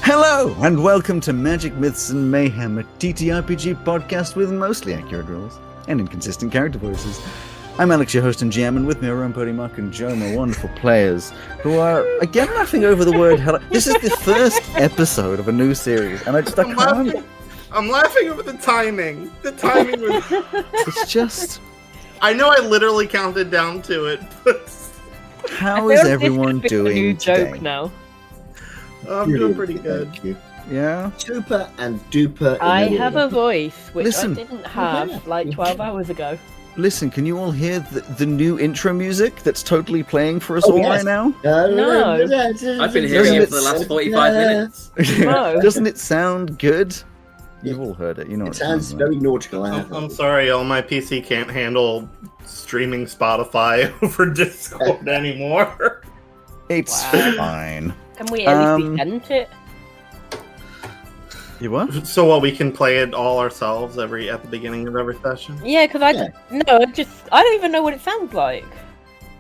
Hello, and welcome to Magic, Myths, and Mayhem, a TTRPG podcast with mostly accurate rules and inconsistent character voices. I'm Alex, your host and GM, and with me are Rome, Pody, Mark, and Joe, my wonderful players, who are, again, laughing over the word hello. This is the first episode of a new series, and I can't... I'm laughing over the timing. The timing was... It's just... I know I literally counted down to it, but... How is everyone doing a new today? joke now. I'm doing pretty good. Yeah? Super and duper. I have a voice, which Listen. I didn't have like 12 hours ago. Listen, can you all hear the new intro music that's totally playing for us all yes. right now? No. I've been hearing it for the last 45 minutes. No. Doesn't it sound good? You've all heard it. You know It what sounds like. very nautical. I'm sorry, my PC can't handle streaming Spotify over Discord anymore. It's Wow. fine. Can we at least present it? You what? So what, we can play it all ourselves at the beginning of every session? Yeah, because I don't even know what it sounds like.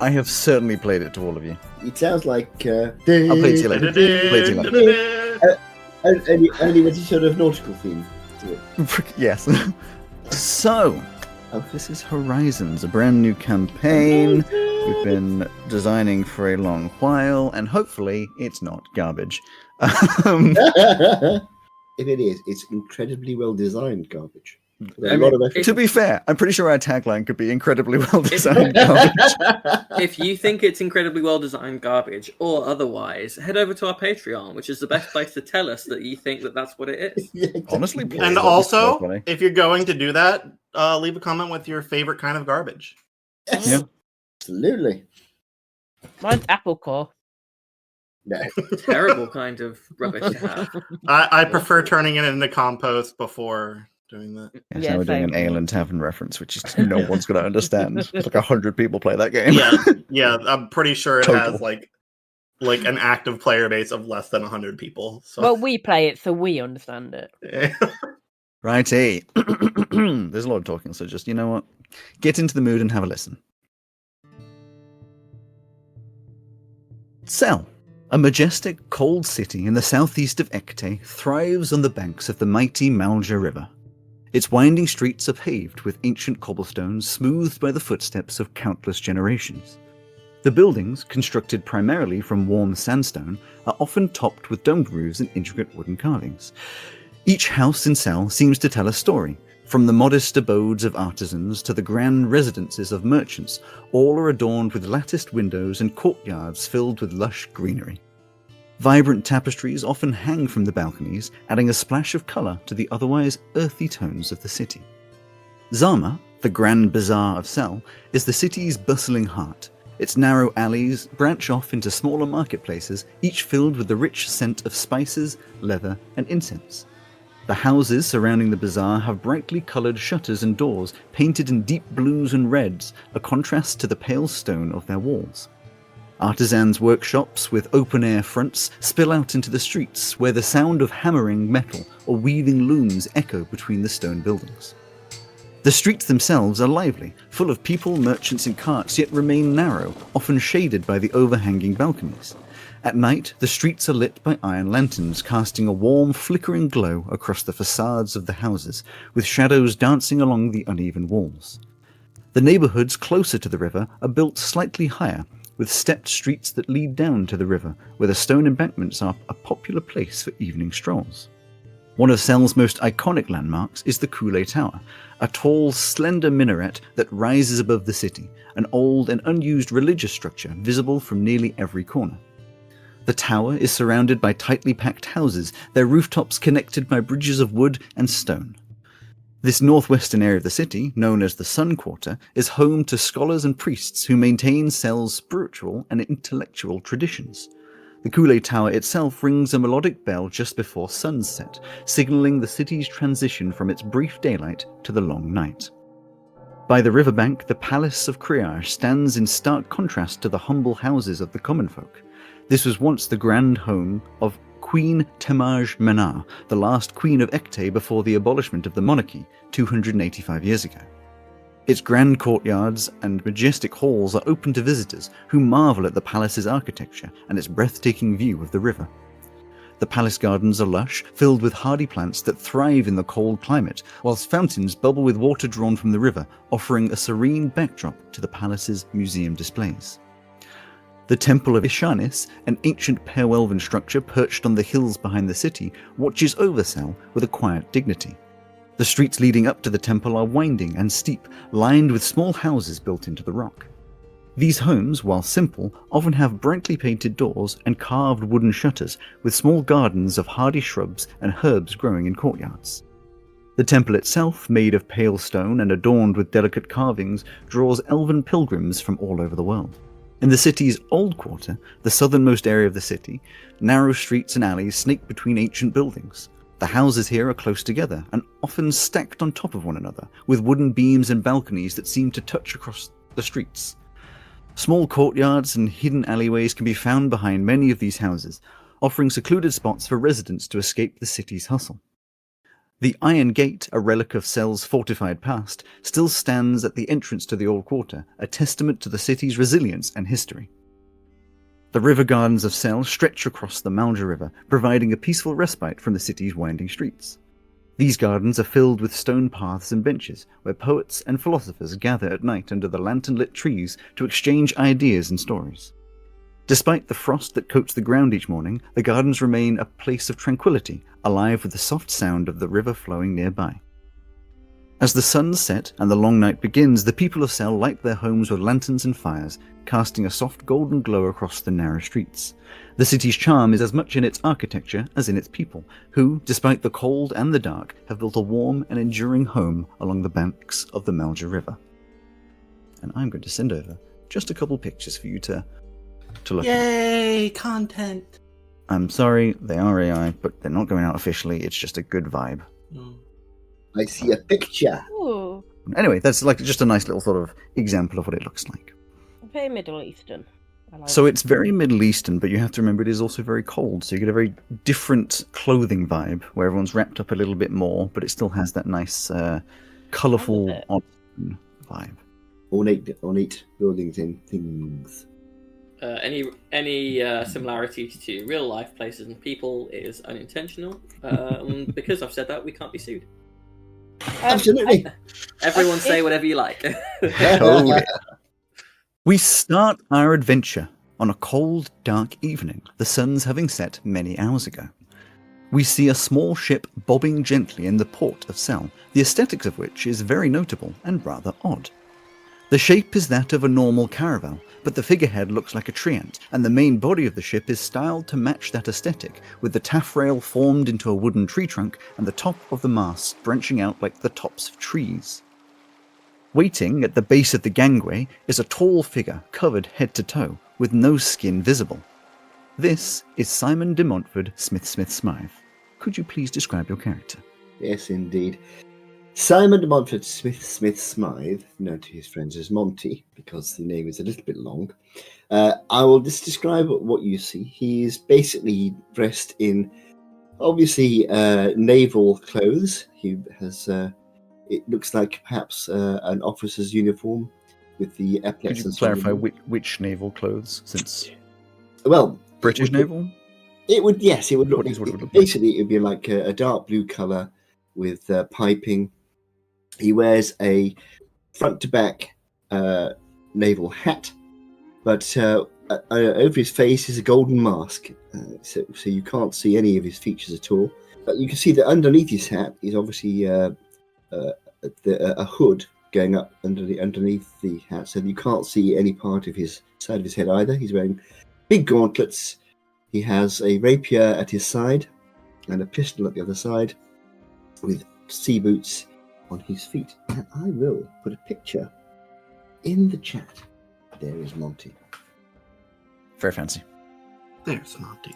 I have certainly played it to all of you. It sounds like. I'll play it to you later. Play it to you later. Only with a sort of nautical theme to it. Yes. So, this is Horizons, a brand new campaign we've been designing for a long while, and hopefully it's not garbage. If it is, it's incredibly well designed garbage. I A lot of mean, effort. To be fair, I'm pretty sure our tagline could be incredibly well designed garbage. If you think it's incredibly well designed garbage or otherwise, head over to our Patreon, which is the best place to tell us that you think that that's what it is. Yeah, exactly. Honestly, please, And that'd be so also, funny. if you're going to do that, leave a comment with your favorite kind of garbage. Yes, Yeah. absolutely. Mine's apple core. No. Terrible kind of rubbish to have. I prefer turning it into compost before doing that. Yes, Yeah, now we're doing an same. Ale and Tavern reference, which is no one's going to understand. It's like 100 people play that game. Yeah, I'm pretty sure it Total. has like an active player base of less than 100 people. So Well, we play it, so we understand it. Righty. There's a lot of talking, so just, you know what? Get into the mood and have a listen. Cell, a majestic, cold city in the southeast of Ekte, thrives on the banks of the mighty Malja River. Its winding streets are paved with ancient cobblestones smoothed by the footsteps of countless generations. The buildings, constructed primarily from warm sandstone, are often topped with domed roofs and intricate wooden carvings. Each house in Cell seems to tell a story, from the modest abodes of artisans to the grand residences of merchants. All are adorned with latticed windows and courtyards filled with lush greenery. Vibrant tapestries often hang from the balconies, adding a splash of colour to the otherwise earthy tones of the city. Zama, the grand bazaar of Cell, is the city's bustling heart. Its narrow alleys branch off into smaller marketplaces, each filled with the rich scent of spices, leather, and incense. The houses surrounding the bazaar have brightly coloured shutters and doors painted in deep blues and reds, a contrast to the pale stone of their walls. Artisans' workshops with open-air fronts spill out into the streets, where the sound of hammering metal or weaving looms echo between the stone buildings. The streets themselves are lively, full of people, merchants and carts, yet remain narrow, often shaded by the overhanging balconies. At night, the streets are lit by iron lanterns, casting a warm, flickering glow across the facades of the houses, with shadows dancing along the uneven walls. The neighbourhoods closer to the river are built slightly higher, with stepped streets that lead down to the river, where the stone embankments are a popular place for evening strolls. One of Cell's most iconic landmarks is the Kool-Aid Tower, a tall, slender minaret that rises above the city, an old and unused religious structure visible from nearly every corner. The tower is surrounded by tightly packed houses, their rooftops connected by bridges of wood and stone. This northwestern area of the city, known as the Sun Quarter, is home to scholars and priests who maintain Cell's spiritual and intellectual traditions. The Kool-Aid Tower itself rings a melodic bell just before sunset, signaling the city's transition from its brief daylight to the long night. By the riverbank, the Palace of Kriage stands in stark contrast to the humble houses of the common folk. This was once the grand home of Queen Temaj Menar, the last queen of Ekte before the abolishment of the monarchy 285 years ago. Its grand courtyards and majestic halls are open to visitors who marvel at the palace's architecture and its breathtaking view of the river. The palace gardens are lush, filled with hardy plants that thrive in the cold climate, whilst fountains bubble with water drawn from the river, offering a serene backdrop to the palace's museum displays. The Temple of Ishanis, an ancient Pale-Elven structure perched on the hills behind the city, watches over Sel with a quiet dignity. The streets leading up to the temple are winding and steep, lined with small houses built into the rock. These homes, while simple, often have brightly painted doors and carved wooden shutters, with small gardens of hardy shrubs and herbs growing in courtyards. The temple itself, made of pale stone and adorned with delicate carvings, draws elven pilgrims from all over the world. In the city's Old Quarter, the southernmost area of the city, narrow streets and alleys snake between ancient buildings. The houses here are close together and often stacked on top of one another, with wooden beams and balconies that seem to touch across the streets. Small courtyards and hidden alleyways can be found behind many of these houses, offering secluded spots for residents to escape the city's hustle. The Iron Gate, a relic of Sel's fortified past, still stands at the entrance to the Old Quarter, a testament to the city's resilience and history. The river gardens of Sel stretch across the Malja River, providing a peaceful respite from the city's winding streets. These gardens are filled with stone paths and benches, where poets and philosophers gather at night under the lantern-lit trees to exchange ideas and stories. Despite the frost that coats the ground each morning, the gardens remain a place of tranquility, alive with the soft sound of the river flowing nearby. As the sun sets and the long night begins, the people of Sel light their homes with lanterns and fires, casting a soft golden glow across the narrow streets. The city's charm is as much in its architecture as in its people, who, despite the cold and the dark, have built a warm and enduring home along the banks of the Malja River. And I'm going to send over just a couple pictures for you to look at. Yay, content! I'm sorry, they are AI, but they're not going out officially, it's just a good vibe. I see a picture. Ooh, Anyway, that's like just a nice little sort of example of what it looks like. very Middle Eastern. I like So it. it's very Middle Eastern, but you have to remember it is also very cold, so you get a very different clothing vibe, where everyone's wrapped up a little bit more, but it still has that nice, colourful I vibe. Ornate buildings and things. Any similarities to real life places and people is unintentional. Because I've said that, we can't be sued. Absolutely. Everyone say whatever you like. Oh, yeah. We start our adventure on a cold, dark evening, the sun's having set many hours ago. We see a small ship bobbing gently in the port of Sel, the aesthetics of which is very notable and rather odd. The shape is that of a normal caravel, but the figurehead looks like a treant, and the main body of the ship is styled to match that aesthetic, with the taffrail formed into a wooden tree trunk and the top of the mast branching out like the tops of trees. Waiting at the base of the gangway is a tall figure covered head to toe, with no skin visible. This is Simon de Montfort Smith-Smythe. Could you please describe your character? Yes, indeed. Simon de Montfort Smith-Smythe, known to his friends as Monty, because the name is a little bit long. I will just describe what you see. He is basically dressed in, obviously, naval clothes. He has, it looks like perhaps an officer's uniform with the epaulets. Could you clarify which naval clothes, since Well, British naval? It would, yes, it would look. What would it look like? Basically, it would be like a dark blue color with piping. He wears a front to back naval hat, but over his face is a golden mask, so you can't see any of his features at all. But you can see that underneath his hat is obviously a hood going up underneath the hat, so you can't see any part of his side of his head either. He's wearing big gauntlets. He has a rapier at his side and a pistol at the other side, with sea boots on his feet. And I will put a picture in the chat. There is Monty. Very fancy. There's Monty.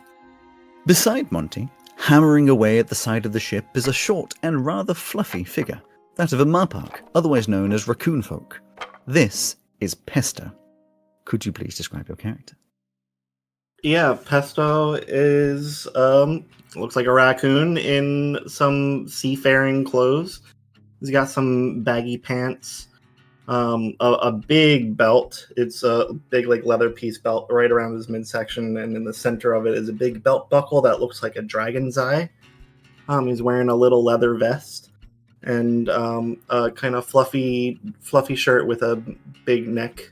Beside Monty, hammering away at the side of the ship, is a short and rather fluffy figure, that of a Marpark, otherwise known as Raccoon Folk. This is Pesto. Could you please describe your character? Yeah, Pesto is looks like a raccoon in some seafaring clothes. He's got some baggy pants, a big belt. It's a big like leather piece belt right around his midsection, and in the center of it is a big belt buckle that looks like a dragon's eye. He's wearing a little leather vest and a kind of fluffy shirt with a big neck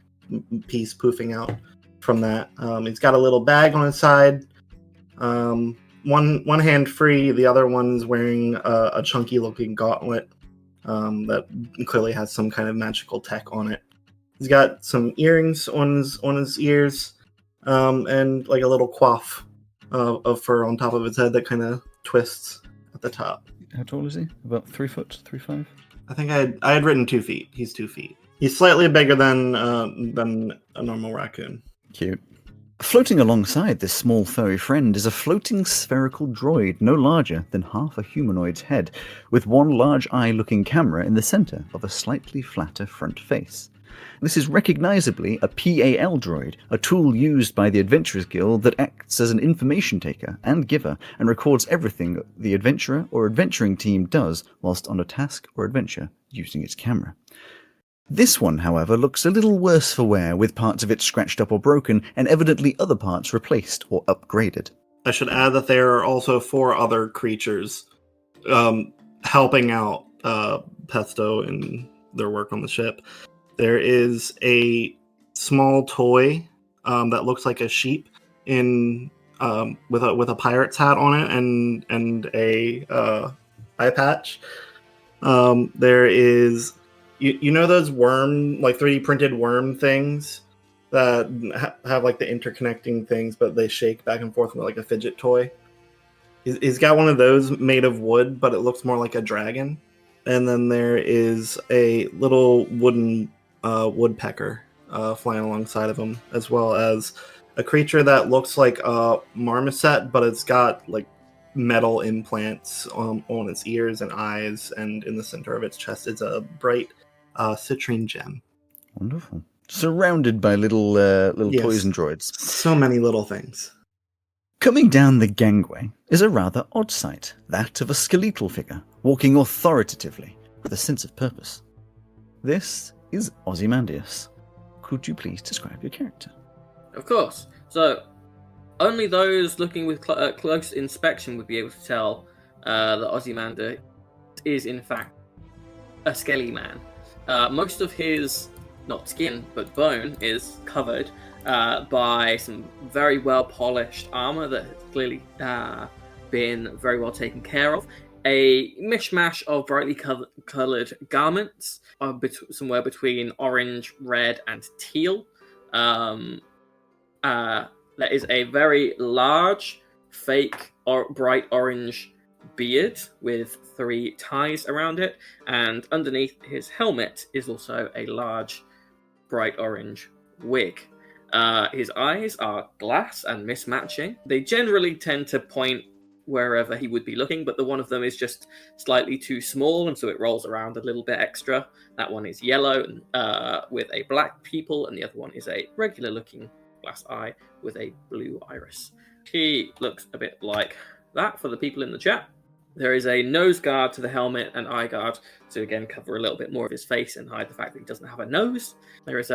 piece poofing out from that. He's got a little bag on his side. One hand free, the other one's wearing a chunky looking gauntlet that clearly has some kind of magical tech on it. He's got some earrings on his ears, and like a little coif of fur on top of his head that kind of twists at the top. How tall is he? About 3 foot, 3'5"? I think I had written 2 feet. He's 2 feet. He's slightly bigger than a normal raccoon. Cute. Floating alongside this small furry friend is a floating spherical droid no larger than half a humanoid's head, with one large eye-looking camera in the center of a slightly flatter front face. This is recognizably a PAL droid, a tool used by the Adventurers Guild that acts as an information taker and giver and records everything the adventurer or adventuring team does whilst on a task or adventure using its camera. This one, however, looks a little worse for wear, with parts of it scratched up or broken, and evidently other parts replaced or upgraded. I should add that there are also 4 other creatures helping out Pesto in their work on the ship. There is a small toy that looks like a sheep in with a pirate's hat on it and a eye patch. There is you know those worm, like 3D printed worm things that have like the interconnecting things, but they shake back and forth with like a fidget toy. He's got one of those made of wood, but it looks more like a dragon. And then there is a little wooden woodpecker flying alongside of him, as well as a creature that looks like a marmoset, but it's got like metal implants on its ears and eyes, and in the center of its chest is a bright citrine gem. Wonderful. Surrounded by little Yes. toys and droids. So many little things. Coming down the gangway is a rather odd sight, that of a skeletal figure, walking authoritatively with a sense of purpose. This is Ozymandias. Could you please describe your character? Of course. So, only those looking with close inspection would be able to tell that Ozymandias is in fact a skelly man. Most of his, not skin, but bone is covered by some very well polished armor that has clearly been very well taken care of. A mishmash of brightly colored garments, somewhere between orange, red, and teal. There is a very large, fake, bright orange beard with 3 ties around it, and underneath his helmet is also a large, bright orange wig. His eyes are glass and mismatching. They generally tend to point wherever he would be looking, but the one of them is just slightly too small, and so it rolls around a little bit extra. That one is yellow with a black pupil, and the other one is a regular looking glass eye with a blue iris. He looks a bit like that for the people in the chat. There is a nose guard to the helmet and eye guard to again cover a little bit more of his face and hide the fact that he doesn't have a nose. There is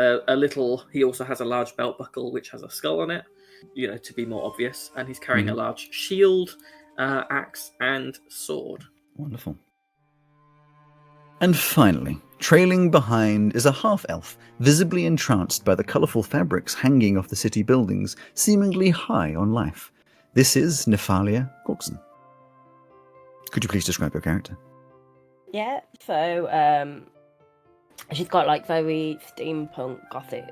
he also has a large belt buckle which has a skull on it, to be more obvious, and he's carrying a large shield, axe, and sword. Wonderful. And finally, trailing behind is a half-elf, visibly entranced by the colourful fabrics hanging off the city buildings, seemingly high on life. This is Nephalia Gorkson. Could you please describe your character? Yeah, so she's got like very steampunk, gothic,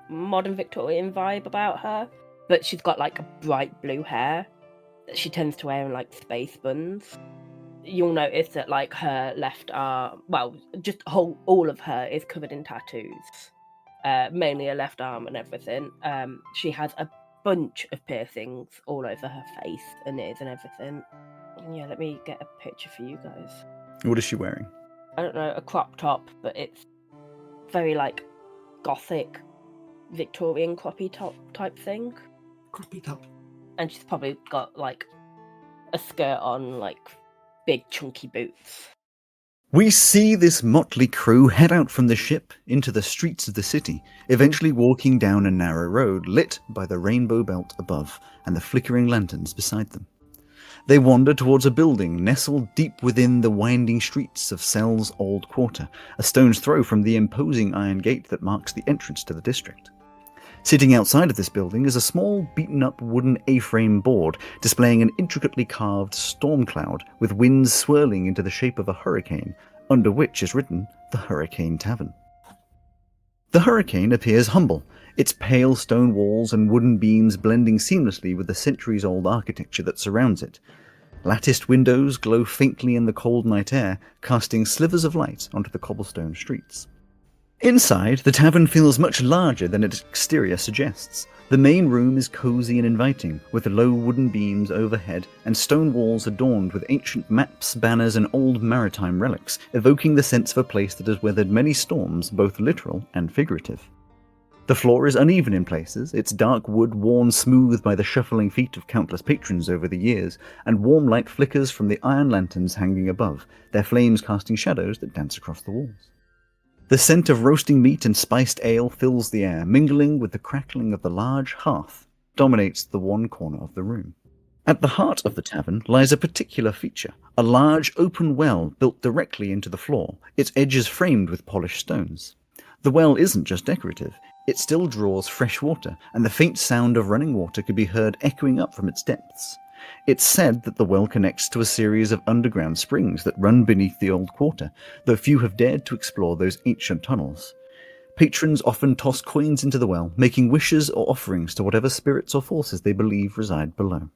modern Victorian vibe about her, but she's got like a bright blue hair that she tends to wear in like space buns. You'll notice that like her left arm, well, just all of her is covered in tattoos, mainly her left arm and everything. She has a bunch of piercings all over her face and ears and everything. Yeah, let me get a picture for you guys. What is she wearing? I don't know, a crop top, but it's very like gothic Victorian croppy top type thing. Croppy top. And she's probably got like a skirt on, like big chunky boots. We see this motley crew head out from the ship into the streets of the city, eventually walking down a narrow road lit by the rainbow belt above and the flickering lanterns beside them. They wander towards a building nestled deep within the winding streets of Sell's Old Quarter, a stone's throw from the imposing iron gate that marks the entrance to the district. Sitting outside of this building is a small, beaten-up wooden A-frame board displaying an intricately carved storm cloud with winds swirling into the shape of a hurricane, under which is written the Hurricane Tavern. The Hurricane appears humble, its pale stone walls and wooden beams blending seamlessly with the centuries-old architecture that surrounds it. Latticed windows glow faintly in the cold night air, casting slivers of light onto the cobblestone streets. Inside, the tavern feels much larger than its exterior suggests. The main room is cozy and inviting, with low wooden beams overhead and stone walls adorned with ancient maps, banners, and old maritime relics, evoking the sense of a place that has weathered many storms, both literal and figurative. The floor is uneven in places, its dark wood worn smooth by the shuffling feet of countless patrons over the years, and warm light flickers from the iron lanterns hanging above, their flames casting shadows that dance across the walls. The scent of roasting meat and spiced ale fills the air, mingling with the crackling of the large hearth dominates the one corner of the room. At the heart of the tavern lies a particular feature, a large open well built directly into the floor, its edges framed with polished stones. The well isn't just decorative, it still draws fresh water, and the faint sound of running water can be heard echoing up from its depths. It's said that the well connects to a series of underground springs that run beneath the old quarter, though few have dared to explore those ancient tunnels. Patrons often toss coins into the well, making wishes or offerings to whatever spirits or forces they believe reside below.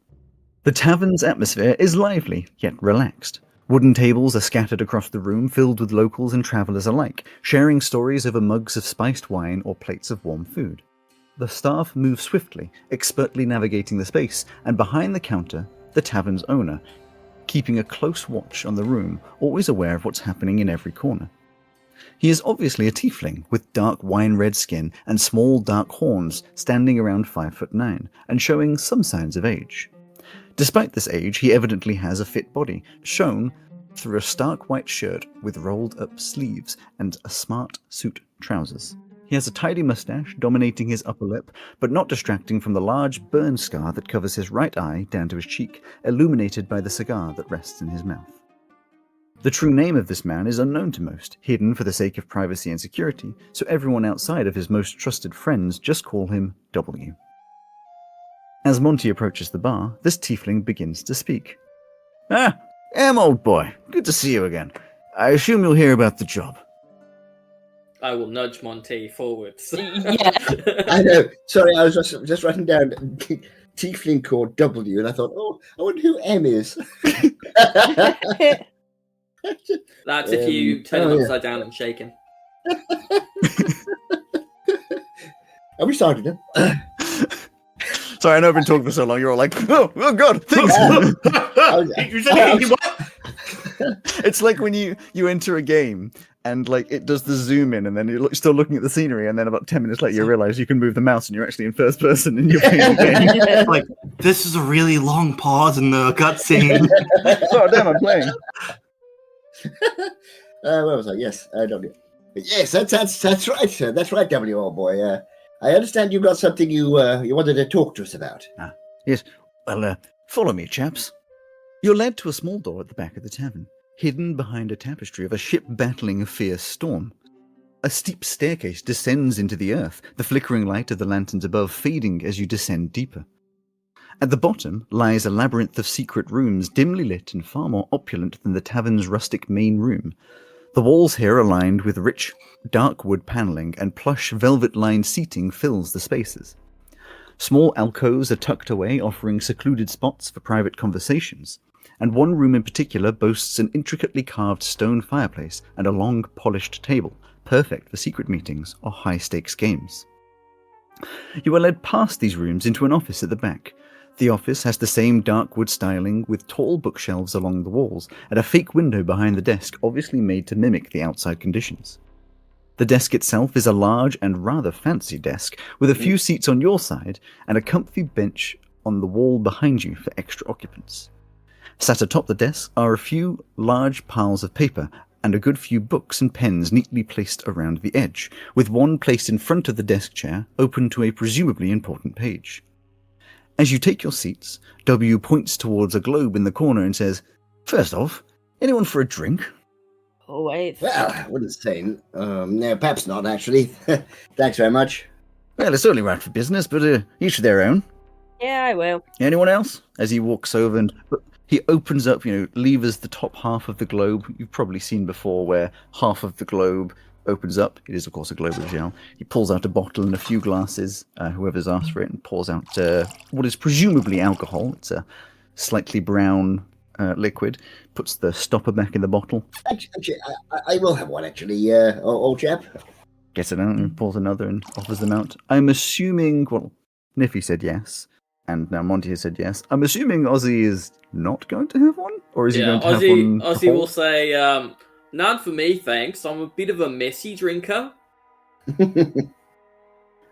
The tavern's atmosphere is lively, yet relaxed. Wooden tables are scattered across the room, filled with locals and travelers alike, sharing stories over mugs of spiced wine or plates of warm food. The staff move swiftly, expertly navigating the space, and behind the counter, the tavern's owner, keeping a close watch on the room, always aware of what's happening in every corner. He is obviously a tiefling, with dark wine-red skin and small dark horns standing around 5'9", and showing some signs of age. Despite this age, he evidently has a fit body, shown through a stark white shirt with rolled-up sleeves and a smart suit trousers. He has a tidy mustache dominating his upper lip, but not distracting from the large burn scar that covers his right eye down to his cheek, illuminated by the cigar that rests in his mouth. The true name of this man is unknown to most, hidden for the sake of privacy and security, so everyone outside of his most trusted friends just call him W. As Monty approaches the bar, this tiefling begins to speak. "Ah, old boy. Good to see you again. I assume you'll hear about the job." I will nudge Monty forwards. Yeah. I know. Sorry, I was just writing down tiefling called W, and I thought, oh, I wonder who M is. That's if you turn him upside down and shake him. Are we starting now? Sorry, I know I've been talking for so long, you're all like, oh God, thanks! You said what? It's like when you enter a game, and like it does the zoom in, and then you're still looking at the scenery, and then about 10 minutes later you realize you can move the mouse, and you're actually in first person, and you're playing the game. Like, this is a really long pause in the cutscene. Oh damn, I'm playing. Where was I? Yes, W. Yes, that's right, sir. That's right, W, old boy. I understand you got something you wanted to talk to us about. Yes, well, follow me, chaps. You're led to a small door at the back of the tavern, hidden behind a tapestry of a ship battling a fierce storm. A steep staircase descends into the earth, the flickering light of the lanterns above fading as you descend deeper. At the bottom lies a labyrinth of secret rooms, dimly lit and far more opulent than the tavern's rustic main room. The walls here are lined with rich, dark wood paneling, and plush, velvet-lined seating fills the spaces. Small alcoves are tucked away, offering secluded spots for private conversations, and one room in particular boasts an intricately carved stone fireplace and a long, polished table, perfect for secret meetings or high-stakes games. You are led past these rooms into an office at the back. The office has the same dark wood styling with tall bookshelves along the walls and a fake window behind the desk, obviously made to mimic the outside conditions. The desk itself is a large and rather fancy desk with a few seats on your side and a comfy bench on the wall behind you for extra occupants. Sat atop the desk are a few large piles of paper, and a good few books and pens neatly placed around the edge, with one placed in front of the desk chair, open to a presumably important page. As you take your seats, W points towards a globe in the corner and says, "First off, anyone for a drink?" Always. Well, I wouldn't say. No, perhaps not, actually. Thanks very much. Well, it's only right for business, but each their own. Yeah, I will. Anyone else? As he walks over and he opens up, levers the top half of the globe. You've probably seen before where half of the globe opens up. It is, of course, a globe of gel. He pulls out a bottle and a few glasses, whoever's asked for it, and pours out what is presumably alcohol. It's a slightly brown liquid. Puts the stopper back in the bottle. Actually, I will have one, actually, old chap. Gets it out and pours another and offers them out. I'm assuming, Niffy said yes, and now Monty has said yes. I'm assuming Ozzy is not going to have one? Or is he going to have one? Ozzy will say, none for me, thanks. I'm a bit of a messy drinker.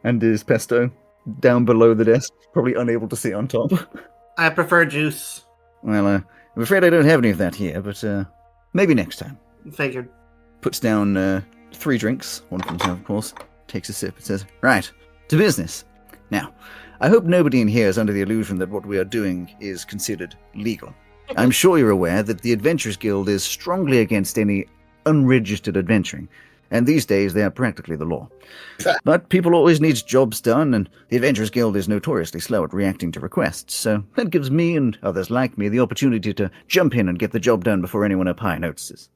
And is Pesto down below the desk, probably unable to sit on top? I prefer juice. Well, I'm afraid I don't have any of that here, but maybe next time. Figured. Puts down 3 drinks, one for himself, of course. Takes a sip and says, "Right, to business. Now, I hope nobody in here is under the illusion that what we are doing is considered legal. I'm sure you're aware that the Adventurers Guild is strongly against any unregistered adventuring, and these days they are practically the law. But people always need jobs done, and the Adventurers Guild is notoriously slow at reacting to requests, so that gives me and others like me the opportunity to jump in and get the job done before anyone up high notices.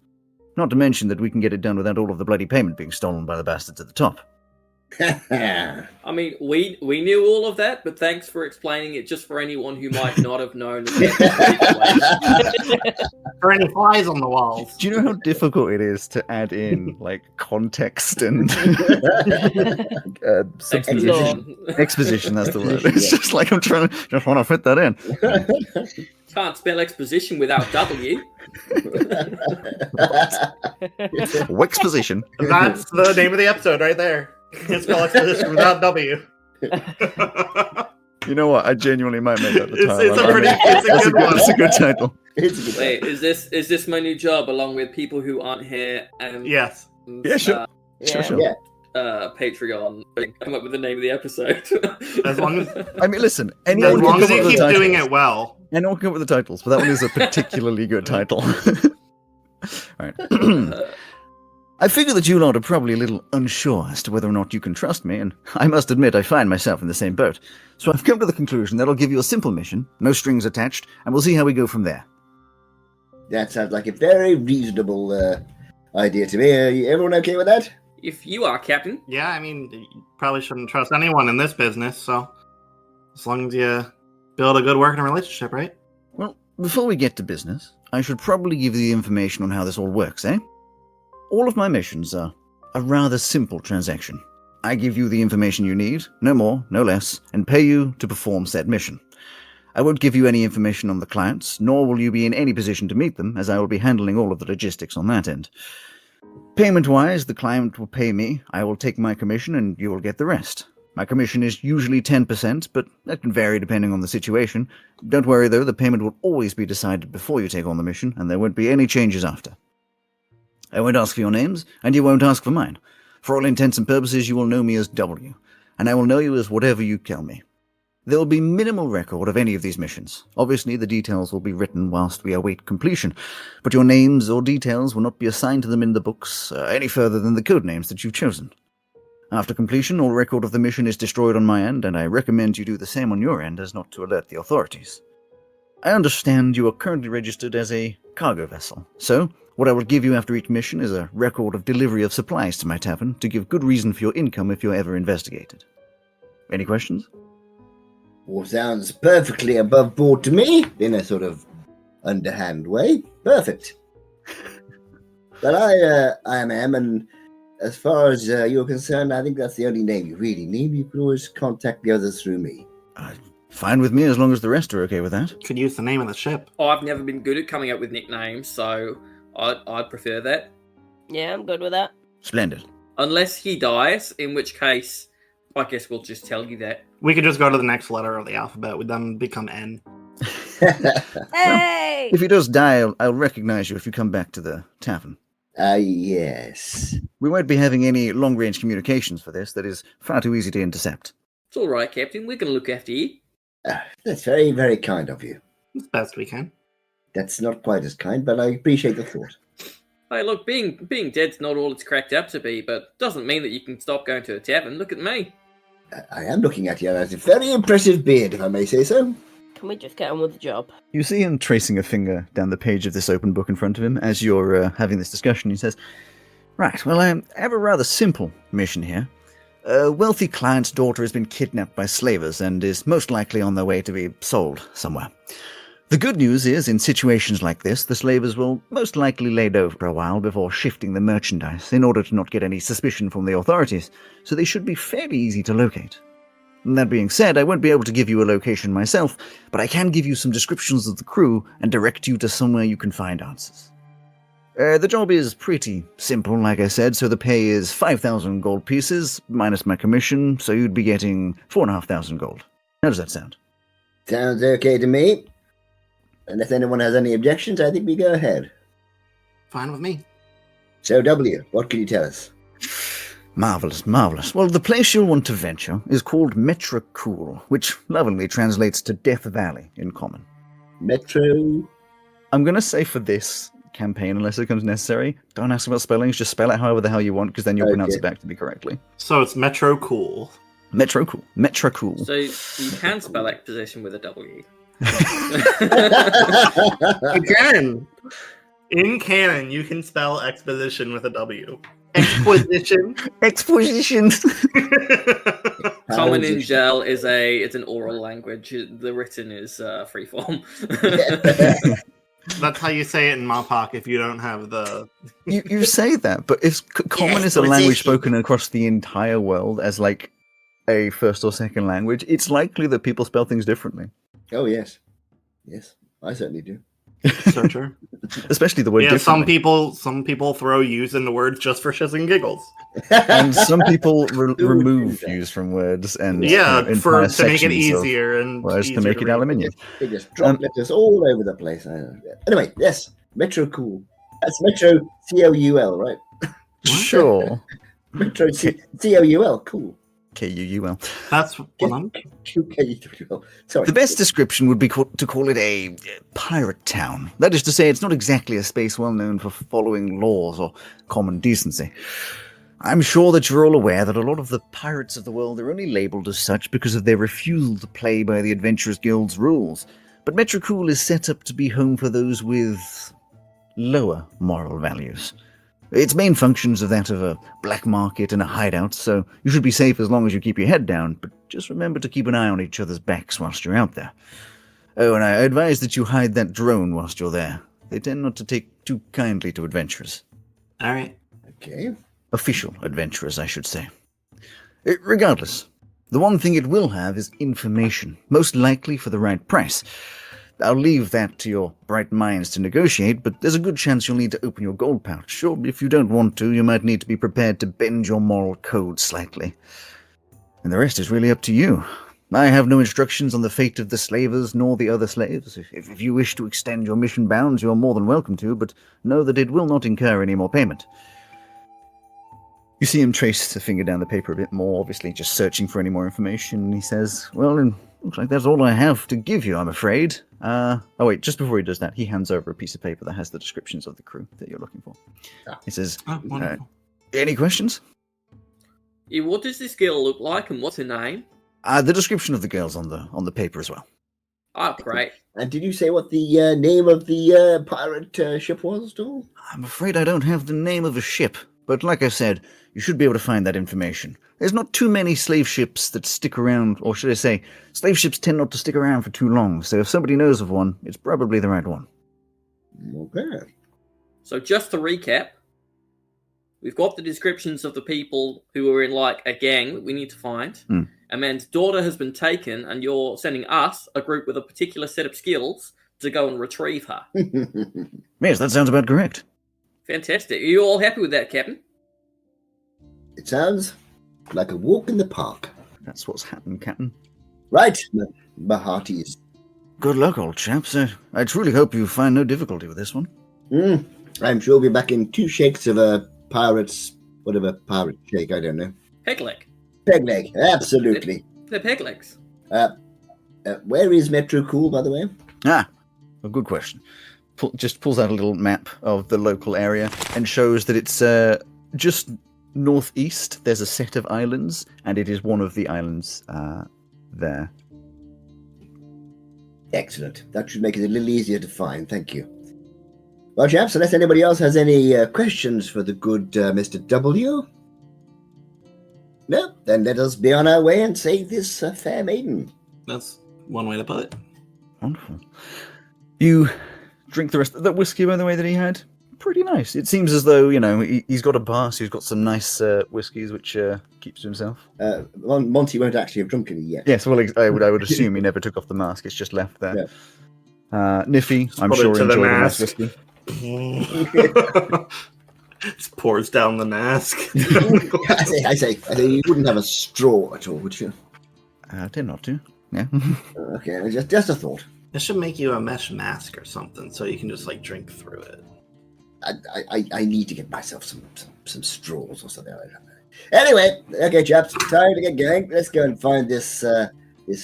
Not to mention that we can get it done without all of the bloody payment being stolen by the bastards at the top." I mean, we knew all of that, but thanks for explaining it just for anyone who might not have known. For any flies on the walls. Do you know how difficult it is to add in, context and Exposition. Exposition, that's the word. It's just like I'm just want to fit that in. Can't spell exposition without W. Wexposition. That's the name of the episode right there. It's called Exposition without W. You know what? I genuinely might make that the title. It's a good one. It's a good title. Wait, is this my new job along with people who aren't here? And Yes. Yeah, sure. Sure. Yeah. Patreon. Come up with the name of the episode. As long as I mean, listen. Anyone as long can as come you up with keep the doing titles. it well. Anyone can come up with the titles, but that one is a particularly good title. All right. I figure that you lot are probably a little unsure as to whether or not you can trust me, and I must admit I find myself in the same boat. So I've come to the conclusion that I'll give you a simple mission, no strings attached, and we'll see how we go from there. That sounds like a very reasonable idea to me. Everyone okay with that? If you are, Captain. Yeah, I mean, you probably shouldn't trust anyone in this business, so as long as you build a good working relationship, right? Well, before we get to business, I should probably give you the information on how this all works, eh? All of my missions are a rather simple transaction. I give you the information you need, no more, no less, and pay you to perform said mission. I won't give you any information on the clients, nor will you be in any position to meet them, as I will be handling all of the logistics on that end. Payment-wise, the client will pay me, I will take my commission, and you will get the rest. My commission is usually 10%, but that can vary depending on the situation. Don't worry though, the payment will always be decided before you take on the mission, and there won't be any changes after. I won't ask for your names, and you won't ask for mine. For all intents and purposes, you will know me as W, and I will know you as whatever you tell me. There will be minimal record of any of these missions. Obviously, the details will be written whilst we await completion, but your names or details will not be assigned to them in the books any further than the code names that you've chosen. After completion, all record of the mission is destroyed on my end, and I recommend you do the same on your end as not to alert the authorities. I understand you are currently registered as a cargo vessel, so what I will give you after each mission is a record of delivery of supplies to my tavern to give good reason for your income if you're ever investigated. Any questions? All sounds perfectly above board to me, in a sort of underhand way. Perfect. But I am, and as far as you're concerned, I think that's the only name you really need. You can always contact the others through me. Fine with me as long as the rest are okay with that. Could use the name of the ship. Oh, I've never been good at coming up with nicknames, so I'd prefer that. Yeah, I'm good with that. Splendid. Unless he dies, in which case, I guess we'll just tell you that. We could just go to the next letter of the alphabet. We'd then become N. Hey! If he does die, I'll recognize you if you come back to the tavern. Yes. We won't be having any long-range communications for this. That is far too easy to intercept. It's all right, Captain. We're going to look after you. That's very, very kind of you. As best we can. That's not quite as kind, but I appreciate the thought. Hey, look, being dead's not all it's cracked up to be, but doesn't mean that you can stop going to the tavern. Look at me. I am looking at you. That's a very impressive beard, if I may say so. Can we just get on with the job? You see him tracing a finger down the page of this open book in front of him as you're having this discussion. He says, "Right, well, I have a rather simple mission here. A wealthy client's daughter has been kidnapped by slavers and is most likely on their way to be sold somewhere. The good news is, in situations like this, the slavers will most likely lay low for a while before shifting the merchandise in order to not get any suspicion from the authorities, so they should be fairly easy to locate. That being said, I won't be able to give you a location myself, but I can give you some descriptions of the crew and direct you to somewhere you can find answers. The job is pretty simple, like I said, so the pay is 5,000 gold pieces, minus my commission, so you'd be getting 4,500 gold. How does that sound?" Sounds okay to me. Unless anyone has any objections, I think we go ahead. Fine with me. So, W, what can you tell us? Marvellous, marvellous. Well, the place you'll want to venture is called Metrocool, which lovingly translates to Death Valley in common. Metro... I'm going to say for this campaign, unless it becomes necessary, don't ask about spellings, just spell it however the hell you want, because then you'll pronounce it back to me correctly. So it's Metro Cool. Metrocool. Metrocool. So you can spell exposition with a W. Again, in canon, you can spell exposition with a W. Exposition. Exposition. Common in Gel it's an oral language. The written is freeform. That's how you say it in Mapak if you don't have the... You say that, but if common is a language spoken across the entire world as like a first or second language, it's likely that people spell things differently. Oh, yes. Yes, I certainly do. So true. Especially the word Yeah, differently. some people throw use into words just for shits and giggles. And some people remove use from words and Yeah, entire to make it sections of easier and words easier to make it read. aluminium. They just drop letters all over the place. I know. Anyway, yes, Metro Cool. That's Metro C-O-U-L, right? Sure. Metro C-O-U-L, cool. K-U-U-L. That's what I'm... Q-K-U-L. Sorry. The best description would be to call it a pirate town. That is to say, it's not exactly a space well known for following laws or common decency. I'm sure that you're all aware that a lot of the pirates of the world are only labelled as such because of their refusal to play by the Adventurers Guild's rules. But Metrocool is set up to be home for those with lower moral values. Its main functions are that of a black market and a hideout, so you should be safe as long as you keep your head down, but just remember to keep an eye on each other's backs whilst you're out there. Oh, and I advise that you hide that drone whilst you're there. They tend not to take too kindly to adventurers. All right. Okay. Official adventurers, I should say. Regardless, the one thing it will have is information, most likely for the right price. I'll leave that to your bright minds to negotiate, but there's a good chance you'll need to open your gold pouch, or if you don't want to, you might need to be prepared to bend your moral code slightly. And the rest is really up to you. I have no instructions on the fate of the slavers nor the other slaves. If you wish to extend your mission bounds, you're more than welcome to, but know that it will not incur any more payment. You see him trace the finger down the paper a bit more, obviously just searching for any more information, and he says, "Well, it looks like that's all I have to give you, I'm afraid." Wait, just before he does that, he hands over a piece of paper that has the descriptions of the crew that you're looking for. He says, Oh, wonderful. "Any questions?" Yeah, what does this girl look like and what's her name? The description of the girl's on the paper as well. Oh, great. And did you say what the name of the pirate ship was, Dole? I'm afraid I don't have the name of a ship, but like I said, you should be able to find that information. There's not too many slave ships that stick around, or should I say, slave ships tend not to stick around for too long, so if somebody knows of one, it's probably the right one. Okay. So just to recap, we've got the descriptions of the people who are in like a gang that we need to find. A man's daughter has been taken, and you're sending us, a group with a particular set of skills, to go and retrieve her. Yes, that sounds about correct. Fantastic. Are you all happy with that, Captain? It sounds like a walk in the park. That's what's happened, Captain. Right, my hearties. Good luck, old chaps. I truly hope you find no difficulty with this one. I'm sure we'll be back in 2 shakes of a pirate's, whatever pirate shake, I don't know. Peg leg. Peg leg, absolutely. They're peg legs. Where is Metro Cool, by the way? A good question. Just pulls out a little map of the local area and shows that it's just northeast. There's a set of islands, and it is one of the islands there. Excellent. That should make it a little easier to find. Thank you. Well, chaps, unless anybody else has any questions for the good Mr. W? No? Then let us be on our way and save this fair maiden. That's one way to put it. Wonderful. You drink the rest of that whiskey, by the way, that he had. Pretty nice. It seems as though, he's got a bar, so he's got some nice whiskies, which keeps to himself. Monty won't actually have drunk any yet. Yes, well, I would assume he never took off the mask. It's just left there. Yeah. Niffy, I'm put it sure, to the enjoyed the nice mask. whiskey. Just pours down the mask. I say, you wouldn't have a straw at all, would you? I did not to. Yeah. Okay, just a thought. It should make you a mesh mask or something, so you can just drink through it. I need to get myself some straws or something. I don't know. Anyway, okay, chaps, time to get going. Let's go and find this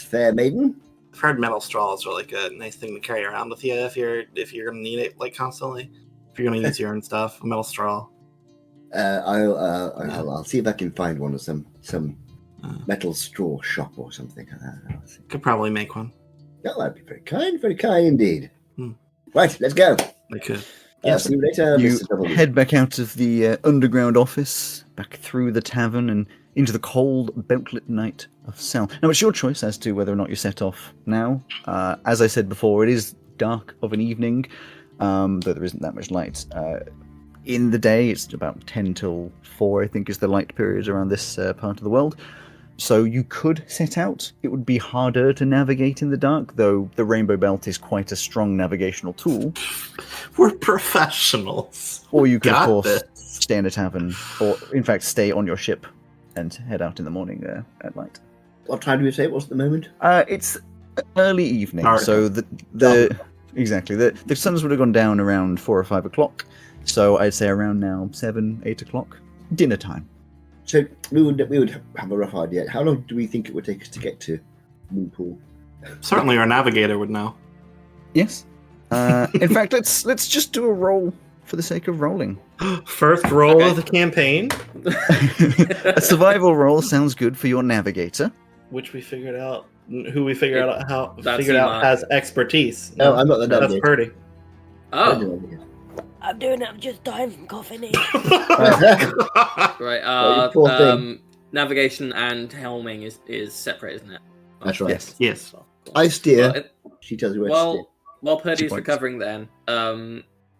fair maiden. I've heard metal straws are a nice thing to carry around with you if you're gonna need it constantly. If you're gonna use your own stuff, a metal straw. I'll see if I can find one of some metal straw shop or something. Could probably make one. Oh, that'd be very kind indeed. Right, let's go. They could. See you later, You Mr. W. head back out of the underground office, back through the tavern, and into the cold, beltlit night of Sal. Now, it's your choice as to whether or not you set off now. As I said before, it is dark of an evening, though there isn't that much light. In the day, it's about 10 till 4, I think, is the light period around this part of the world. So you could set out. It would be harder to navigate in the dark, though the Rainbow Belt is quite a strong navigational tool. We're professionals. Or you could, of Got course, this. stay in a tavern, or in fact, stay on your ship and head out in the morning at night. What time do we say it was at the moment? It's early evening, Dark. so the suns would have gone down around 4 or 5 o'clock. So I'd say around now 7, 8 o'clock, dinner time. So we would have a rough idea. How long do we think it would take us to get to Moonpool? Certainly our navigator would know. Yes. In fact, let's just do a roll for the sake of rolling. First roll of the campaign, A survival roll sounds good for your navigator. which we figured out. Who we figured out That's has expertise. No, I'm not the That's navigator. Purdy. Oh, I'm doing it. I'm just dying from coughing in. right. Oh, you poor thing. Navigation and helming is separate, isn't it? That's right. Yes. Yes. I steer. Well, She tells you where to steer. while Purdy's points. recovering, then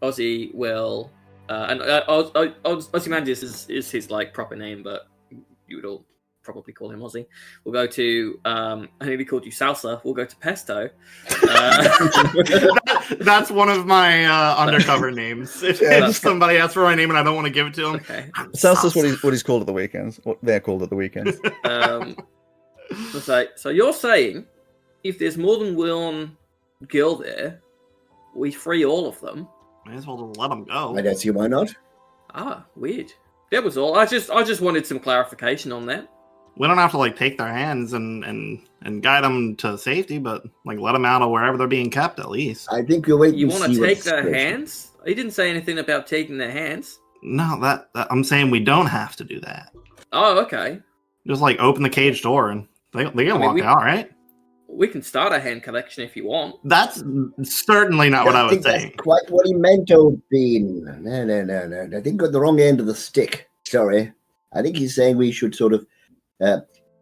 Ozzy will and Ozymandias is his proper name, but you would all probably call him Ozzy. We'll go to I nearly called you Salsa. We'll go to Pesto. That's one of my undercover names. If somebody asks for my name and I don't want to give it to them, Okay. Salsa's what he's called at the weekends. What they're called at the weekends. So you're saying if there's more than one girl there, we free all of them? May as well just let them go. I don't see why not. Ah, weird. That was all. I just wanted some clarification on that. We don't have to take their hands and guide them to safety, but let them out of wherever they're being kept at least. I think we'll wait You and want see to what take the their situation- hands? He didn't say anything about taking their hands. No, that I'm saying we don't have to do that. Oh, okay. Just open the cage door and they can walk we- out, right? We can start a hand collection if you want. That's certainly not what I was think saying. That's quite what he meant, Obin. No. I think got the wrong end of the stick. Sorry. I think he's saying we should sort of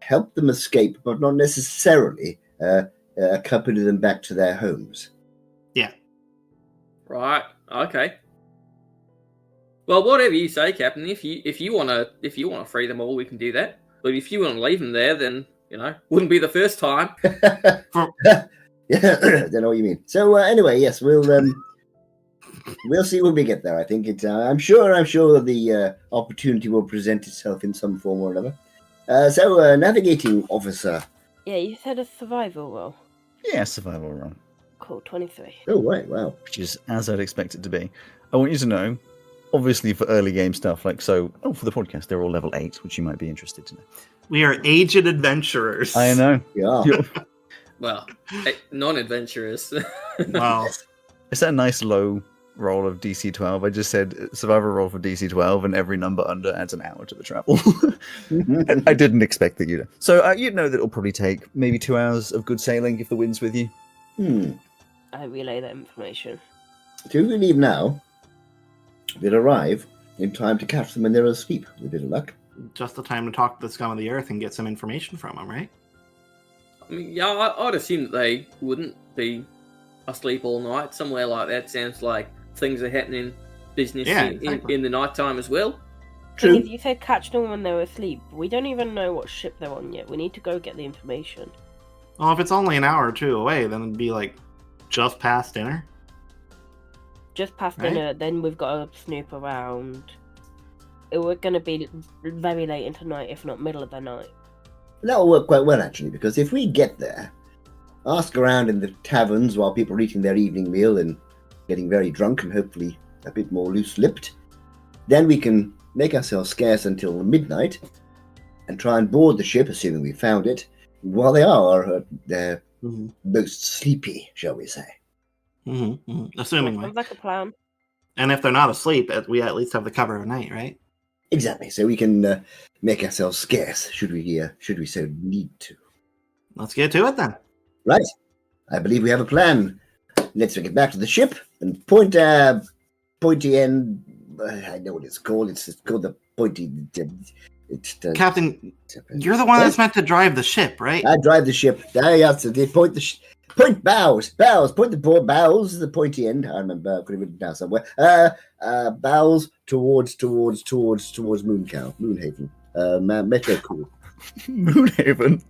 help them escape, but not necessarily accompany them back to their homes. Right. Okay. Well, whatever you say, Captain. If you wanna free them all, we can do that. But if you want to leave them there, then wouldn't be the first time. Yeah, I don't know what you mean. So anyway, yes, we'll see when we get there. I think I'm sure the opportunity will present itself in some form or another. So navigating officer. Yeah, you said a survival roll. Yeah, survival roll. Cool, 23. Oh right, wow. Which is as I'd expect it to be. I want you to know, obviously for early game stuff, for the podcast, they're all level 8, which you might be interested to know. We are aged adventurers. I know. Yeah. Well, non-adventurers. Wow. Is that a nice low roll of DC 12? I just said survivor roll for DC 12, and every number under adds an hour to the travel. I didn't expect that you'd. So you'd know that it'll probably take maybe 2 hours of good sailing if the wind's with you. I relay that information. So if we leave now, we'll arrive in time to catch them when they're asleep, with a bit of luck. Just the time to talk to the scum of the earth and get some information from them, right? I mean, yeah, I'd assume that they wouldn't be asleep all night. Somewhere like that sounds like things are happening business in the night time as well. True. If you said catch them when they're asleep, we don't even know what ship they're on yet. We need to go get the information. Well, if it's only an hour or two away, then it'd be like just past dinner. Just past dinner, then we've got to snoop around. We're going to be very late into night, if not middle of the night. That'll work quite well, actually, because if we get there, ask around in the taverns while people are eating their evening meal and getting very drunk and hopefully a bit more loose-lipped, then we can make ourselves scarce until midnight and try and board the ship, assuming we found it, while they are their most sleepy, shall we say. Assumingly. Sounds like a plan. And if they're not asleep, we at least have the cover of night, right? Exactly. So we can make ourselves scarce, should we so need to. Let's get to it then. Right. I believe we have a plan. Let's get back to the ship and pointy end. I know what it's called. It's called the pointy. Captain, you're the one that's meant to drive the ship, right? I drive the ship. I have to point the point bows, point the bows, the pointy end. I remember. I could have written it down somewhere. Bows towards Moonhaven. Metro Cool. Moonhaven.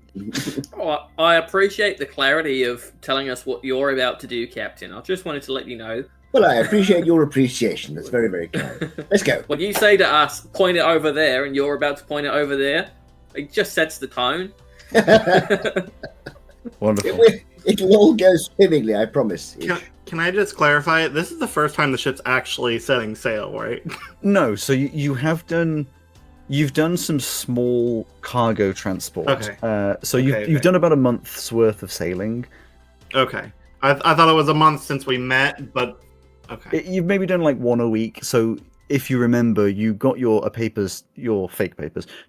Oh, I appreciate the clarity of telling us what you're about to do, Captain. I just wanted to let you know. Well, I appreciate your appreciation. That's very, very kind. Let's go. When you say to us, point it over there, and you're about to point it over there, it just sets the tone. Wonderful. It'll all go swimmingly, I promise. Can I just clarify? This is the first time the ship's actually setting sail, right? No, so you've done some small cargo transport. Okay. You've done about a month's worth of sailing. Okay. I thought it was a month since we met, but okay. You've maybe done like one a week. So if you remember, you got your fake papers,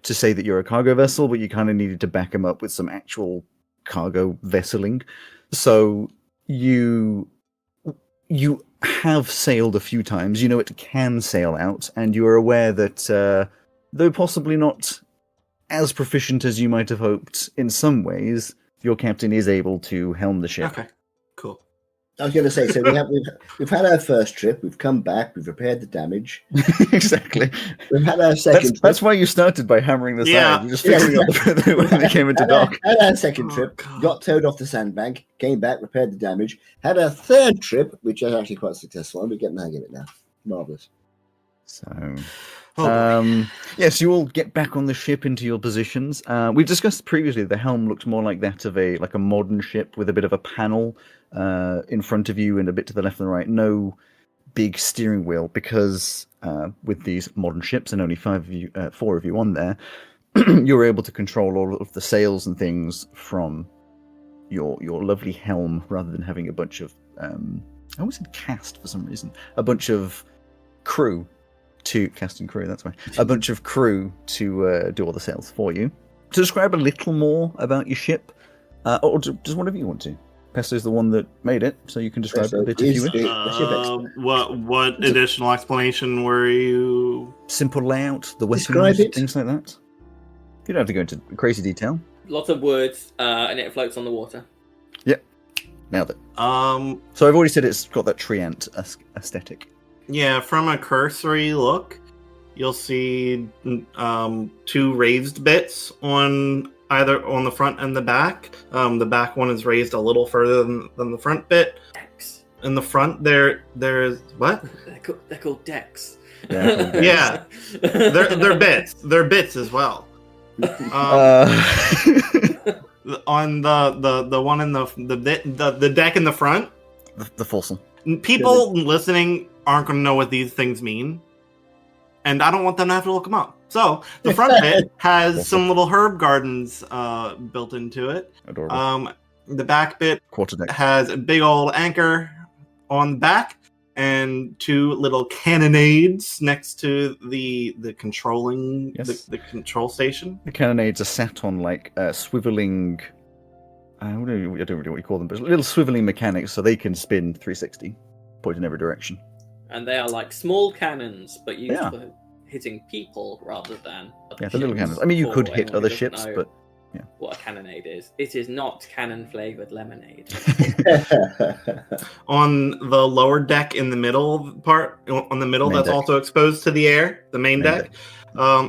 to say that you're a cargo vessel, but you kind of needed to back them up with some actual cargo vesseling. So you have sailed a few times. You know it can sail out, and you are aware that though possibly not as proficient as you might have hoped in some ways, your captain is able to helm the ship. Okay, cool. I was going to say, so we've had our first trip, we've come back, we've repaired the damage. Exactly. We've had our second trip. That's why you started by hammering the side. You just figuring out when they came into dock. Had our second trip, got towed off the sandbank, came back, repaired the damage. Had our third trip, which was actually quite successful, and we're getting the hang of it now. Marvellous. So... yes, you all get back on the ship into your positions. We've discussed previously the helm looked more like that of a modern ship with a bit of a panel in front of you and a bit to the left and the right. No big steering wheel, because with these modern ships and only 4 of you on there, you're able to control all of the sails and things from your lovely helm, rather than having a bunch of I always said cast for some reason, a bunch of crew. Cast and crew, that's why. A bunch of crew to do all the sails for you. To describe a little more about your ship, or just whatever you want to. Pesto's the one that made it, so you can describe it a bit if you wish. What additional explanation were you... Simple layout, the weapons, things like that. You don't have to go into crazy detail. Lots of words, and it floats on the water. Yep, nailed it. So I've already said it's got that tree ant aesthetic. Yeah, from a cursory look, you'll see 2 raised bits on the front and the back. The back one is raised a little further than the front bit. Decks. In the front, there's what? They're called decks. Yeah, they're bits. They're bits as well. On the one in the deck in the front, the foursome. People listening aren't going to know what these things mean. And I don't want them to have to look them up. So the front bit has some little herb gardens built into it. Adorable. The back bit Quarterdeck. has a big old anchor on the back and 2 little cannonades next to the controlling the control station. The cannonades are sat on like swiveling. I don't know what you call them, but little swiveling mechanics, so they can spin 360, point in every direction. And they are like small cannons, but used Yeah. for hitting people rather than other Yeah, the little ships. cannons. I mean, you For could hit anyone other who doesn't ships, know but yeah. what a cannonade is. It is not cannon-flavored lemonade. On the lower deck in the middle part, on the middle Main that's deck. also exposed to the air, the main deck,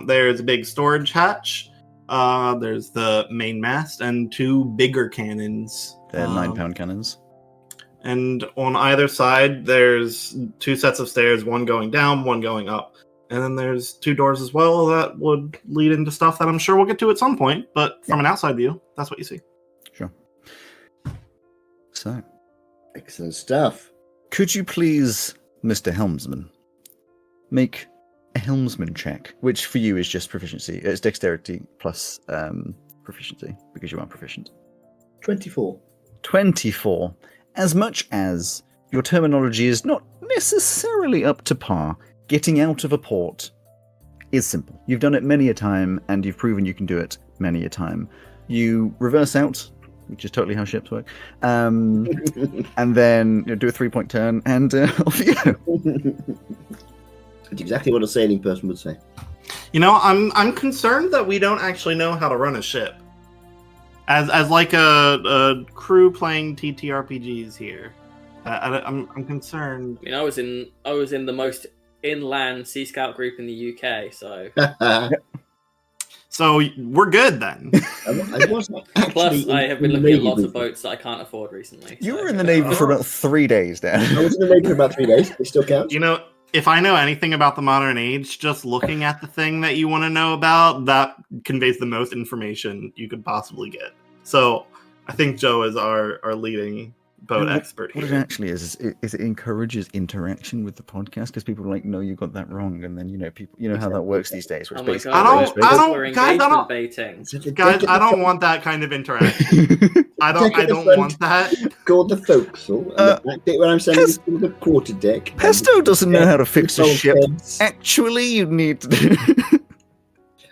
there's a big storage hatch. There's the main mast and 2 bigger cannons. They're 9-pound cannons. And on either side, there's 2 sets of stairs, one going down, one going up. And then there's 2 doors as well that would lead into stuff that I'm sure we'll get to at some point. But from an outside view, that's what you see. Sure. So, Excellent stuff. could you please, Mr. Helmsman, make a helmsman check, which for you is just proficiency. It's dexterity plus proficiency, because you are proficient. 24. 24. As much as your terminology is not necessarily up to par, getting out of a port is simple. You've done it many a time, and you've proven you can do it many a time. You reverse out, which is totally how ships work, and then do a 3-point turn, and off you go. It's exactly what a sailing person would say. You know, I'm concerned that we don't actually know how to run a ship. As like a crew playing TTRPGs here, I'm concerned. I mean, I was in the most inland Sea Scout group in the UK, so So we're good then. I wasn't actually plus I have been in the looking at Navy lots of before. boats that I can't afford recently. You so- were in the Navy for about 3 days, Dan. I was in the Navy for about 3 days. It still counts. You know, if I know anything about the modern age, just looking at the thing that you want to know about, that conveys the most information you could possibly get. So I think Joe is our leading boat expert What it here. actually is it encourages interaction with the podcast, because people are like, no, you got that wrong, and then people, how that works these days. Which Oh my basically god, I don't- we're guys, I don't- engagement baiting. Guys, I don't want that kind of interaction. I don't want that. Called the forecastle. And the bit where I'm sending you to the quarter deck. Pesto doesn't know how to fix a ship. Heads. Actually, you need to.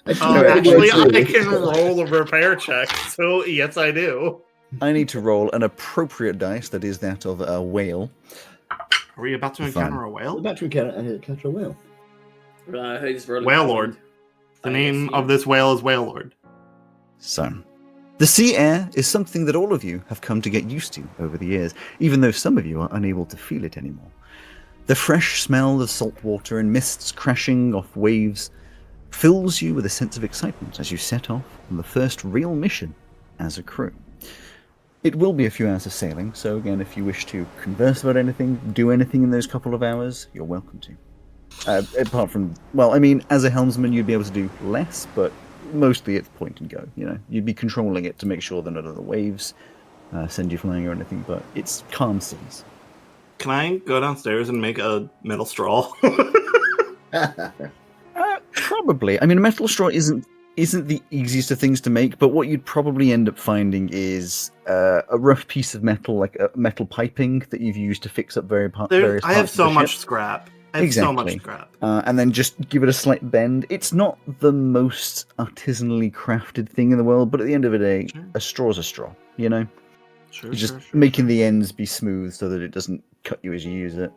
Actually, I can roll a repair check. So yes, I do. I need to roll an appropriate dice that is that of a whale. Are we about to encounter a I'm whale? about to encounter a whale. Who's rolling Whale for Lord. wind? The I name assume. of this whale is Whale Lord. So, the sea air is something that all of you have come to get used to over the years, even though some of you are unable to feel it anymore. The fresh smell of salt water and mists crashing off waves fills you with a sense of excitement as you set off on the first real mission as a crew. It will be a few hours of sailing, so again, if you wish to converse about anything, do anything in those couple of hours, you're welcome to. Apart from, as a helmsman, you'd be able to do less, but mostly it's point and go. You'd be controlling it to make sure that none of the waves send you flying or anything, but it's calm seas. Can I go downstairs and make a metal straw? Probably. A metal straw isn't the easiest of things to make, but what you'd probably end up finding is a rough piece of metal, like a metal piping that you've used to fix up various parts. I have so of the much ship. scrap. I have so much Exactly. scrap. And then just give it a slight bend. It's not the most artisanally crafted thing in the world, but at the end of the day, Sure. a straw's a straw, Sure, You're just making the ends be smooth so that it doesn't cut you as you use it.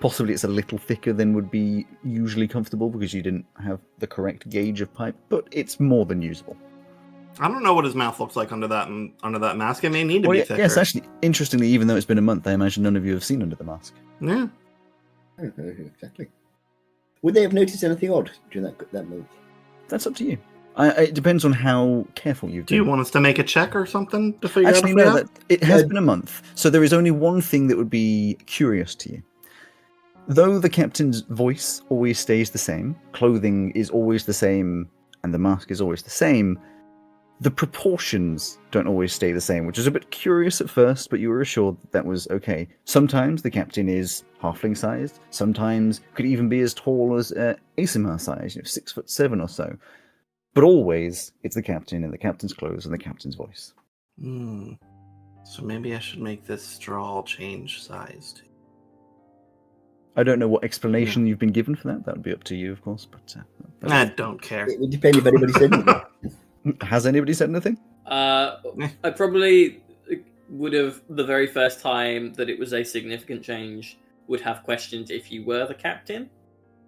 Possibly it's a little thicker than would be usually comfortable because you didn't have the correct gauge of pipe, but it's more than usable. I don't know what his mouth looks like under that mask. It may need to be thicker. Yes, actually, interestingly, even though it's been a month, I imagine none of you have seen Under the Mask. Yeah. Exactly. Would they have noticed anything odd during that month? That's up to you. It depends on how careful you've Do been. you want us to make a check or something to figure Actually, out? no, it has been a month, so there is only one thing that would be curious to you. Though the captain's voice always stays the same, clothing is always the same, and the mask is always the same, The proportions don't always stay the same, which is a bit curious at first, but you were assured that was okay. Sometimes the captain is halfling-sized. Sometimes could even be as tall as Asimar size, 6'7" or so. But always, it's the captain in the captain's clothes and the captain's voice. So maybe I should make this straw change size too. I don't know what explanation you've been given for that. That would be up to you, of course. But I don't care. It would depend if anybody said anything. has anybody said anything? I probably would have, the very first time that it was a significant change, would have questioned if you were the captain.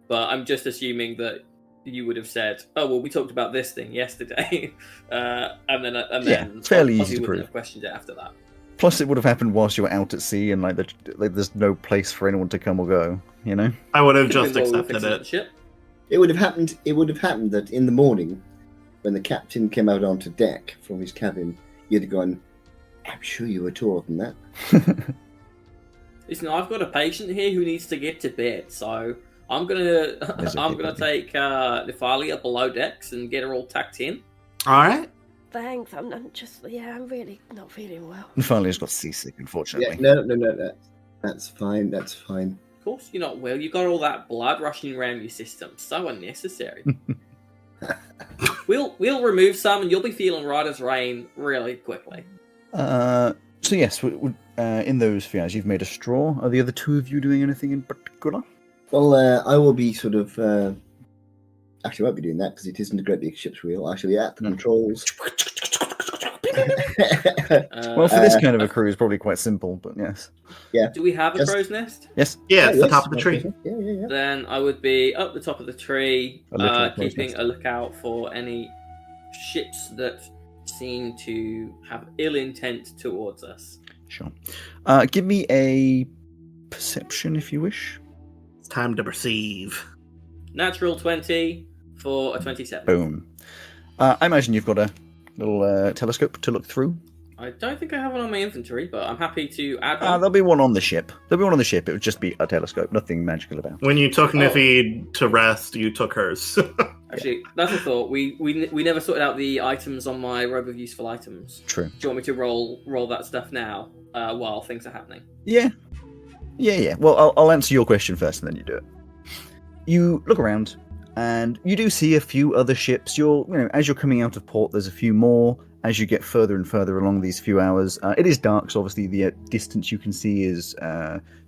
But I'm just assuming that you would have said, "Oh well, we talked about this thing yesterday," and then fairly you easy to wouldn't prove. have questioned it after that. Plus, it would have happened whilst you were out at sea, and there's no place for anyone to come or go. You know, I would have Could've just been while we were accepted fixing up it. the ship. It would have happened. It would have happened that in the morning, when the captain came out onto deck from his cabin, you'd have gone, "I'm sure you were taller than that." Listen, I've got a patient here who needs to get to bed, so I'm gonna take Nephalia below decks and get her all tucked in. All right. Thanks. I'm really not feeling well. Nefalia's got seasick, unfortunately. Yeah, no. That's fine. That's fine. Of course you're not well. You got all that blood rushing around your system. So unnecessary. We'll remove some, and you'll be feeling right as rain really quickly. So yes, in those fears, you've made a straw. Are the other two of you doing anything in particular? Well, I will be sort of. Actually, I won't be doing that because it isn't a great big ship's wheel. I shall be at the controls. Well, for this kind of a crew, it's probably quite simple, but yes. Yeah. Do we have a Yes. crow's nest? Yes. Yeah, it's Oh, the yes, top of the tree. Yeah. Then I would be up the top of the tree, A literal crow's keeping nest. a lookout for any ships that seem to have ill intent towards us. Sure. Give me a perception, if you wish. It's time to perceive. Natural 20 for a 27. Boom. I imagine you've got a little telescope to look through. I don't think I have one on my inventory, but I'm happy to add one. There'll be one on the ship. It would just be a telescope, nothing magical about. When you took Niffy to rest, you took hers. Actually, that's a thought. We never sorted out the items on my robe of useful items. True. Do you want me to roll that stuff now while things are happening? Yeah. Well, I'll answer your question first, and then you do it. You look around, and you do see a few other ships. As you're coming out of port, there's a few more. As you get further and further along these few hours, it is dark, so obviously the distance you can see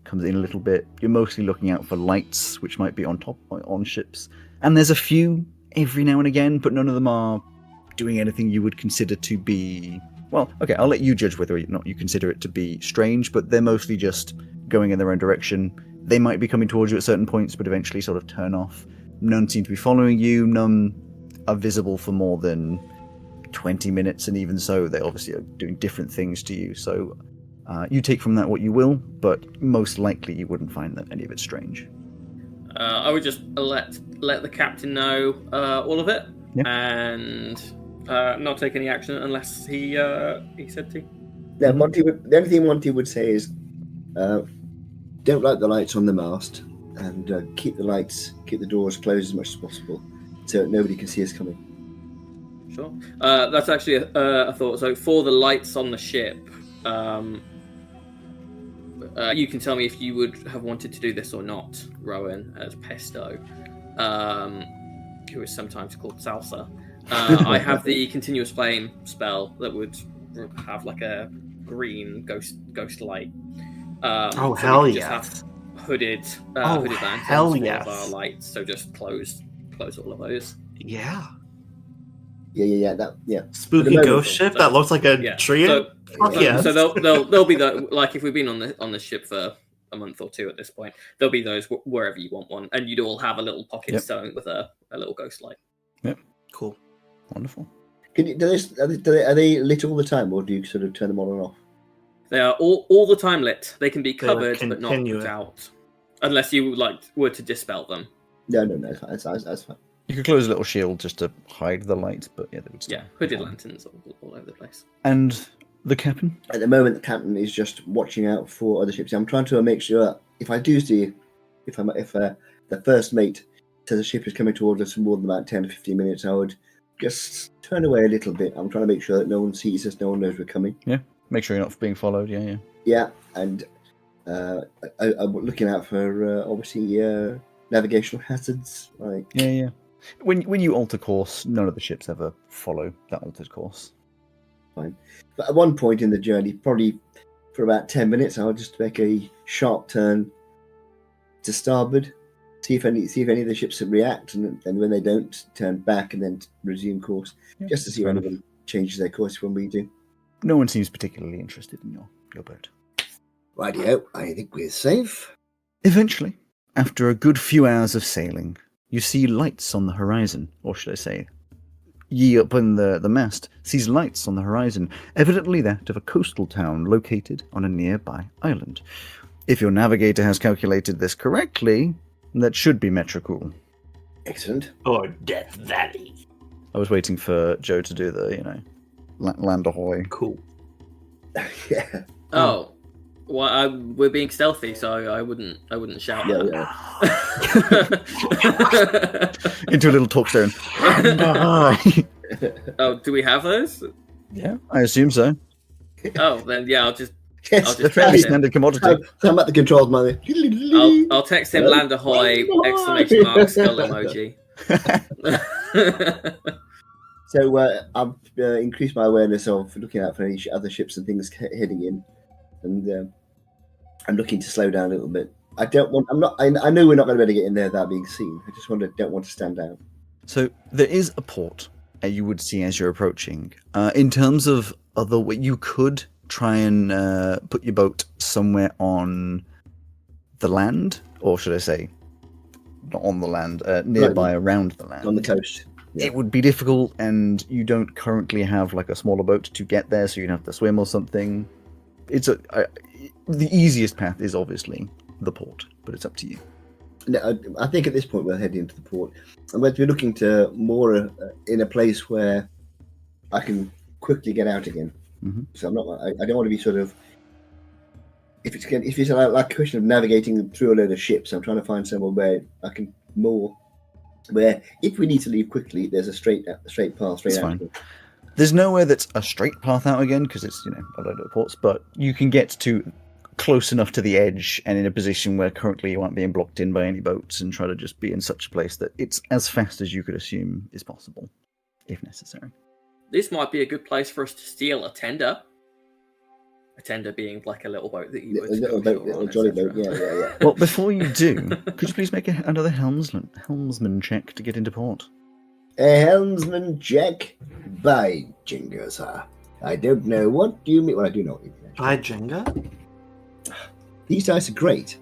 comes in a little bit. You're mostly looking out for lights, which might be on ships. And there's a few every now and again, but none of them are doing anything you would consider to be... Well, okay, I'll let you judge whether or not you consider it to be strange, but they're mostly just going in their own direction. They might be coming towards you at certain points, but eventually sort of turn off. None seem to be following you. None are visible for more than 20 minutes, and even so, they obviously are doing different things to you. So you take from that what you will, but most likely you wouldn't find that any of it strange. I would just let the captain know all of it, Yeah. and not take any action unless he said to. Yeah, the only thing Monty would say is, don't light the lights on the mast, and keep the doors closed as much as possible, so nobody can see us coming. Sure. That's actually a thought. So for the lights on the ship, you can tell me if you would have wanted to do this or not, Rowan, as Pesto, who is sometimes called Salsa. I have the continuous flame spell that would have like a green ghost light. So hell we can yes. just have hooded lanterns hell for yes. our lights. So just close all of those. Yeah. Yeah. Spooky moment, ghost ship that looks like a Yeah. tree. So, Fuck yes. So they'll be the, like if we've been on the ship for a month or two at this point, there'll be those wherever you want one, and you'd all have a little pocket stone with a little ghost light. Yep. Cool. Wonderful. Are they lit all the time, or do you sort of turn them on and off? They are all the time lit. They can be They will covered but not continue put it. out, unless you were to dispel them. No, that's fine. You could close a little shield just to hide the light, but yeah, they would still. Yeah, hooded lanterns all over the place. And the captain? At the moment, the captain is just watching out for other ships. I'm trying to make sure if I do see, if the first mate says a ship is coming towards us in more than about 10 to 15 minutes, I would just turn away a little bit. I'm trying to make sure that no one sees us, no one knows we're coming. Make sure you're not being followed. Yeah. Yeah, and I'm looking out for obviously navigational hazards. Like Yeah. When you alter course, none of the ships ever follow that altered course. fine. But at one point in the journey, probably for about 10 minutes, I'll just make a sharp turn to starboard, see if any of the ships react, and when they don't, turn back and then resume course, just to see if anyone changes their course when we do. No one seems particularly interested in your boat. Rightio, I think we're safe. Eventually, after a good few hours of sailing, you see lights on the horizon, or should I say, ye up in the mast sees lights on the horizon, evidently that of a coastal town located on a nearby island. If your navigator has calculated this correctly, that should be Metricool. Excellent. Or Death Valley. I was waiting for Joe to do the, land ahoy. Cool. Yeah. Oh, well, we're being stealthy, so I wouldn't shout. Yeah. Into a little talkstone. Oh, do we have those? Yeah, I assume so. Oh, then yeah, I'll just Yes. They're fairly text him. standard commodity. I'm at the controls, man. I'll text him land ahoy ! Exclamation mark skull emoji. So I've increased my awareness of looking out for any other ships and things heading in, and I'm looking to slow down a little bit. I know we're not going to be able to get in there without being seen. I just don't want to stand out. So there is a port you would see as you're approaching. In terms of you could try and put your boat somewhere on the land, or should I say, not on the land, nearby around the land. On the coast. Yeah. It would be difficult, and you don't currently have like a smaller boat to get there, so you'd have to swim or something. It's the easiest path is obviously the port, but it's up to you. No, I think at this point we're heading into the port. I'm going to be looking to more in a place where I can quickly get out again. Mm-hmm. So I don't want to be sort of. If it's like a question of navigating through a load of ships, I'm trying to find somewhere where I can moor. Where if we need to leave quickly, there's a straight path straight That's out. fine. There's nowhere that's a straight path out again because it's a load of ports, but you can get to close enough to the edge and in a position where currently you aren't being blocked in by any boats, and try to just be in such a place that it's as fast as you could assume is possible, if necessary. This might be a good place for us to steal a tender. A tender being like a little boat that you would A jolly boat, yeah. Well, before you do, could you please make another helmsman check to get into port? A helmsman check by Jingo, sir. I don't know what do you mean. Well, I do know what you mean. By Jenga? These dice are great.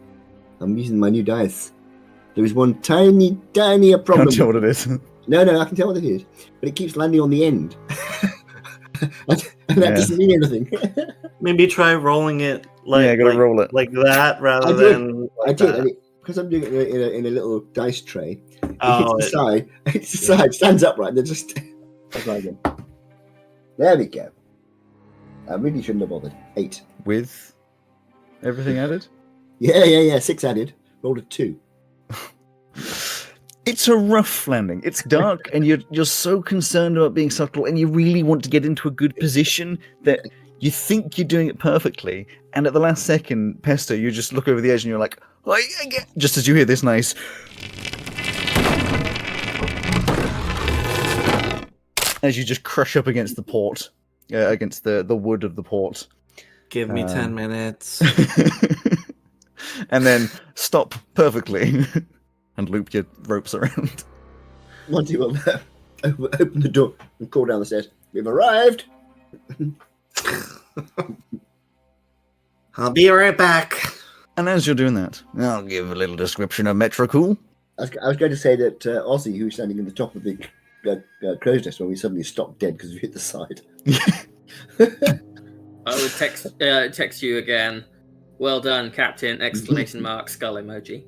I'm using my new dice. There is one tiny problem. Can't tell what it is. No, I can tell what it is, but it keeps landing on the end. And that doesn't mean anything. Maybe try rolling it like gotta roll it like that rather than. I did because I'm doing it in a little dice tray. It hits the side, stands upright, then just. Again. There we go. I really shouldn't have bothered. 8 with everything added. Yeah. 6 added. Rolled a 2. It's a rough landing. It's dark, and you're so concerned about being subtle, and you really want to get into a good position that you think you're doing it perfectly, and at the last second, Pesto, you just look over the edge and you're like, just as you hear this nice. As you just crush up against the port, against the wood of the port. Give me 10 minutes. And then stop perfectly. And loop your ropes around. Monty will open the door and call down the stairs. We've arrived. I'll be right back. And as you're doing that, I'll give a little description of Metricool. I was going to say that Ozzy, who's standing in the top of the crow's nest when we suddenly stopped dead because we hit the side. I would text you again. Well done, Captain! Exclamation mark skull emoji.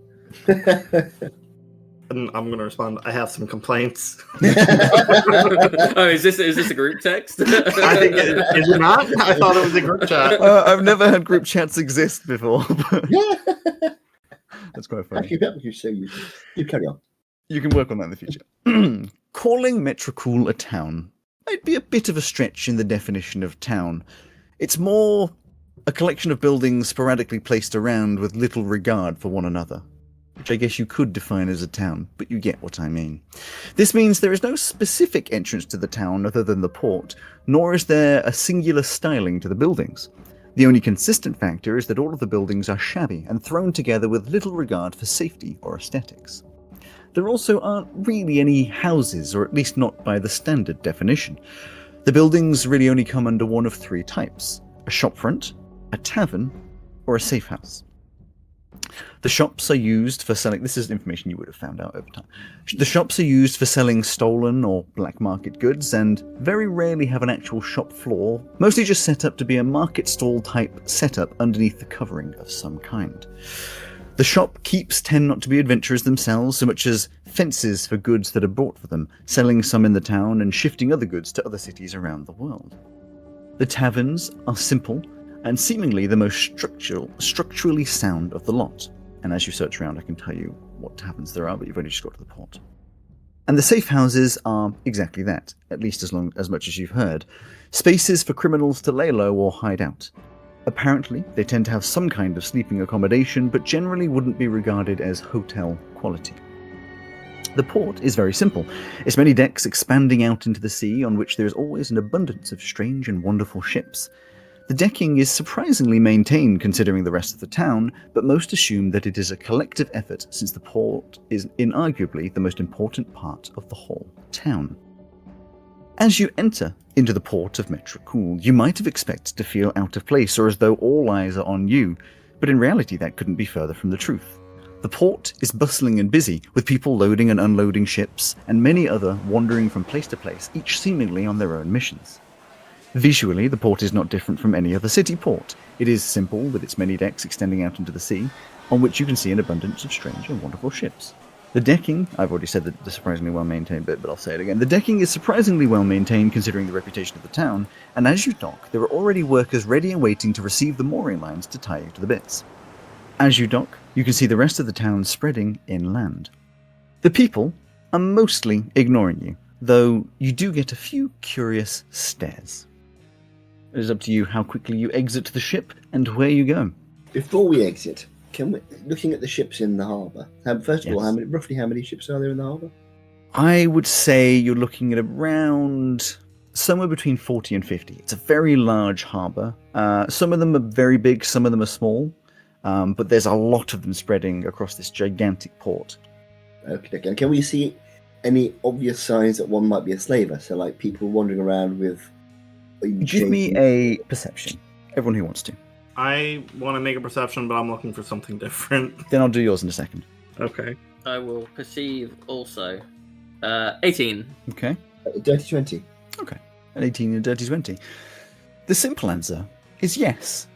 And I'm going to respond. I have some complaints. Oh, is this a group text? I think is it not? I thought it was a group chat. I've never had group chats exist before. But that's quite funny. Actually, that was so useful. You carry on. You can work on that in the future. Calling Metrocool a town might be a bit of a stretch in the definition of town. It's more a collection of buildings sporadically placed around with little regard for one another, which I guess you could define as a town, but you get what I mean. This means there is no specific entrance to the town other than the port, nor is there a singular styling to the buildings. The only consistent factor is that all of the buildings are shabby and thrown together with little regard for safety or aesthetics. There also aren't really any houses, or at least not by the standard definition. The buildings really only come under one of three types: a shopfront, a tavern, or a safe house. The shops are used for selling... This is information you would have found out over time. The shops are used for selling stolen or black market goods, and very rarely have an actual shop floor, mostly just set up to be a market stall type setup underneath the covering of some kind. The shopkeepers tend not to be adventurers themselves so much as fences for goods that are bought for them, selling some in the town and shifting other goods to other cities around the world. The taverns are simple and seemingly the most structurally sound of the lot. And as you search around, I can tell you what taverns there are, but you've only just got to the port. And the safe houses are exactly that, at least as much as you've heard. Spaces for criminals to lay low or hide out. Apparently, they tend to have some kind of sleeping accommodation, but generally wouldn't be regarded as hotel quality. The port is very simple. Its many decks expanding out into the sea, on which there is always an abundance of strange and wonderful ships. The decking is surprisingly maintained considering the rest of the town, but most assume that it is a collective effort since the port is inarguably the most important part of the whole town. As you enter into the port of Metrocool, you might have expected to feel out of place or as though all eyes are on you, but in reality that couldn't be further from the truth. The port is bustling and busy, with people loading and unloading ships, and many other wandering from place to place, each seemingly on their own missions. Visually, the port is not different from any other city port. It is simple, with its many decks extending out into the sea, on which you can see an abundance of strange and wonderful ships. The decking, I've already said the surprisingly well-maintained bit, but I'll say it again. The decking is surprisingly well-maintained considering the reputation of the town, and as you dock, there are already workers ready and waiting to receive the mooring lines to tie you to the bits. As you dock, you can see the rest of the town spreading inland. The people are mostly ignoring you, though you do get a few curious stares. It is up to you how quickly you exit the ship and where you go. Before we exit, looking at the ships in the harbour, first of all, roughly how many ships are there in the harbour? I would say you're looking at around somewhere between 40 and 50. It's a very large harbour. Some of them are very big, some of them are small, but there's a lot of them spreading across this gigantic port. Okay. And can we see any obvious signs that one might be a slaver? So, like people wandering around with... Give me a perception. Everyone who wants to. I want to make a perception, but I'm looking for something different. Then I'll do yours in a second. Okay. I will perceive also. 18. Okay. Dirty 20. Okay. An 18 and a dirty 20. The simple answer is yes.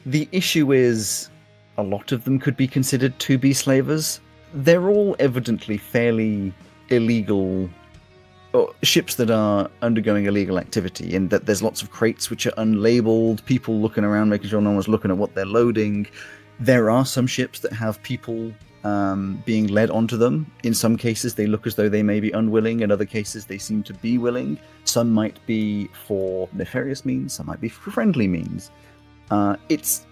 The issue is a lot of them could be considered to be slavers. They're all evidently fairly illegal ships that are undergoing illegal activity, in that there's lots of crates which are unlabeled, people looking around making sure no one's looking at what they're loading. There are some ships that have people being led onto them. In some cases they look as though they may be unwilling, in other cases they seem to be willing. Some might be for nefarious means, some might be for friendly means. It's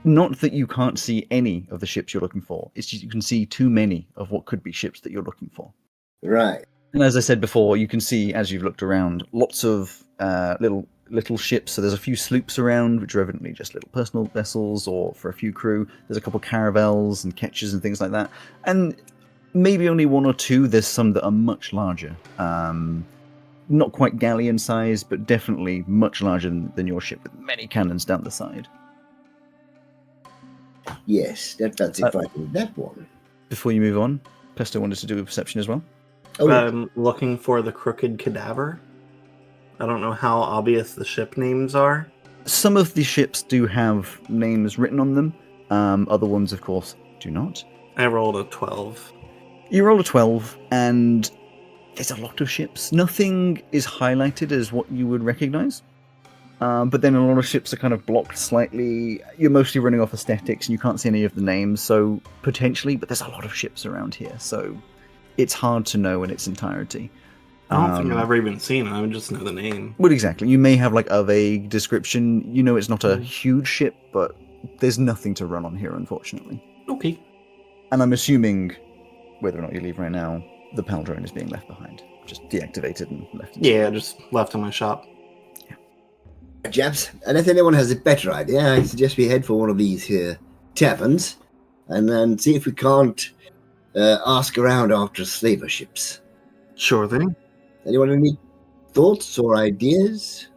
not that you can't see any of the ships you're looking for, it's just you can see too many of what could be ships that you're looking for. Right. And as I said before, you can see, as you've looked around, lots of little ships. So there's a few sloops around, which are evidently just little personal vessels or for a few crew. There's a couple caravels and ketches and things like that. And maybe only one or two. There's some that are much larger. Not quite galleon size, but definitely much larger than your ship, with many cannons down the side. Yes, that's fighting that one. Before you move on, Pesto wanted to do a perception as well. I'm looking for the Crooked Cadaver. I don't know how obvious the ship names are. Some of the ships do have names written on them. Other ones, of course, do not. I rolled a 12. You roll a 12, and there's a lot of ships. Nothing is highlighted as what you would recognize. But then a lot of ships are kind of blocked slightly. You're mostly running off aesthetics, and you can't see any of the names, so potentially, but there's a lot of ships around here, so it's hard to know in its entirety. I don't think I've ever even seen it. I would just know the name. Well, exactly. You may have like a vague description. You know, it's not a huge ship, but there's nothing to run on here, unfortunately. Okay. And I'm assuming, whether or not you leave right now, the PAL drone is being left behind. Just deactivated and left. Yeah, just left in my shop. Chaps, and if anyone has a better idea, I suggest we head for one of these here taverns and then see if we can't ask around after slaver ships. Sure thing. Anyone have any thoughts or ideas?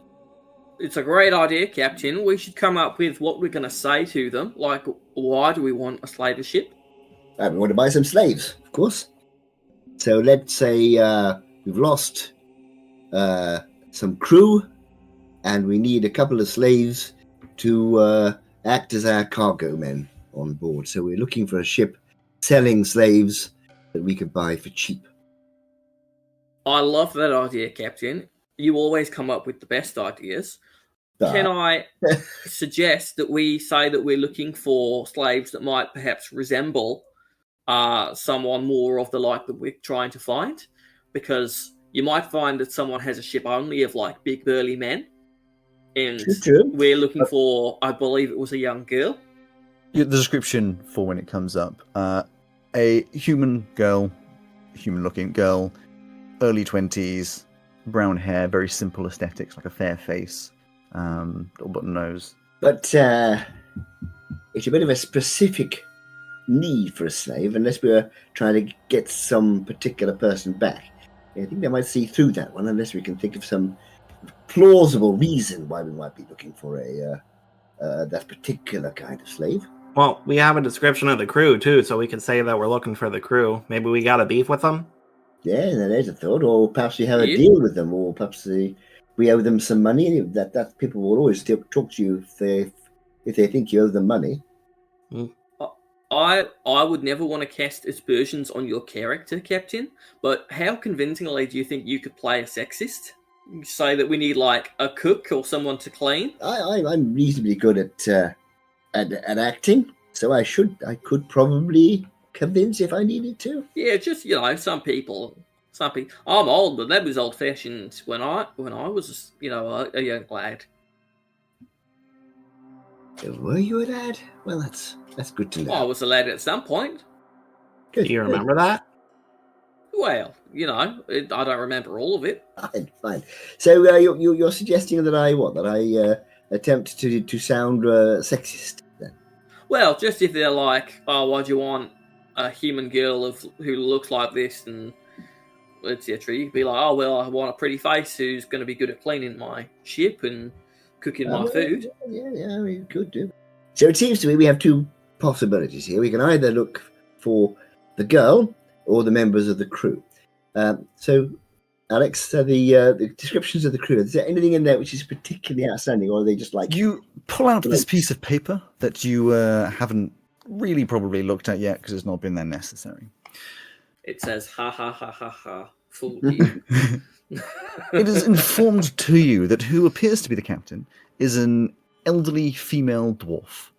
It's a great idea, Captain. We should come up with what we're going to say to them. Like, why do we want a slaver ship? We want to buy some slaves, of course. So let's say we've lost some crew, and we need a couple of slaves to act as our cargo men on board. So we're looking for a ship selling slaves that we could buy for cheap. I love that idea, Captain. You always come up with the best ideas. Can I suggest that we say that we're looking for slaves that might perhaps resemble someone more of the like that we're trying to find? Because you might find that someone has a ship only of like big burly men. And True. we're looking for, I believe it was a young girl. The description for when it comes up, a human-looking girl, early 20s, brown hair, very simple aesthetics, like a fair face, little button nose. But it's a bit of a specific need for a slave, unless we were trying to get some particular person back. I think they might see through that one, unless we can think of some plausible reason why we might be looking for that particular kind of slave. Well, we have a description of the crew, too, so we can say that we're looking for the crew. Maybe we got a beef with them? Yeah, there's a thought. Or perhaps we have a deal with them, or perhaps we owe them some money. That people will always talk to you if they think you owe them money. I would never want to cast aspersions on your character, Captain, but how convincingly do you think you could play a sexist? You say that we need, like, a cook or someone to clean? I'm reasonably good at acting, so I could probably convince if I needed to. Yeah, just, some people. I'm old, but that was old-fashioned when I was, a young lad. Were you a lad? Well, that's good to know. I was a lad at some point. Good. Do you remember that? Well, I don't remember all of it. Fine. So you're suggesting that I attempt to sound sexist then? Well, just if they're like, oh, why do you want a human girl who looks like this and etc. You could be like, oh, well, I want a pretty face who's going to be good at cleaning my ship and cooking my food. Yeah, we could do. So it seems to me we have two possibilities here. We can either look for the girl or the members of the crew. So, Alex, the descriptions of the crew, is there anything in there which is particularly outstanding, or are they just like... You pull out this piece of paper that you haven't really probably looked at yet because it's not been that necessary. It says, ha, ha, ha, ha, ha, fool you. It is informed to you that who appears to be the captain is an elderly female dwarf.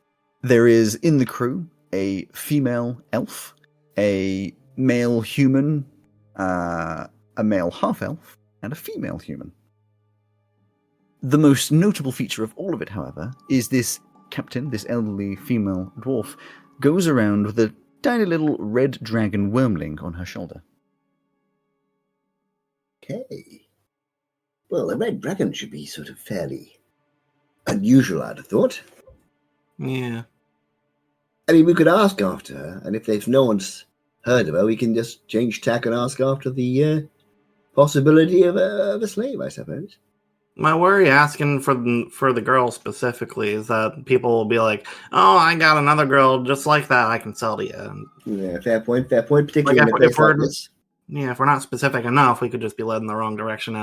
There is in the crew a female elf, a male human, a male half-elf, and a female human. The most notable feature of all of it, however, is this captain, this elderly female dwarf, goes around with a tiny little red dragon wormling on her shoulder. Okay. Well, the red dragon should be sort of fairly unusual, I'd have thought. Yeah. I mean, we could ask after her, and if no one's heard of her, we can just change tack and ask after the possibility of a slave, I suppose. My worry asking for the girl specifically is that people will be like, oh, I got another girl just like that I can sell to you. Yeah, fair point, particularly Like in a place like this. Yeah, if we're not specific enough, we could just be led in the wrong direction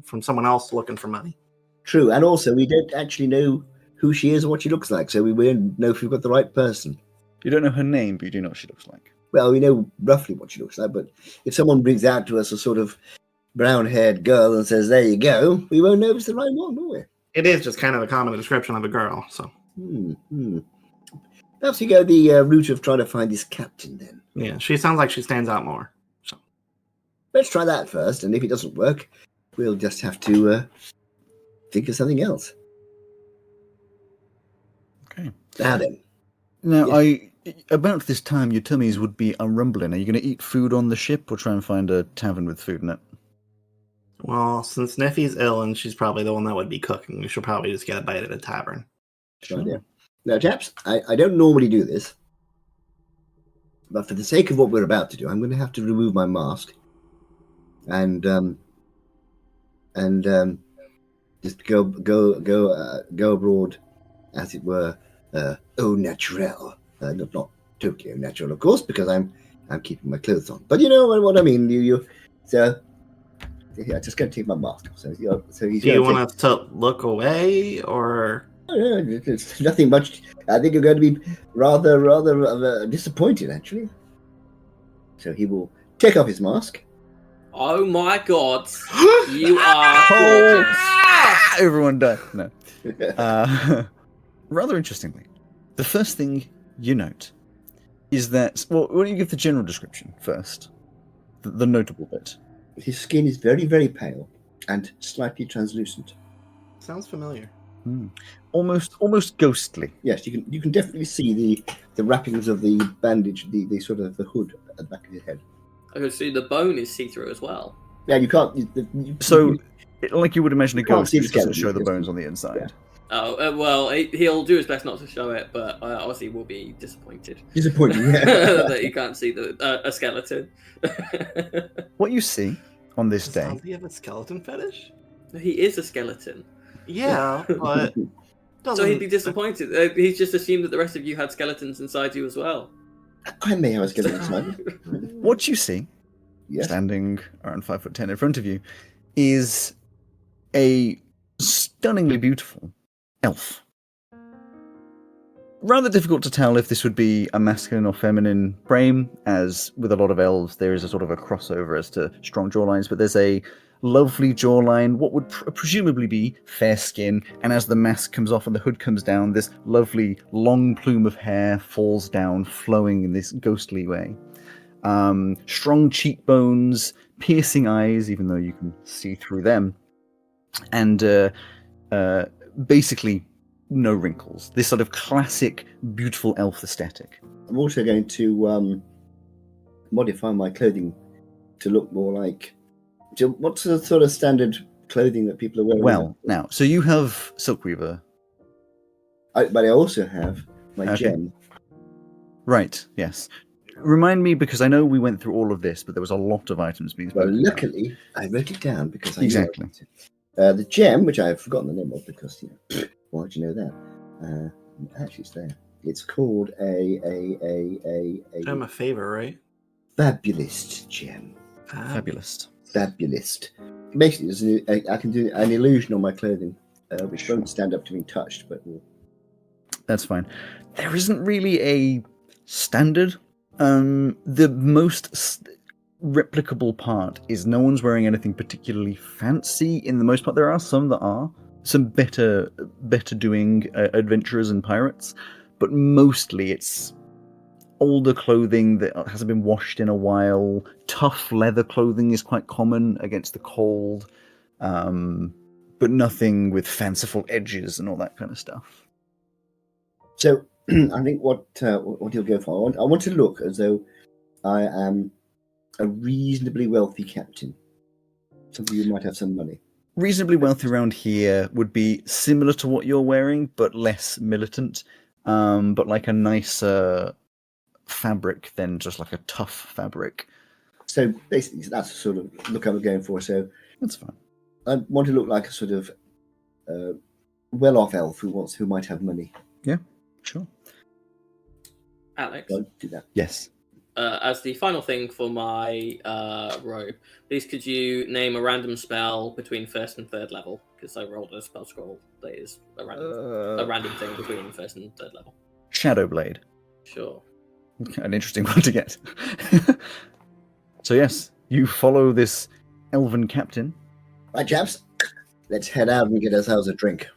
from someone else looking for money. True, and also we don't actually know who she is or what she looks like, so we don't know if we've got the right person. You don't know her name, but you do know what she looks like. Well, we know roughly what she looks like, but if someone brings out to us a sort of brown-haired girl and says, there you go, we won't know if it's the right one, will we? It is just kind of a common description of a girl, so. Perhaps we go the route of trying to find this captain, then. Yeah, she sounds like she stands out more. So. let's try that first, and if it doesn't work, we'll just have to think of something else. Okay. Now then. Now, Yes. about this time, your tummies would be a rumbling. Are you going to eat food on the ship or try and find a tavern with food in it? Well, since Neffy's ill and she's probably the one that would be cooking, we should probably just get a bite at a tavern. Sure. Now, chaps, I don't normally do this, but for the sake of what we're about to do, I'm going to have to remove my mask and just go abroad, as it were, au naturel. Not totally au natural, of course, because I'm keeping my clothes on. But you know what I mean. So yeah, just going to take my mask off. So he's. Do you want us to look away, or? It's nothing much. I think you're going to be rather disappointed, actually. So he will take off his mask. Oh my god, you are gorgeous. Everyone died. No. Rather interestingly, the first thing you note is that, well, why don't you give the general description first? The notable bit. His skin is very, very pale and slightly translucent. Sounds familiar. Almost ghostly. Yes, you can definitely see the wrappings of the bandage, the sort of the hood at the back of his head. I can see the bone is see-through as well. Yeah, you can't. Like you would imagine a You can't ghost, see the it doesn't skeleton, show the because- bones on the inside. Yeah. Oh, well, he'll do his best not to show it, but obviously will be disappointed Disappointing. Yeah. that you can't see a skeleton. What you see on this day, Does he have a skeleton fetish? He is a skeleton. Yeah, but So he'd be disappointed. He's just assumed that the rest of you had skeletons inside you as well. I may have a skeleton inside. what you see, Yes. standing around 5'10" in front of you, is a stunningly beautiful elf. Rather difficult to tell if this would be a masculine or feminine frame, as with a lot of elves, there is a sort of a crossover as to strong jawlines, but there's a lovely jawline, what would presumably be fair skin, and as the mask comes off and the hood comes down, this lovely long plume of hair falls down, flowing in this ghostly way. Strong cheekbones, piercing eyes, even though you can see through them, and basically no wrinkles. This sort of classic, beautiful elf aesthetic. I'm also going to modify my clothing to look more like. So what's the sort of standard clothing that people are wearing? Well, now, so you have Silkweaver. But I also have my Okay. gem. Right, yes. Remind me, because I know we went through all of this, but there was a lot of items being Well, spoken about. luckily, I wrote it down because I Exactly. know it. The gem, which I've forgotten the name of because, why do you know that? Actually, it's there. It's called a I'm a favor, right? fabulous gem. Fabulous. Fabulous. Basically, I can do an illusion on my clothing, which won't stand up to being touched, but will. That's fine. There isn't really a standard. The most replicable part is no one's wearing anything particularly fancy. In the most part, there are some that are some better doing adventurers and pirates, but mostly it's older clothing that hasn't been washed in a while. Tough leather clothing is quite common against the cold, but nothing with fanciful edges and all that kind of stuff. So I think what you'll go for, I want to look as though I am a reasonably wealthy captain. Some of you might have some money. Reasonably wealthy around here would be similar to what you're wearing, but less militant. But like a nicer fabric than just like a tough fabric. So basically, that's the sort of look I'm going for. So That's fine. I want to look like a sort of well-off elf who might have money. Sure. Alex, Go do that. Yes. as the final thing for my robe, please could you name a random spell between first and third level? Because I rolled a spell scroll that is a random thing between first and third level. Shadowblade. Sure. An interesting one to get. So yes, you follow this elven captain. Right, chaps, let's head out and get ourselves a drink.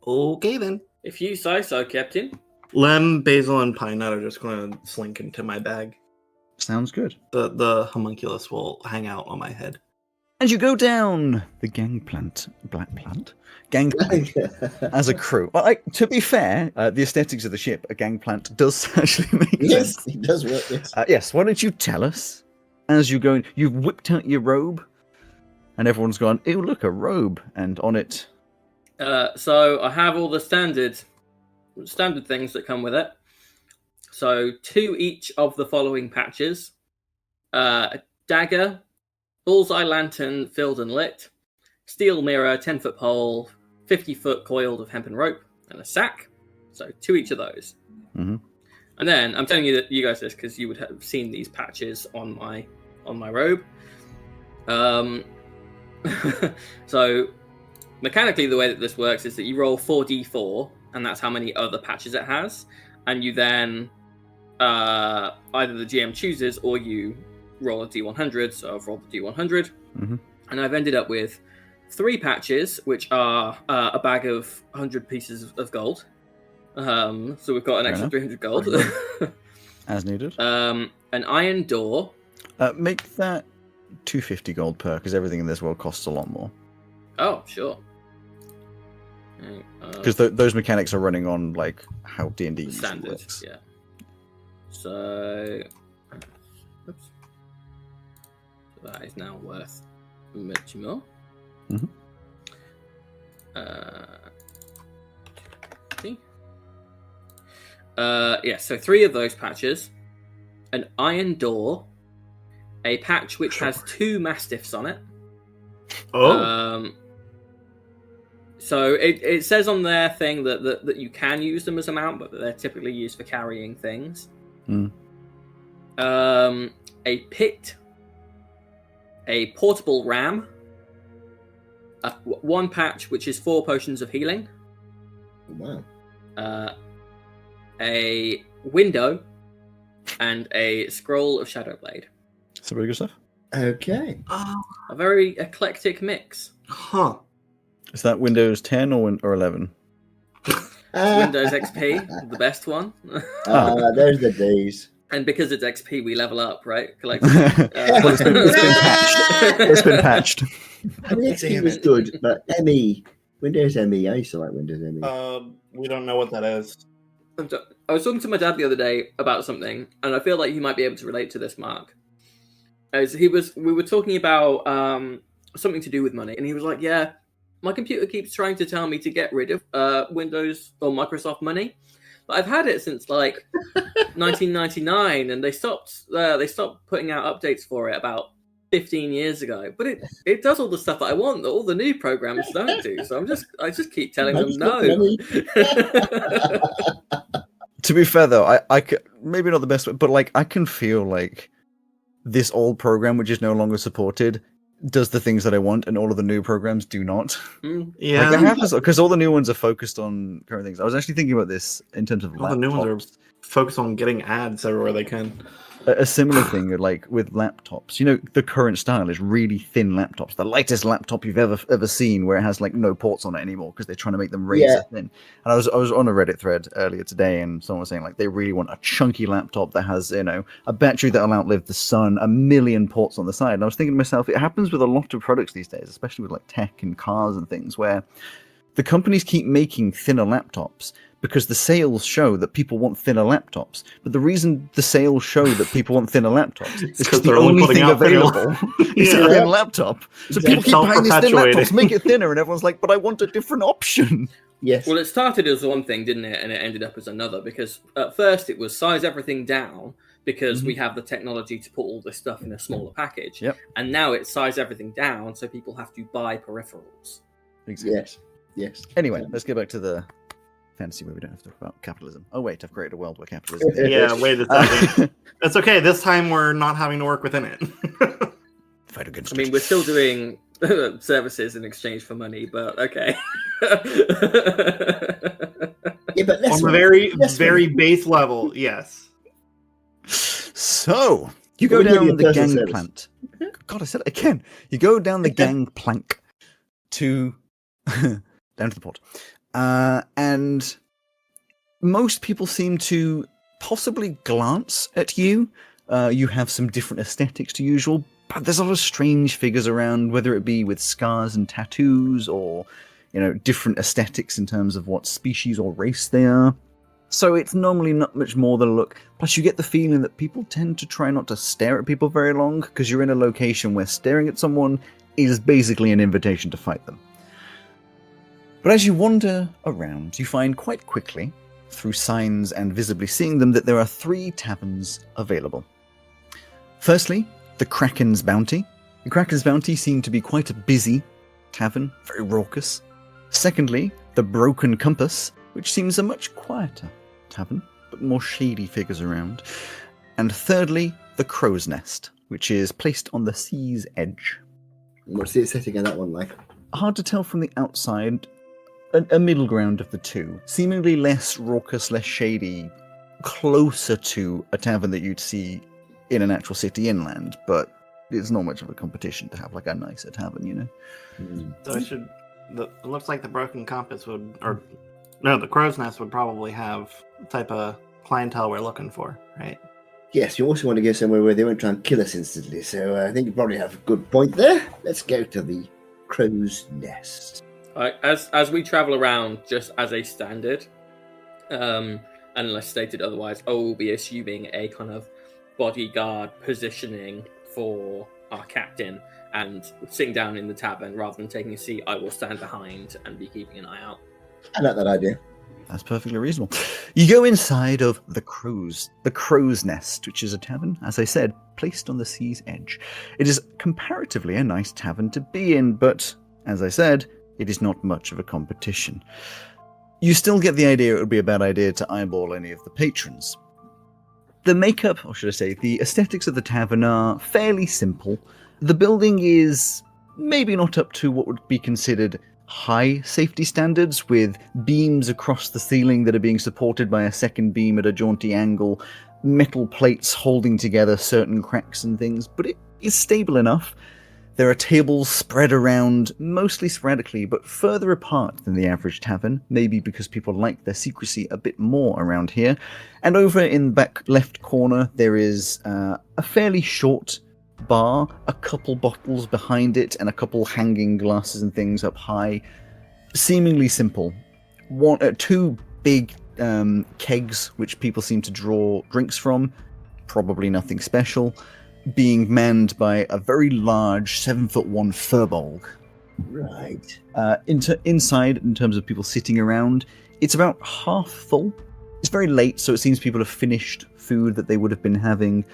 Okay then. If you say so, Captain. Lem, basil, and pine nut are just going to slink into my bag. Sounds good. The homunculus will hang out on my head. As you go down the gangplank as a crew. Well, to be fair, the aesthetics of the ship, a gangplank, does actually make Yes, sense. it does work. Yes. Yes, why don't you tell us, as you go in, you've whipped out your robe, and everyone's gone, ew, look, a robe, and on it... So I have all the standard things that come with it. So 2 each of the following patches. A dagger, bullseye lantern filled and lit, steel mirror, 10-foot pole, 50-foot coiled of hempen rope, and a sack. So 2 each of those. Mm-hmm. And then I'm telling you guys this because you would have seen these patches on my robe. So mechanically, the way that this works is that you roll 4d4, and that's how many other patches it has, and you then either the GM chooses or you roll a d100. So I've rolled the d100, and I've ended up with 3 patches, which are a bag of 100 pieces of gold. So we've got an extra 300 gold. As needed. An iron door. Make that 250 gold per, because everything in this world costs a lot more. Oh, sure. Because those mechanics are running on like how D&D standard works. Yeah. So, oops. So that is now worth much more. Mm-hmm. See. Yeah. So 3 of those patches, an iron door, a patch which has 2 mastiffs on it. Oh. So it says on their thing that you can use them as a mount, but that they're typically used for carrying things. Mm. A pit, a portable ram, 1 patch which is 4 potions of healing. Wow. A window, and a scroll of Shadowblade. Some really good stuff. Okay. A very eclectic mix. Huh. Is that Windows 10 or 11? Windows XP, the best one. There's the days. And because it's XP, we level up, right? Well, it's been patched. It's been patched. I mean, XP was good, but ME, Windows ME, I used to like Windows ME. We don't know what that is. I was talking to my dad the other day about something, and I feel like he might be able to relate to this, Mark. As we were talking about something to do with money, and he was like, "Yeah, my computer keeps trying to tell me to get rid of Windows or Microsoft money, but I've had it since like 1999, and they stopped putting out updates for it about 15 years ago. But it does all the stuff that I want that all the new programs don't do. So I just keep telling them no." To be fair, though, I could, maybe not the best way, but like I can feel like this old program, which is no longer supported, does the things that I want, and all of the new programs do not. Yeah, like that happens because all the new ones are focused on current things. I was actually thinking about this in terms of all the new ones are focused on getting ads everywhere they can. A similar thing, like with laptops. You know, the current style is really thin laptops. The lightest laptop you've ever seen, where it has like no ports on it anymore because they're trying to make them razor thin. And I was on a Reddit thread earlier today, and someone was saying like they really want a chunky laptop that has, you know, a battery that'll outlive the sun, 1 million ports on the side. And I was thinking to myself, it happens with a lot of products these days, especially with like tech and cars and things, where the companies keep making thinner laptops because the sales show that people want thinner laptops. But the reason the sales show that people want thinner laptops is because the only thing available is a thin laptop. So people keep buying these thin laptops, make it thinner, and everyone's like, but I want a different option. Yes. Well, it started as one thing, didn't it? And it ended up as another, because at first it was size everything down because we have the technology to put all this stuff in a smaller package. Yep. And now it's size everything down so people have to buy peripherals. Exactly. Yes. Anyway, let's get back to the fantasy where we don't have to talk about capitalism. Oh wait, I've created a world where capitalism is. Yeah, wait a second. That's okay. This time we're not having to work within it. Fight against I mean, we're still doing services in exchange for money, but okay. Yeah, but on a very base level, yes. So you go down the gangplank. God, I said it again. You go down the gangplank to down to the port. And most people seem to possibly glance at you You have some different aesthetics to usual, but there's a lot of strange figures around, whether it be with scars and tattoos or, different aesthetics in terms of what species or race they are. So it's normally not much more than a look. Plus, you get the feeling that people tend to try not to stare at people very long, because you're in a location where staring at someone is basically an invitation to fight them. But as you wander around, you find quite quickly, through signs and visibly seeing them, that there are 3 taverns available. Firstly, the Kraken's Bounty. The Kraken's Bounty seemed to be quite a busy tavern, very raucous. Secondly, the Broken Compass, which seems a much quieter tavern, but more shady figures around. And thirdly, the Crow's Nest, which is placed on the sea's edge. What's the setting of that one like? Hard to tell from the outside. A middle ground of the two. Seemingly less raucous, less shady, closer to a tavern that you'd see in an actual city inland, but it's not much of a competition to have like a nicer tavern, So it looks like the Broken Compass the Crow's Nest would probably have the type of clientele we're looking for, right? Yes, you also want to go somewhere where they won't try and kill us instantly, so I think you probably have a good point there. Let's go to the Crow's Nest. As we travel around, just as a standard, unless stated otherwise, I will be assuming a kind of bodyguard positioning for our captain, and sitting down in the tavern rather than taking a seat. I will stand behind and be keeping an eye out. I like that idea. That's perfectly reasonable. You go inside of the Crow's Nest, which is a tavern, as I said, placed on the sea's edge. It is comparatively a nice tavern to be in, but, as I said, it is not much of a competition. You still get the idea it would be a bad idea to eyeball any of the patrons. The makeup, or should I say, the aesthetics of the tavern are fairly simple. The building is maybe not up to what would be considered high safety standards, with beams across the ceiling that are being supported by a second beam at a jaunty angle, metal plates holding together certain cracks and things, but it is stable enough. There are tables spread around, mostly sporadically, but further apart than the average tavern, maybe because people like their secrecy a bit more around here. And over in the back left corner, there is a fairly short bar, a couple bottles behind it, and a couple hanging glasses and things up high. Seemingly simple. 2 big kegs, which people seem to draw drinks from, probably nothing special, being manned by a very large 7'1" furbolg. Right. Inside, in terms of people sitting around, it's about half full. It's very late, so it seems people have finished food that they would have been having.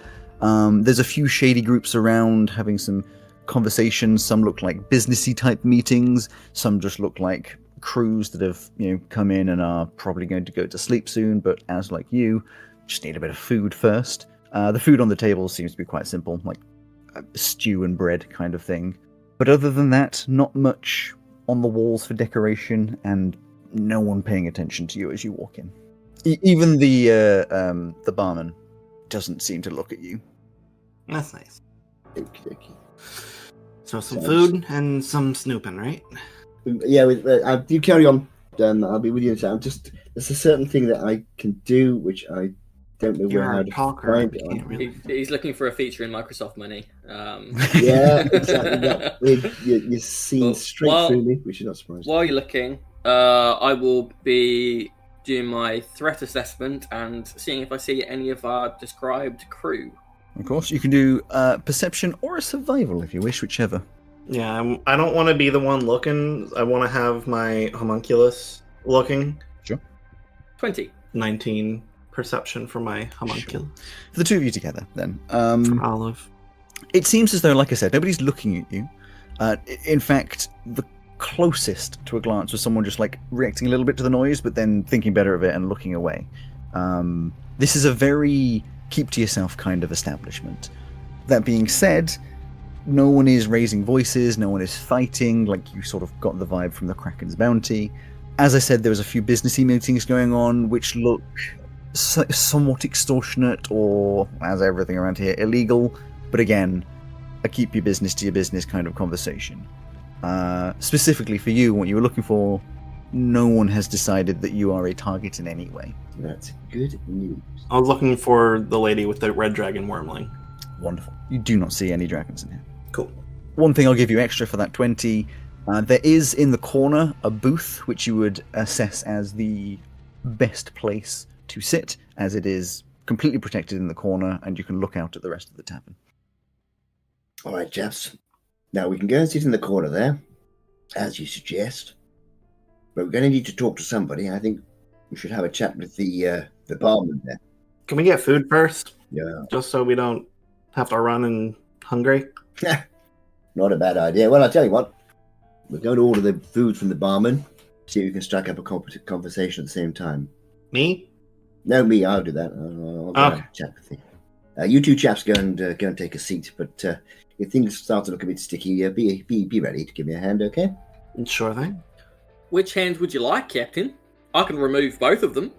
There's a few shady groups around having some conversations. Some look like businessy type meetings. Some just look like crews that have come in and are probably going to go to sleep soon, but as like you, just need a bit of food first. The food on the table seems to be quite simple, like stew and bread kind of thing. But other than that, not much on the walls for decoration, and no one paying attention to you as you walk in. Even the barman doesn't seem to look at you. That's nice. Okey-dokey. So some food and some snooping, right? Yeah, you carry on. I'll be with you in a second. There's a certain thing that I can do, which I don't know You're where a to talker. find You it. can't really... He's looking for a feature in Microsoft Money. Yeah, exactly. You're seeing straight through me, which is not surprising. While you're looking, I will be doing my threat assessment and seeing if I see any of our described crew. Of course, you can do perception or a survival if you wish, whichever. Yeah, I don't want to be the one looking. I want to have my homunculus looking. Sure. 20. 19 perception for my homunculus. Sure. For the two of you together, then. For Olive. It seems as though, like I said, nobody's looking at you. In fact, the closest to a glance was someone just like reacting a little bit to the noise, but then thinking better of it and looking away. This is a very keep to yourself kind of establishment. That being said, no one is raising voices, no one is fighting, like you sort of got the vibe from the Kraken's Bounty. As I said, there was a few businessy meetings going on, which look somewhat extortionate, or, as everything around here, illegal. But again, a keep your business to your business kind of conversation. Specifically for you, what you were looking for no one has decided that you are a target in any way. That's good news. I was looking for the lady with the red dragon wormling. Wonderful. You do not see any dragons in here. Cool. One thing I'll give you extra for that 20. There is in the corner a booth which you would assess as the best place to sit, as it is completely protected in the corner and you can look out at the rest of the tavern. All right, chaps. Now we can go and sit in the corner there, as you suggest. But we're going to need to talk to somebody. I think we should have a chat with the barman there. Can we get food first? Yeah. Just so we don't have to run and hungry? Not a bad idea. Well, I'll tell you what. We're going to order the food from the barman. See if we can strike up a conversation at the same time. Me? No, me. I'll do that. I'll go and have a chat with you. You two chaps go and take a seat. But if things start to look a bit sticky, be ready to give me a hand, okay? Sure thing. Which hand would you like, Captain? I can remove both of them.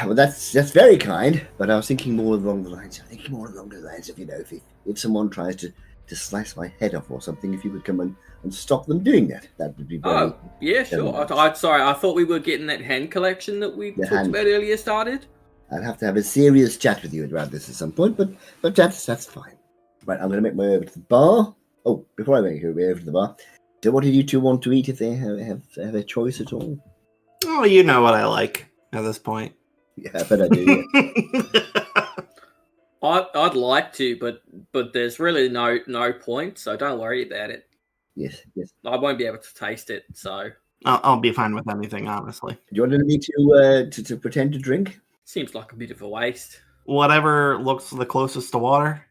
Well, that's very kind. But I was thinking more along the lines. Of, you know, if someone tries to slice my head off or something, if you would come and stop them doing that, that would be very... Oh, yeah, sure. Sorry, I thought we were getting that hand collection that we talked about earlier started. I'd have to have a serious chat with you about this at some point, but that's fine. Right, I'm going to make my way over to the bar. Oh, before I make my way over to the bar, so what did you two want to eat if they have a choice at all? Oh, you know what I like at this point. Yeah, I bet I do, yeah. I'd like to, but there's really no point, so don't worry about it. Yes. I won't be able to taste it, so... I'll be fine with anything, honestly. Do you want me to pretend to drink? Seems like a bit of a waste. Whatever looks the closest to water.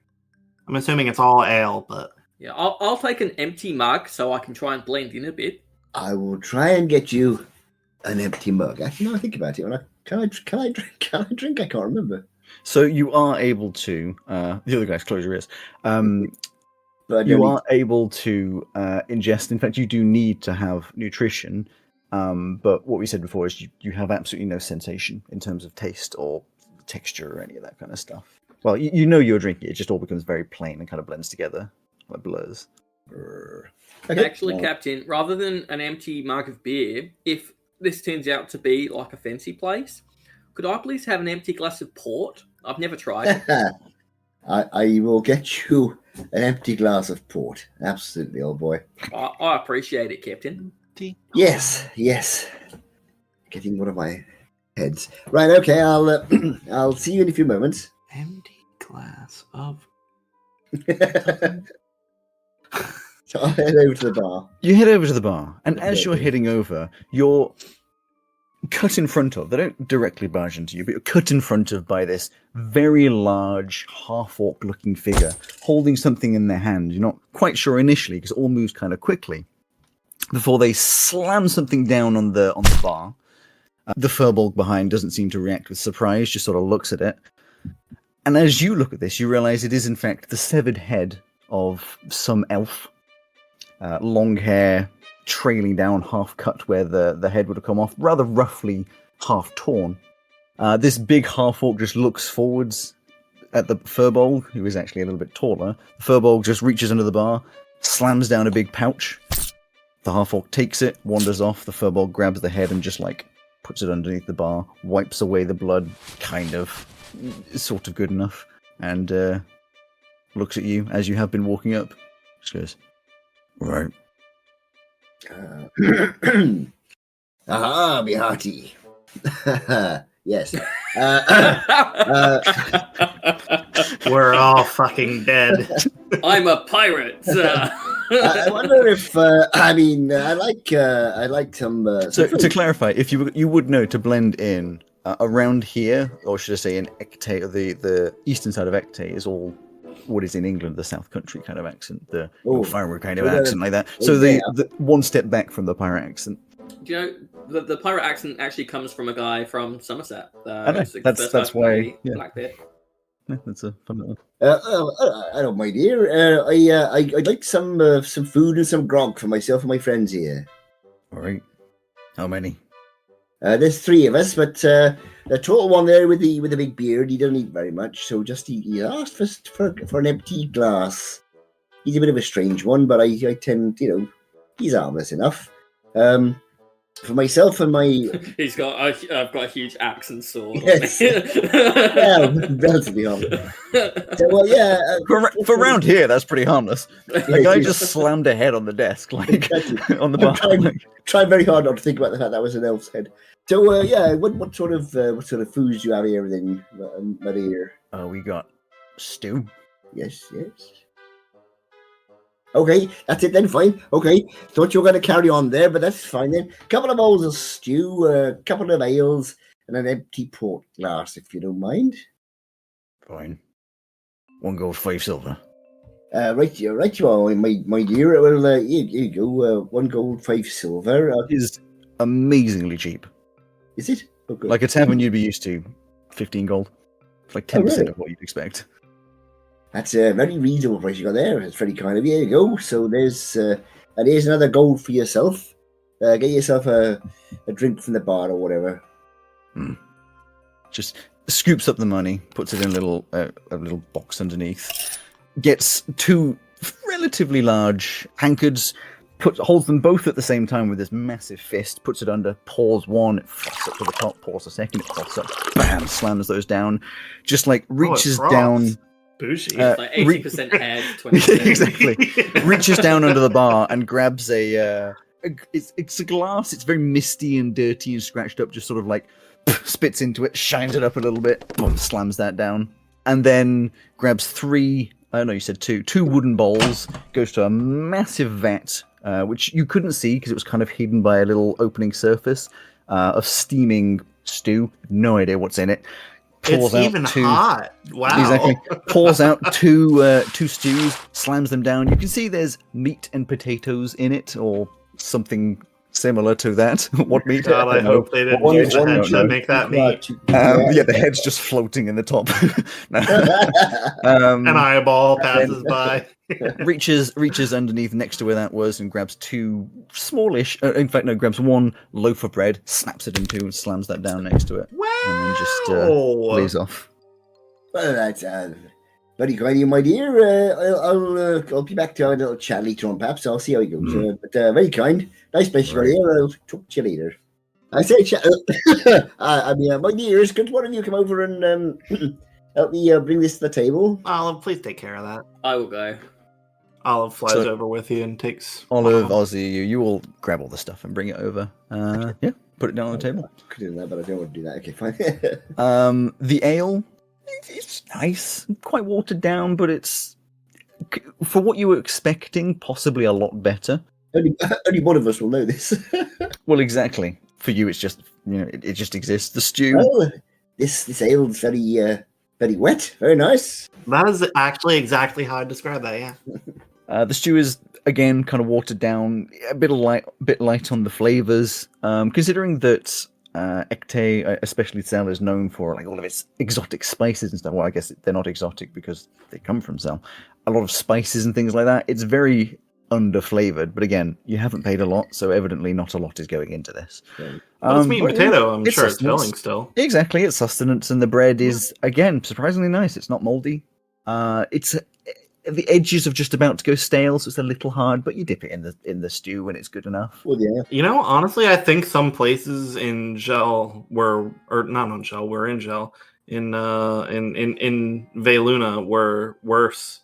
I'm assuming it's all ale, but... Yeah, I'll take an empty mug so I can try and blend in a bit. I will try and get you an empty mug. Actually, now I think about it. Can I drink? I can't remember. So you are able to... the other guy's close your ears. But you are able to ingest. In fact, you do need to have nutrition. But what we said before is you have absolutely no sensation in terms of taste or texture or any of that kind of stuff. Well, you know you're drinking it. It just all becomes very plain and kind of blends together, like blurs. Okay. Actually, Captain, rather than an empty mug of beer, if this turns out to be like a fancy place, could I please have an empty glass of port? I've never tried it. I will get you an empty glass of port. Absolutely, old boy. I appreciate it, Captain. Yes. Getting one of my heads. Right, okay, I'll see you in a few moments. Empty glass of... So I'll head over to the bar. You head over to the bar, and as you're heading over, you're cut in front of, they don't directly barge into you, but you're cut in front of by this very large, half-orc looking figure, holding something in their hand. You're not quite sure initially, because it all moves kind of quickly, before they slam something down on the bar. The furbolg behind doesn't seem to react with surprise, just sort of looks at it. And as you look at this, you realize it is in fact the severed head of some elf. Long hair, trailing down, half cut where the head would have come off, rather roughly half torn. This big half-orc just looks forwards at the furbolg, who is actually a little bit taller. The furbolg just reaches under the bar, slams down a big pouch. The half-orc takes it, wanders off. The furbolg grabs the head and just puts it underneath the bar, wipes away the blood, kind of, sort of good enough, and looks at you as you have been walking up. Just goes, right. Aha, be hearty. Yes. We're all fucking dead. I'm a pirate. I wonder if I like some. So to clarify, if you would know to blend in around here, or should I say in Ecte, the eastern side of Ecte is all what is in England, the South Country kind of accent, the farmer kind of accent like that. So the one step back from the pirate accent. Do you know the pirate accent actually comes from a guy from Somerset? I know. That's why. Yeah. Blackbeard. Yeah, that's a fun little. I don't mind here. I'd like some food and some grog for myself and my friends here. All right. How many? There's three of us, but the tall one there with the big beard, he doesn't eat very much, so he asked for an empty glass. He's a bit of a strange one, but I tend, he's harmless enough. For myself and my I've got a huge axe and sword. Yes. Relatively harmless. So, well, yeah. For around here, that's pretty harmless. The Yeah, guy it just slammed a head on the desk, like Exactly. on the I'm bar. trying very hard not to think about the fact that was an elf's head. So, yeah, what sort of foods do you have here then, Maria? Oh, we got stew. Yes. Okay, that's it then, fine. Okay, thought you were going to carry on there, but that's fine then. Couple of bowls of stew, a couple of ales, and an empty port glass, if you don't mind. Fine. 1 gold, 5 silver. Right you are, my dear. Well, here you go. 1 gold, 5 silver. It is amazingly cheap. Is it? Oh, good. Like a tavern you'd be used to, 15 gold. It's like 10% really? of what you'd expect. That's a very reasonable price you got there. It's very kind of you. Here you go. So there's another gold for yourself. Get yourself a drink from the bar or whatever. Just scoops up the money, puts it in a little box underneath, gets 2 relatively large tankards, holds them both at the same time with this massive fist, puts it under, pours one, it froths up to the top, pours a second, it froths up, bam, slams those down, just like reaches down. Bougie. Like 80% head, 20%. Exactly. Reaches down under the bar and grabs it's a glass. It's very misty and dirty and scratched up. Just sort of like spits into it, shines it up a little bit, boom, slams that down, and then grabs 3. I know you said 2 wooden bowls. Goes to a massive vat, which you couldn't see because it was kind of hidden by a little opening surface of steaming stew. No idea what's in it. It's even hot. Wow. Exactly. Pours out two stews, slams them down. You can see there's meat and potatoes in it, or something similar to that. What meat? God, I hope they didn't use the head to make that meat. Yeah, the head's just floating in the top. An eyeball passes by. reaches underneath next to where that was and grabs 2 smallish. In fact, no, grabs 1 loaf of bread, snaps it in 2, and slams that down next to it. Wow. And then just lays off. Well, that's very kind of you, my dear. I'll be back to our little chat later on, perhaps. I'll see how it goes. But very kind. Nice place, Right. Maria. I'll talk to you later. I say, my dears, could one of you come over and help me bring this to the table? Olive, please take care of that. I will go. Olive flies So- over with you and takes Olive, Ozzy, you all grab all the stuff and bring it over. Yeah, put it down on the table. Could do that, but I don't want to do that. Okay, fine. The ale, it's nice, quite watered down, but it's for what you were expecting, possibly a lot better. Only one of us will know this. Well, exactly. For you, it's just it just exists. The stew. Well, this ale's very wet, very nice. That is actually exactly how I describe that, yeah. The stew is again kind of watered down, a bit light on the flavors. Considering that Ekte, especially Cell, is known for like all of its exotic spices and stuff. Well, I guess they're not exotic because they come from Cell. A lot of spices and things like that. It's very under-flavored, but again, you haven't paid a lot, so evidently not a lot is going into this. But it's meat and potato, I'm it's sure it's sustenance. filling still. Exactly, it's sustenance, and the bread is, again, surprisingly nice. It's not moldy. It's the edges of just about to go stale, so it's a little hard, but you dip it in the stew and it's good enough. Well, yeah. You know, honestly, I think some places in Gel were, or not on Gel, we're in Gel, in Veluna were worse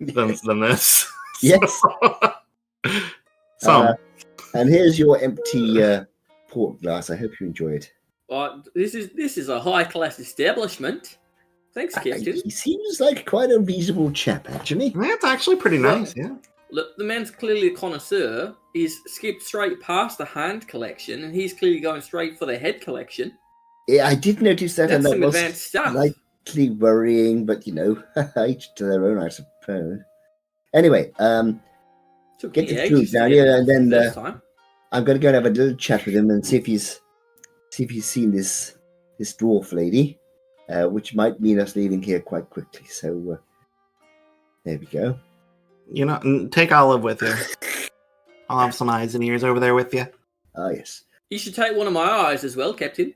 than this. Yes. Some. And here's your empty port glass. I hope you enjoy it. This is a high class establishment. Thanks, Captain. He seems like quite a reasonable chap, actually. That's actually pretty nice, yeah. Look, the man's clearly a connoisseur. He's skipped straight past the hand collection, and he's clearly going straight for the head collection. Yeah, I did notice that, and That's that some was advanced stuff. slightly worrying, but each to their own, I suppose. Anyway, Took get me the ages food down to here, get and then this time. I'm going to go and have a little chat with him and see if he's seen this dwarf lady, which might mean us leaving here quite quickly. So there we go. Take Olive with you. I'll have some eyes and ears over there with you. Ah, yes. You should take one of my eyes as well, Captain.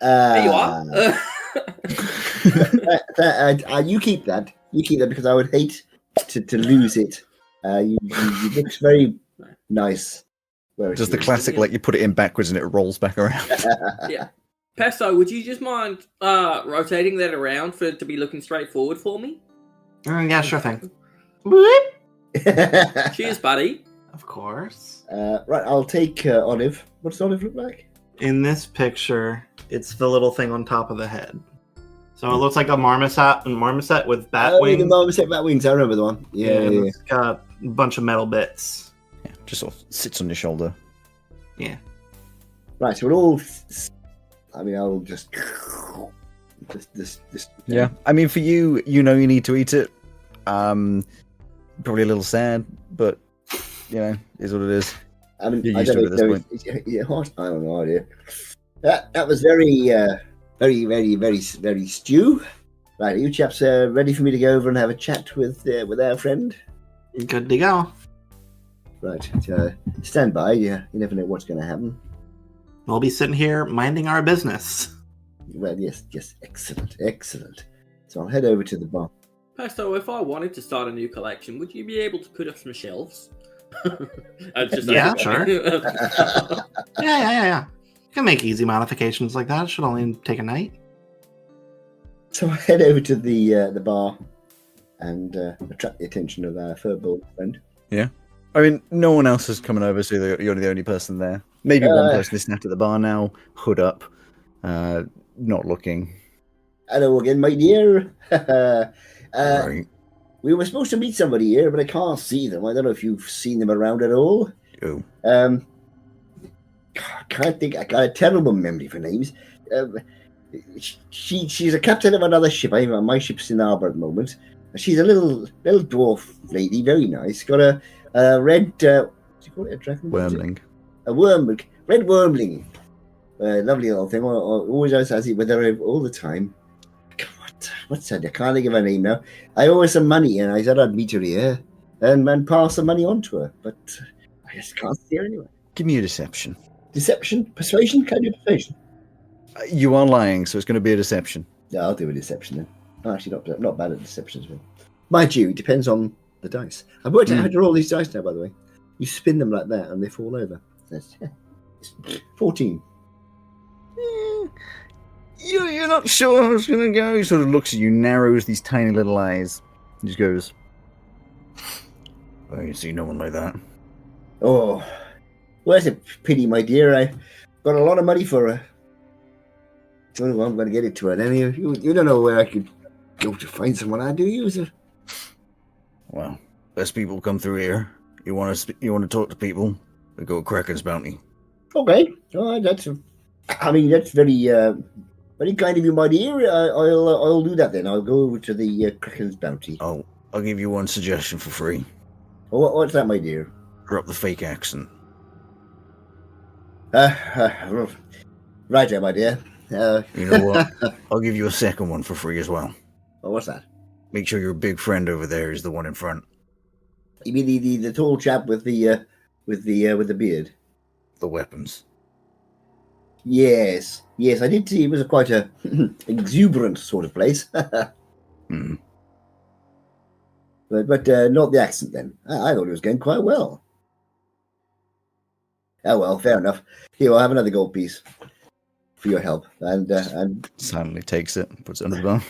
There you are. You keep that. You keep that because I would hate to lose it. You look very nice. where it Just the is. classic, like you put it in backwards and it rolls back around. Yeah. Pesto, would you just mind rotating that around to be looking straight forward for me? Yeah, sure thing. Cheers, buddy. Of course. Right, I'll take Olive. What does Olive look like? In this picture, it's the little thing on top of the head. So it looks like a marmoset with bat The wings. marmoset bat wings. I remember the one. Yeah. And it's got a bunch of metal bits. Yeah, just sort of sits on your shoulder. Yeah. Right, so we're all. I mean, I'll just. Yeah, I mean, for you, you know you need to eat it. Probably a little sad, but you know, is what it is. I mean, You're I used don't to it know. at this point. Yeah, I don't know idea. That was very stew. Right, are you chaps ready for me to go over and have a chat with our friend? Good to go. Right, stand by. Yeah, you never know what's going to happen. We'll be sitting here minding our business. Well, yes, excellent. So I'll head over to the bar. Pesto, if I wanted to start a new collection, would you be able to put up some shelves? Yeah, sure. Yeah. You can make easy modifications like that. It should only take a night. So I head over to the bar and attract the attention of our furball friend. I mean, no one else is coming over, so you're the only person there. Maybe one person is sat at the bar now, hood up, not looking. Hello again, my dear. Right. We were supposed to meet somebody here, but I can't see them. I don't know if you've seen them around at all. Oh. Can't think. I got a terrible memory for names. She's a captain of another ship. My ship's in harbour at the moment. She's a little dwarf lady, very nice. Got a red. What do you call it? A dragon? Wormling. A wormling. Red wormling. Lovely little thing. Always has it with her all the time. What's that? I can't think of her name now. I owe her some money, and I said I'd meet her here and pass the money on to her, but I just can't see her anywhere. Give me a deception. Deception? Persuasion? Can I do persuasion? You are lying, so it's going to be a deception. Yeah, I'll do a deception then. I'm actually not bad at deception as well. Mind you, it depends on the dice. I've worked out how to roll these dice now, by the way. You spin them like that, and they fall over. That's 14. You're not sure how it's going to go. He sort of looks at you, narrows these tiny little eyes, and just goes, "Oh, you see no one like that." Oh, well, that's a pity, my dear. I got a lot of money for her. Don't know where I'm going to get it to her. Then you don't know where I could go to find someone. I do use her. Well, best people come through here. You want to talk to people? We go to Kraken's Bounty. Okay, that's very very kind of you, my dear. I'll do that then. I'll go over to the Kraken's Bounty. Oh, I'll give you one suggestion for free. What's that, my dear? Drop the fake accent. Right there, my dear. You know what? I'll give you a second one for free as well. What's that? Make sure your big friend over there is the one in front. You mean the tall chap with the beard? The weapons. Yes, I did see it was quite a exuberant sort of place. Hmm. But not the accent then. I thought it was going quite well. Oh well, fair enough. Here, I'll have another gold piece for your help, and Silently takes it, puts it under the bar.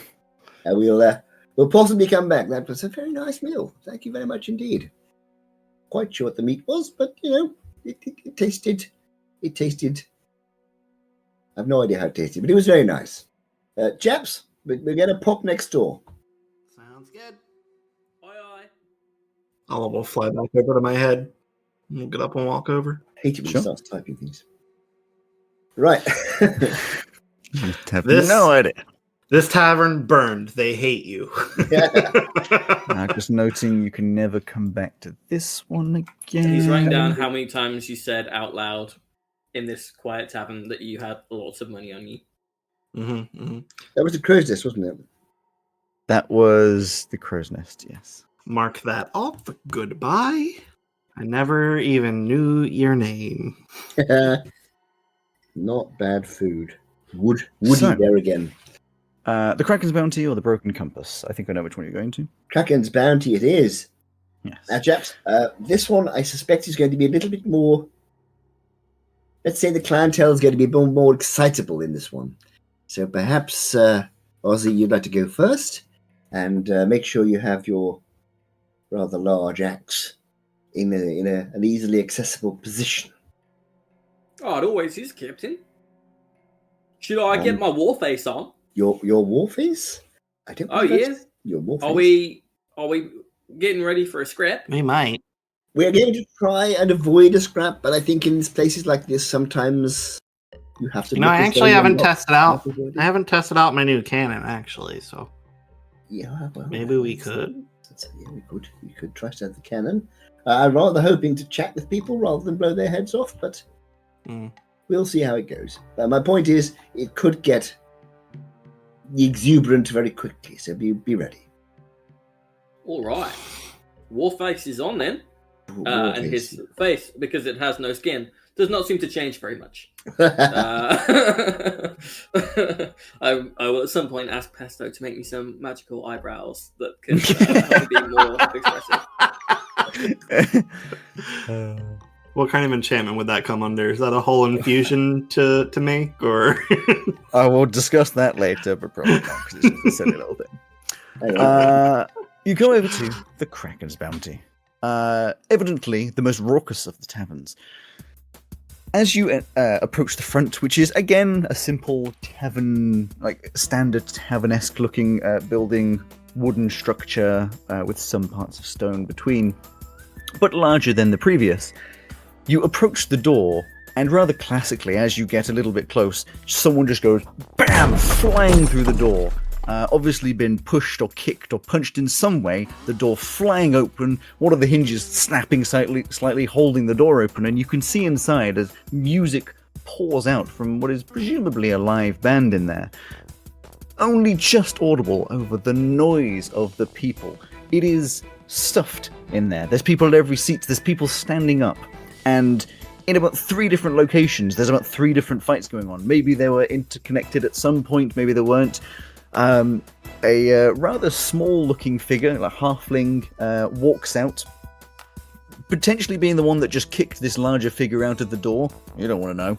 we'll possibly come back. That was a very nice meal. Thank you very much indeed. Quite sure what the meat was, but it tasted. I have no idea how it tasted, but it was very nice. Chaps, we're going to pop next door. Sounds good. Aye. Olive will fly back over to my head. We'll get up and walk over. I hate it when Sure. he starts typing things. Right. Have This- no idea. This tavern burned. They hate you. Just noting you can never come back to this one again. He's writing down how many times you said out loud in this quiet tavern that you had lots of money on you. That was the crow's nest, wasn't it? That was the crow's nest, yes. Mark that off. Goodbye. I never even knew your name. Not bad food. Woody So- there again. The Kraken's Bounty or the Broken Compass? I think I know which one you're going to. Kraken's Bounty it is. Yes. Now, chaps, this one I suspect is going to be a little bit more let's say the clientele is going to be more excitable in this one. So perhaps, Ozzy, you'd like to go first and make sure you have your rather large axe in an easily accessible position. Oh, it always is, Captain. Should I get my war face on? Your war face? I don't. Oh yeah. Your war face. Are we getting ready for a scrap? We might. We're going to try and avoid a scrap, but I think in places like this, sometimes you have to. You know, I actually haven't tested out. I haven't tested out my new cannon, actually. So yeah, well, maybe we could. Yeah, we could try to have the cannon. I'm rather hoping to chat with people rather than blow their heads off, but we'll see how it goes. My point is, it could get exuberant very quickly, so be ready. All right. Warface is on then. And his face, because it has no skin, does not seem to change very much. I will at some point ask Pesto to make me some magical eyebrows that can help me be more expressive. What kind of enchantment would that come under? Is that a whole infusion to make, or? I will discuss that later, but probably not, because it's just a silly little thing. You go over to the Kraken's Bounty. Evidently the most raucous of the taverns. As you approach the front, which is again a simple tavern, like standard tavern-esque looking building, wooden structure with some parts of stone between, but larger than the previous. You approach the door, and rather classically, as you get a little bit close, someone just goes BAM! Flying through the door. Obviously been pushed or kicked or punched in some way, the door flying open, one of the hinges snapping slightly holding the door open, and you can see inside as music pours out from what is presumably a live band in there. Only just audible over the noise of the people. It is stuffed in there. There's people at every seat, there's people standing up, and in about 3 different locations, there's about 3 different fights going on. Maybe they were interconnected at some point, maybe they weren't. A rather small-looking figure, like halfling, walks out, potentially being the one that just kicked this larger figure out of the door. You don't want to know.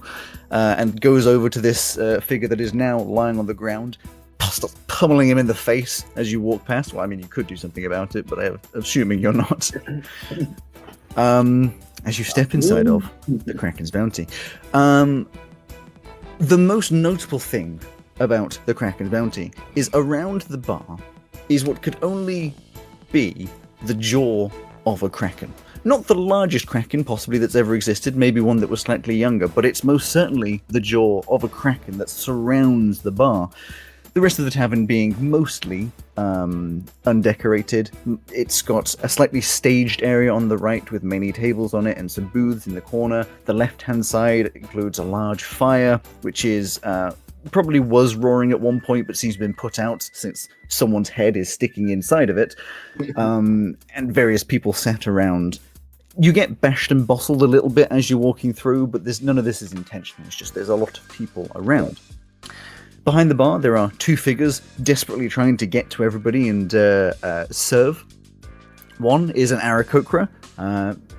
And goes over to this figure that is now lying on the ground, starts pummeling him in the face as you walk past. Well, I mean, you could do something about it, but I'm assuming you're not. As you step inside of the Kraken's Bounty. The most notable thing about the Kraken's Bounty is around the bar is what could only be the jaw of a kraken. Not the largest kraken possibly that's ever existed, maybe one that was slightly younger, but it's most certainly the jaw of a kraken that surrounds the bar. The rest of the tavern being mostly undecorated. It's got a slightly staged area on the right with many tables on it and some booths in the corner. The left-hand side includes a large fire, which is probably was roaring at one point, but seems to have been put out since someone's head is sticking inside of it. And various people sat around. You get bashed and bustled a little bit as you're walking through, but none of this is intentional. It's just there's a lot of people around. Behind the bar, there are 2 figures desperately trying to get to everybody and serve. One is an Aarakocra,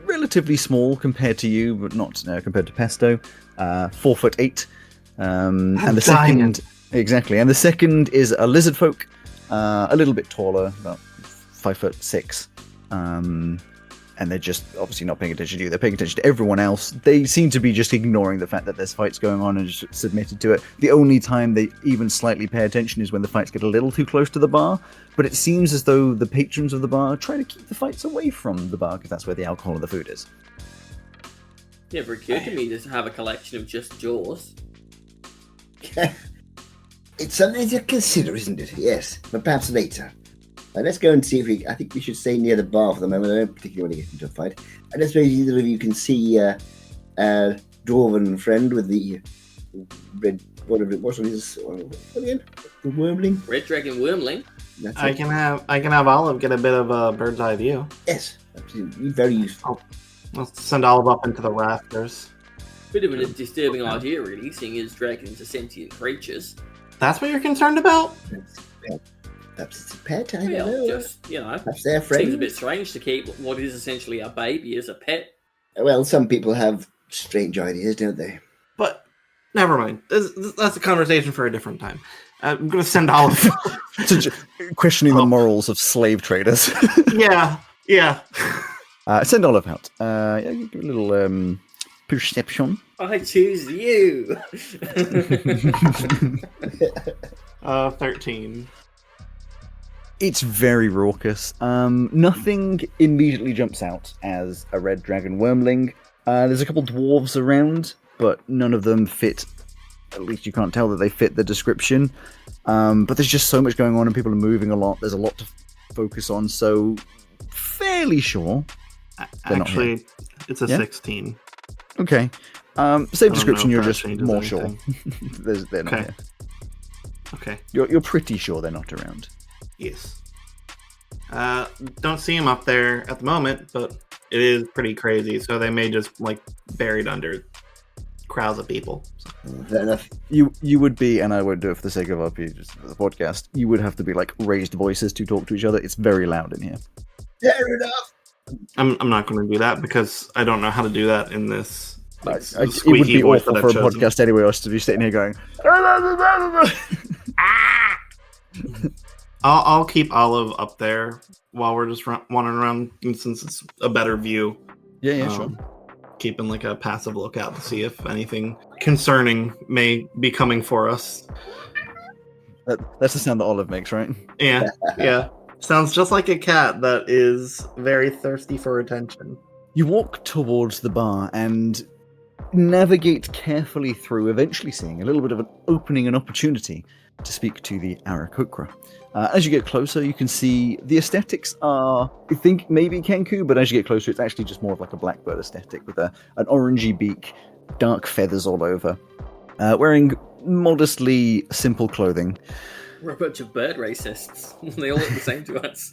relatively small compared to you, but not compared to Pesto. 4'8". And the second, exactly, and the second is a lizard folk, a little bit taller, about 5'6". And they're just obviously not paying attention to you. They're paying attention to everyone else. They seem to be just ignoring the fact that there's fights going on and just submitted to it. The only time they even slightly pay attention is when the fights get a little too close to the bar. But it seems as though the patrons of the bar try to keep the fights away from the bar because that's where the alcohol and the food is. Never occurred to me to have a collection of just jaws. It's something to consider, isn't it? Yes, but perhaps later. Let's go and see if I think we should stay near the bar for the moment. I don't particularly want to get into a fight. And let's maybe either of you can see dwarven friend with the red. What's on his again? The wormling. Red dragon wormling. I can have Olive get a bit of a bird's eye view. Yes, absolutely, very useful. I'll send Olive up into the rafters. Bit of a disturbing idea, really, seeing as dragons are sentient creatures. That's what you're concerned about? Perhaps it's a pet, I don't Well, know. just, Perhaps they're friends. seems a bit strange to keep what is essentially a baby as a pet. Well, some people have strange ideas, don't they? But never mind. That's a conversation for a different time. I'm going to send Olive. Questioning the morals of slave traders. Yeah. Send Olive out. Give a little perception. I choose you. 13. It's very raucous. Nothing immediately jumps out as a red dragon wormling. There's a couple dwarves around, but none of them fit. At least you can't tell that they fit the description. But there's just so much going on and people are moving a lot. There's a lot to focus on, so fairly sure. Actually, it's a 16. Okay. Same description, you're that just changes more sure. anything. They're not Okay. here. Okay. You're pretty sure they're not around. Yes. Don't see him up there at the moment, but it is pretty crazy. So they may just buried under crowds of people. Fair enough. You would be, and I won't do it for the sake of just the podcast. You would have to be raised voices to talk to each other. It's very loud in here. Fair enough. I'm not going to do that because I don't know how to do that in this. It would be awful for a podcast anyway, us to be sitting here going. I'll keep Olive up there while we're just wandering around, since it's a better view. Yeah, sure. Keeping a passive lookout to see if anything concerning may be coming for us. That's the sound that Olive makes, right? Yeah. Sounds just like a cat that is very thirsty for attention. You walk towards the bar and navigate carefully through, eventually seeing a little bit of an opening and opportunity to speak to the Arakokra. As you get closer, you can see the aesthetics are, I think, maybe Kenku, but as you get closer, it's actually just more of a blackbird aesthetic with an orangey beak, dark feathers all over, wearing modestly simple clothing. We're a bunch of bird racists. They all look the same to us.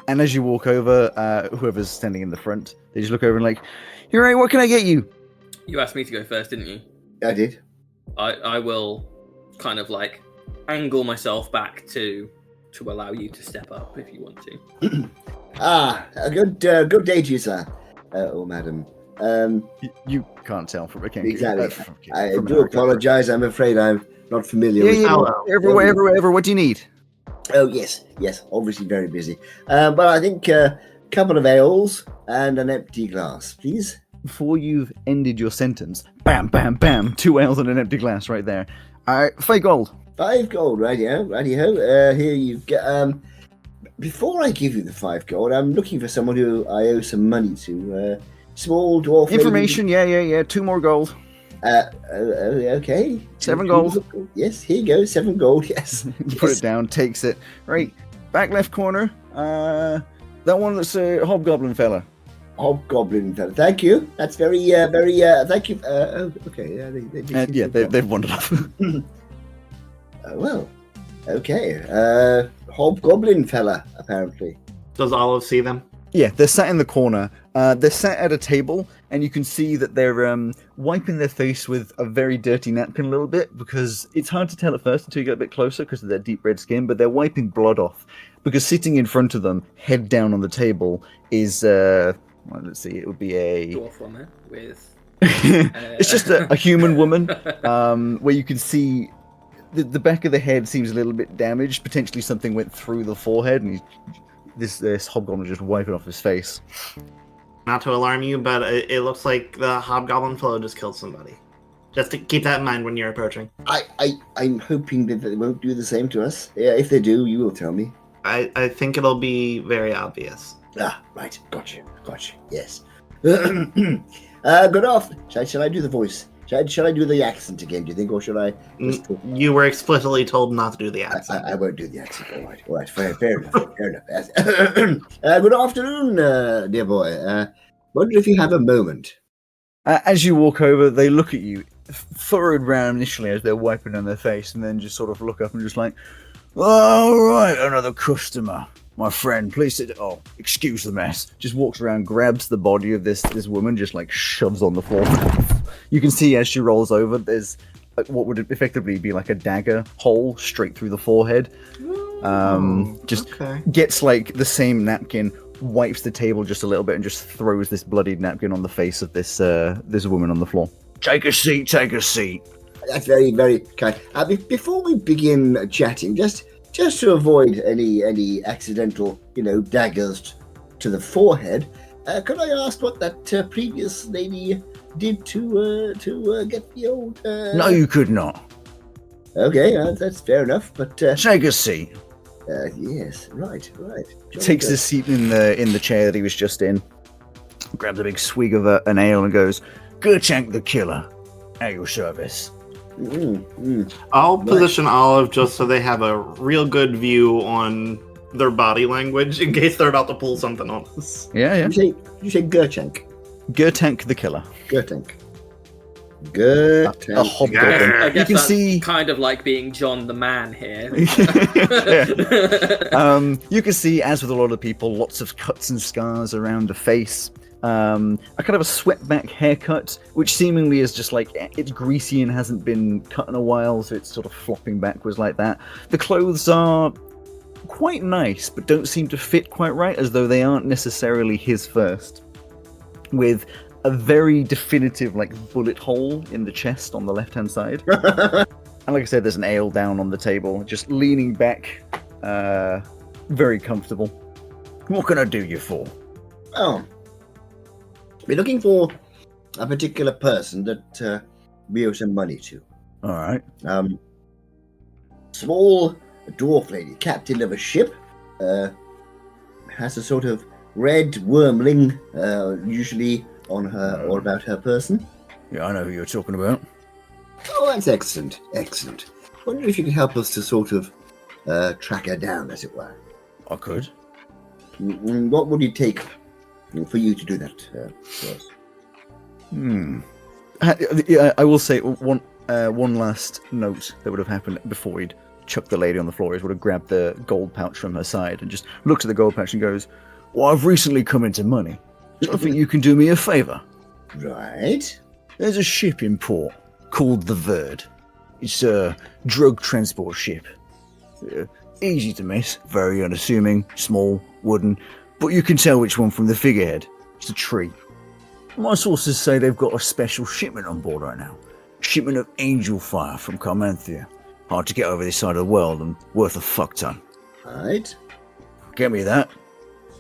And as you walk over, whoever's standing in the front, they just look over and "You're right, what can I get you?" You asked me to go first, didn't you? I did. I will kind of angle myself back to allow you to step up if you want to. A good day to you, sir. Oh, madam. You can't tell from a Kenku. Exactly. I do apologize. I'm afraid I'm not familiar with Everywhere. What do you need? Oh, yes. Obviously very busy. But I think a couple of ales and an empty glass, please. Before you've ended your sentence, bam, bam, bam, 2 ales and an empty glass right there. 5 gold. 5 gold, righty-ho. Here you go. Before I give you the 5 gold, I'm looking for someone who I owe some money to. Small dwarf information, lady. Yeah. 2 more gold. Okay. 7 gold. Yes, here you go. 7 gold, yes. Put it down, takes it. Right, back left corner. That one that's a hobgoblin fella. Hobgoblin fella. Thank you. That's very, thank you. Okay. They've wandered off. Well, okay. Hobgoblin fella, apparently. Does Olive see them? Yeah, they're sat in the corner. They're sat at a table, and you can see that they're wiping their face with a very dirty napkin a little bit, because it's hard to tell at first until you get a bit closer because of their deep red skin, but they're wiping blood off. Because sitting in front of them, head down on the table, is, let's see, it would be a... dwarf woman with... It's just a human woman, where you can see the back of the head seems a little bit damaged. Potentially something went through the forehead, and this hobgoblin just wiping off his face. Not to alarm you, but it looks like the hobgoblin fellow just killed somebody. Just to keep that in mind when you're approaching. I'm hoping that they won't do the same to us. Yeah, if they do, you will tell me. I think it'll be very obvious. Right. Got you. Yes. Good afternoon. Shall I do the voice? Shall I do the accent again, do you think, or should I just talk? You were explicitly told not to do the accent. I won't do the accent. All right. Fair enough. Good afternoon, dear boy. Wonder if you have a moment. As you walk over, they look at you, furrowed round initially as they're wiping on their face, and then just sort of look up and just all right, another customer. My friend, please sit. Oh, excuse the mess. Just walks around, grabs the body of this woman, just shoves on the floor. You can see as she rolls over, there's what would effectively be a dagger hole straight through the forehead. Gets the same napkin, wipes the table just a little bit and just throws this bloodied napkin on the face of this woman on the floor. Take a seat, take a seat. That's very, very kind. Before we begin chatting, just to avoid any accidental, daggers to the forehead, could I ask what that previous lady did to get the old? No, you could not. Okay, that's fair enough. But Take a seat. yes, right. Takes his seat in the chair that he was just in. Grabs a big swig of an ale and goes, "Gertank the Killer, at your service." I'll position Olive just so they have a real good view on their body language in case they're about to pull something on us. Yeah. You say Gertank. Gertank the Killer. Gertank. A hobgoblin. I guess You can that's see. kind of like being John the Man here. You can see, as with a lot of people, lots of cuts and scars around the face. A kind of a swept-back haircut, which seemingly is just like it's greasy and hasn't been cut in a while, so it's sort of flopping backwards like that. The clothes are quite nice, but don't seem to fit quite right, as though they aren't necessarily his first. With a very definitive bullet hole in the chest on the left-hand side. And like I said, there's an ale down on the table, just leaning back, very comfortable. What can I do you for? Oh, we're looking for a particular person that we owe some money to. All right. Small dwarf lady, captain of a ship, has a sort of red wormling, usually on her or about her person. Yeah, I know who you're talking about. Oh, that's excellent. Wonder if you could help us to sort of track her down, as it were. I could. What would it take for you to do that for us? I will say one last note that would have happened before he'd chucked the lady on the floor is would have grabbed the gold pouch from her side and just looked at the gold pouch and goes, "Well, I've recently come into money. So I think you can do me a favour. Right. There's a ship in port called the Verd. It's a drug transport ship. Easy to miss, very unassuming, small, wooden, but you can tell which one from the figurehead. It's a tree. My sources say they've got a special shipment on board right now. Shipment of angel fire from Carmanthia. Hard to get over this side of the world and worth a fuck ton. Right. Get me that.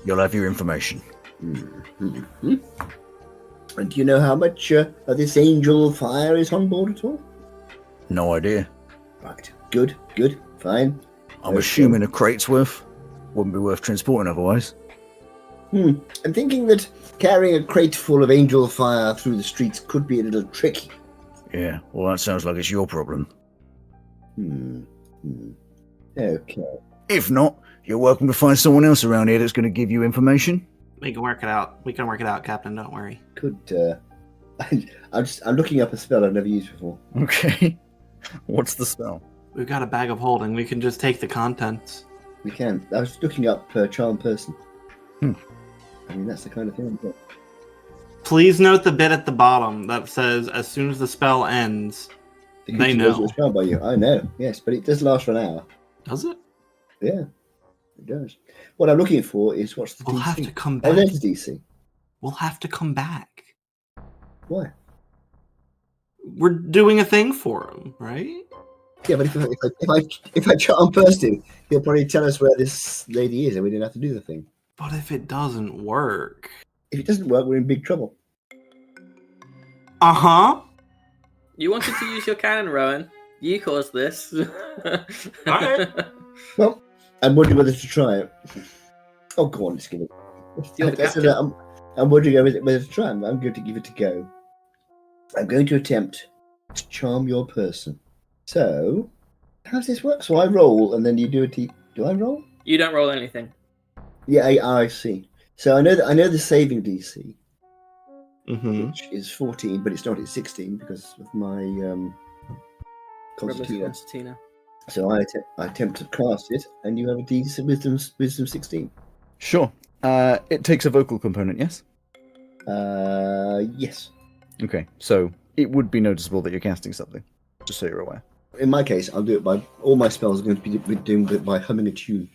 You'll have your information. Mm-hmm. And do you know how much of this angel fire is on board at all? No idea. Right. Good. Fine. I'm assuming a crate's worth. Wouldn't be worth transporting otherwise. I'm thinking that carrying a crate full of angel fire through the streets could be a little tricky. Yeah, well, that sounds like it's your problem. Okay. If not, you're welcome to find someone else around here that's going to give you information. We can work it out. Captain. Don't worry. Could I'm looking up a spell I've never used before. Okay. What's the spell? We've got a bag of holding. We can just take the contents. We can. I was looking up charm person. I mean, that's the kind of thing. Please note the bit at the bottom that says, as soon as the spell ends, they know. It's charmed by you. I know, yes, but it does last for an hour. Does it? Yeah, it does. What I'm looking for is what's the DC? We'll have to come Oh, back. there's the DC. We'll have to come back. Why? We're doing a thing for him, right? Yeah, but if I charm person, he'll probably tell us where this lady is and we didn't have to do the thing. But if it doesn't work... If it doesn't work, we're in big trouble. Uh-huh. You wanted to use your cannon, Rowan. You caused this. Alright. Well, I'm wondering whether to try it. Oh, go on, let's give it. You're the captain. I'm wondering whether to try it. I'm going to give it a go. I'm going to attempt to charm your person. So, how does this work? So I roll, and then you do a T. Do I roll? You don't roll anything. Yeah, I see. So I know the saving DC, which is 14, but it's not. It's 16 because of my constitution. Concertina. So I attempt to cast it, and you have a DC wisdom 16. Sure. It takes a vocal component, yes? Yes. Okay, so it would be noticeable that you're casting something, just so you're aware. In my case, I'll do it by all my spells are going to be doing it by humming a tune.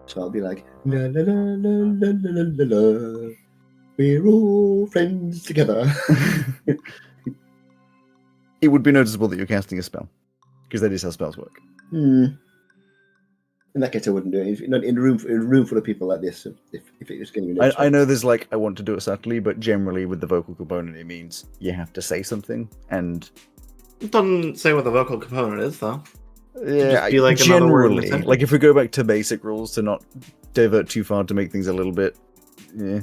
So I'll be like, la la la la la la la la. We're all friends together. It would be noticeable that you're casting a spell, because that is how spells work. In that case, I wouldn't do it. Not in a room full of people like this. If it was going to be I know there's like, I want to do it subtly, but generally with the vocal component, it means you have to say something, and It doesn't say what the vocal component is, though. yeah, just be like another word in the generally, sentence. like if we go back to basic rules to not divert too far to make things a little bit, yeah,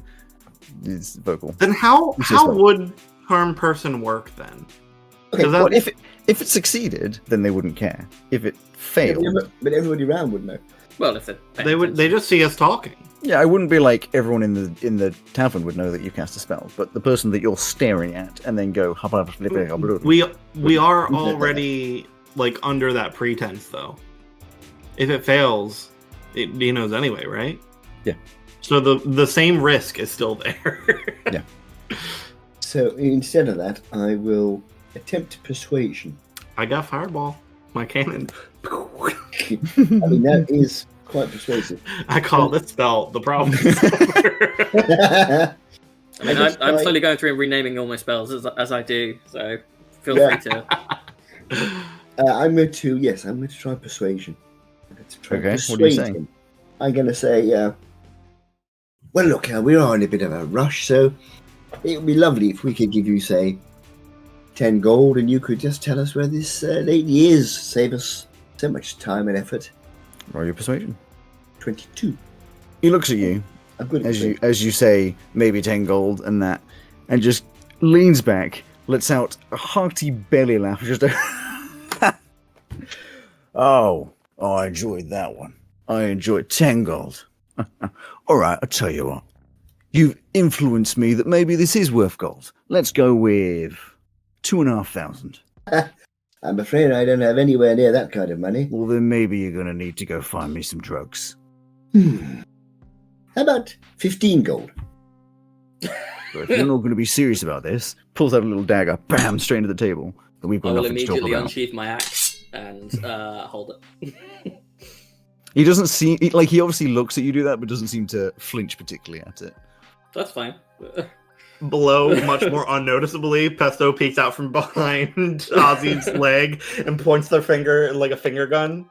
it's vocal. Then how It's just vocal. would harm person work then? Okay, Because Well, if it succeeded, then they wouldn't care. If it failed, but everybody around would know. Well, if they just see us talking. yeah, I wouldn't be like everyone in the tavern would know that you cast a spell, but the person that you're staring at and then go, We are already like under that pretense, though. If it fails, he knows anyway, right? Yeah. So the same risk is still there. Yeah. So instead of that, I will attempt persuasion. I got fireball, my cannon. I mean, that is quite persuasive. I call this spell the problem solver. I mean, I'm slowly going through and renaming all my spells as I do, so feel free to. I'm going to try persuasion. I'm going to try Okay, persuade what are you saying? him. I'm going to say, well, look, we are in a bit of a rush, so it would be lovely if we could give you, say, 10 gold, and you could just tell us where this lady is. Save us so much time and effort. Roll your persuasion. 22. He looks at you I'm good at as you say maybe 10 gold and that, and just leans back, lets out a hearty belly laugh. Just oh, I enjoyed that one. I enjoyed 10 gold. All right, I'll tell you what. You've influenced me that maybe this is worth gold. Let's go with 2,500. I'm afraid I don't have anywhere near that kind of money. Well, then maybe you're going to need to go find me some drugs. How about 15 gold? But if you're not going to be serious about this, pulls out a little dagger, bam, straight into the table. But we've I got will nothing to talk immediately about. unsheath my axe and hold it. He doesn't seem like he obviously looks at you do that, but doesn't seem to flinch particularly at it. That's fine. Below, much more unnoticeably, Pesto peeks out from behind Ozzy's leg and points their finger like a finger gun.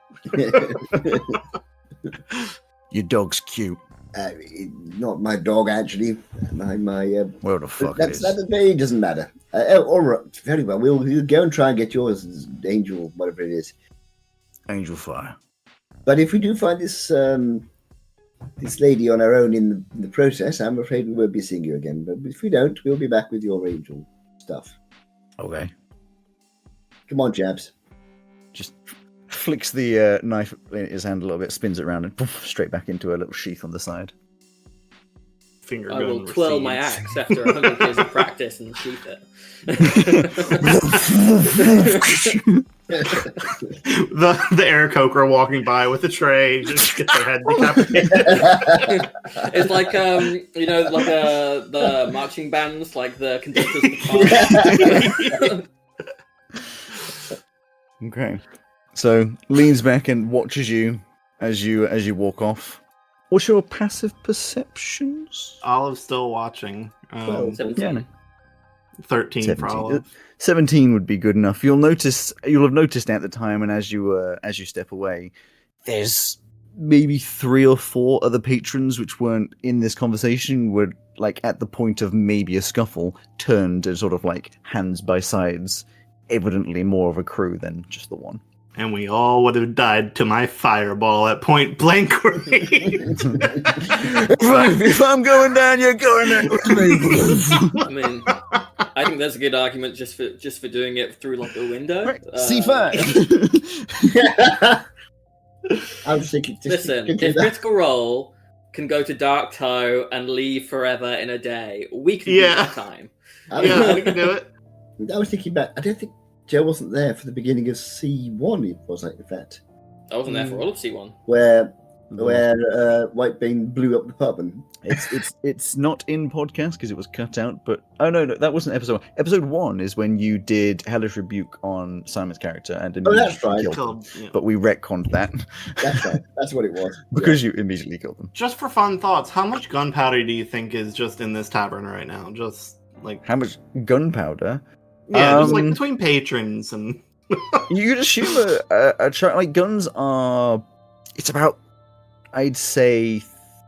Your dog's cute. Not my dog, actually. My Well, the fuck it is. It doesn't matter. All right, very well. We'll go and try and get yours, Angel, whatever it is. Angel fire. But if we do find this this lady on our own in the process, I'm afraid we won't be seeing you again. But if we don't, we'll be back with your Angel stuff. Okay. Come on, chaps. Just flicks the knife in his hand a little bit, spins it around, and poof, straight back into a little sheath on the side. Finger I gun will twirl my recedes. axe after 100 years of practice and sheath it. The Aarakocra walking by with a tray just get their head decapitated. It's like like the marching bands, like the conductors of the Okay. So leans back and watches you as you walk off. What's your passive perceptions? Olive's still watching. 17. Yeah, no. 13 for 17. Olive. 17 would be good enough. You'll have noticed at the time, and as you step away, there's maybe 3 or 4 other patrons which weren't in this conversation, were like at the point of maybe a scuffle, turned and sort of like hands by sides, evidently more of a crew than just the one. And we all would have died to my fireball at point blank range. If I'm going down, you're going down with me. I mean, I think there's a good argument just for doing it through like a window. Right, C5. I was thinking. Listen, if Critical Role can go to Dark Toe and leave forever in a day, we can do that time. Yeah, we can do it. I was thinking back. I don't think Joe wasn't there for the beginning of C1. It was like that, I wasn't there for all of C1. where where Whitebane blew up the pub. And It's not in podcast because it was cut out. But no, that wasn't episode 1. Episode 1 is when you did Hellish Rebuke on Simon's character and that's right. killed them. But we retconned that. That's right. That's what it was. Because you immediately killed them. Just for fun thoughts, how much gunpowder do you think is just in this tavern right now? Just like how much gunpowder? Yeah, just like between patrons and. You could assume like guns are. It's about, I'd say,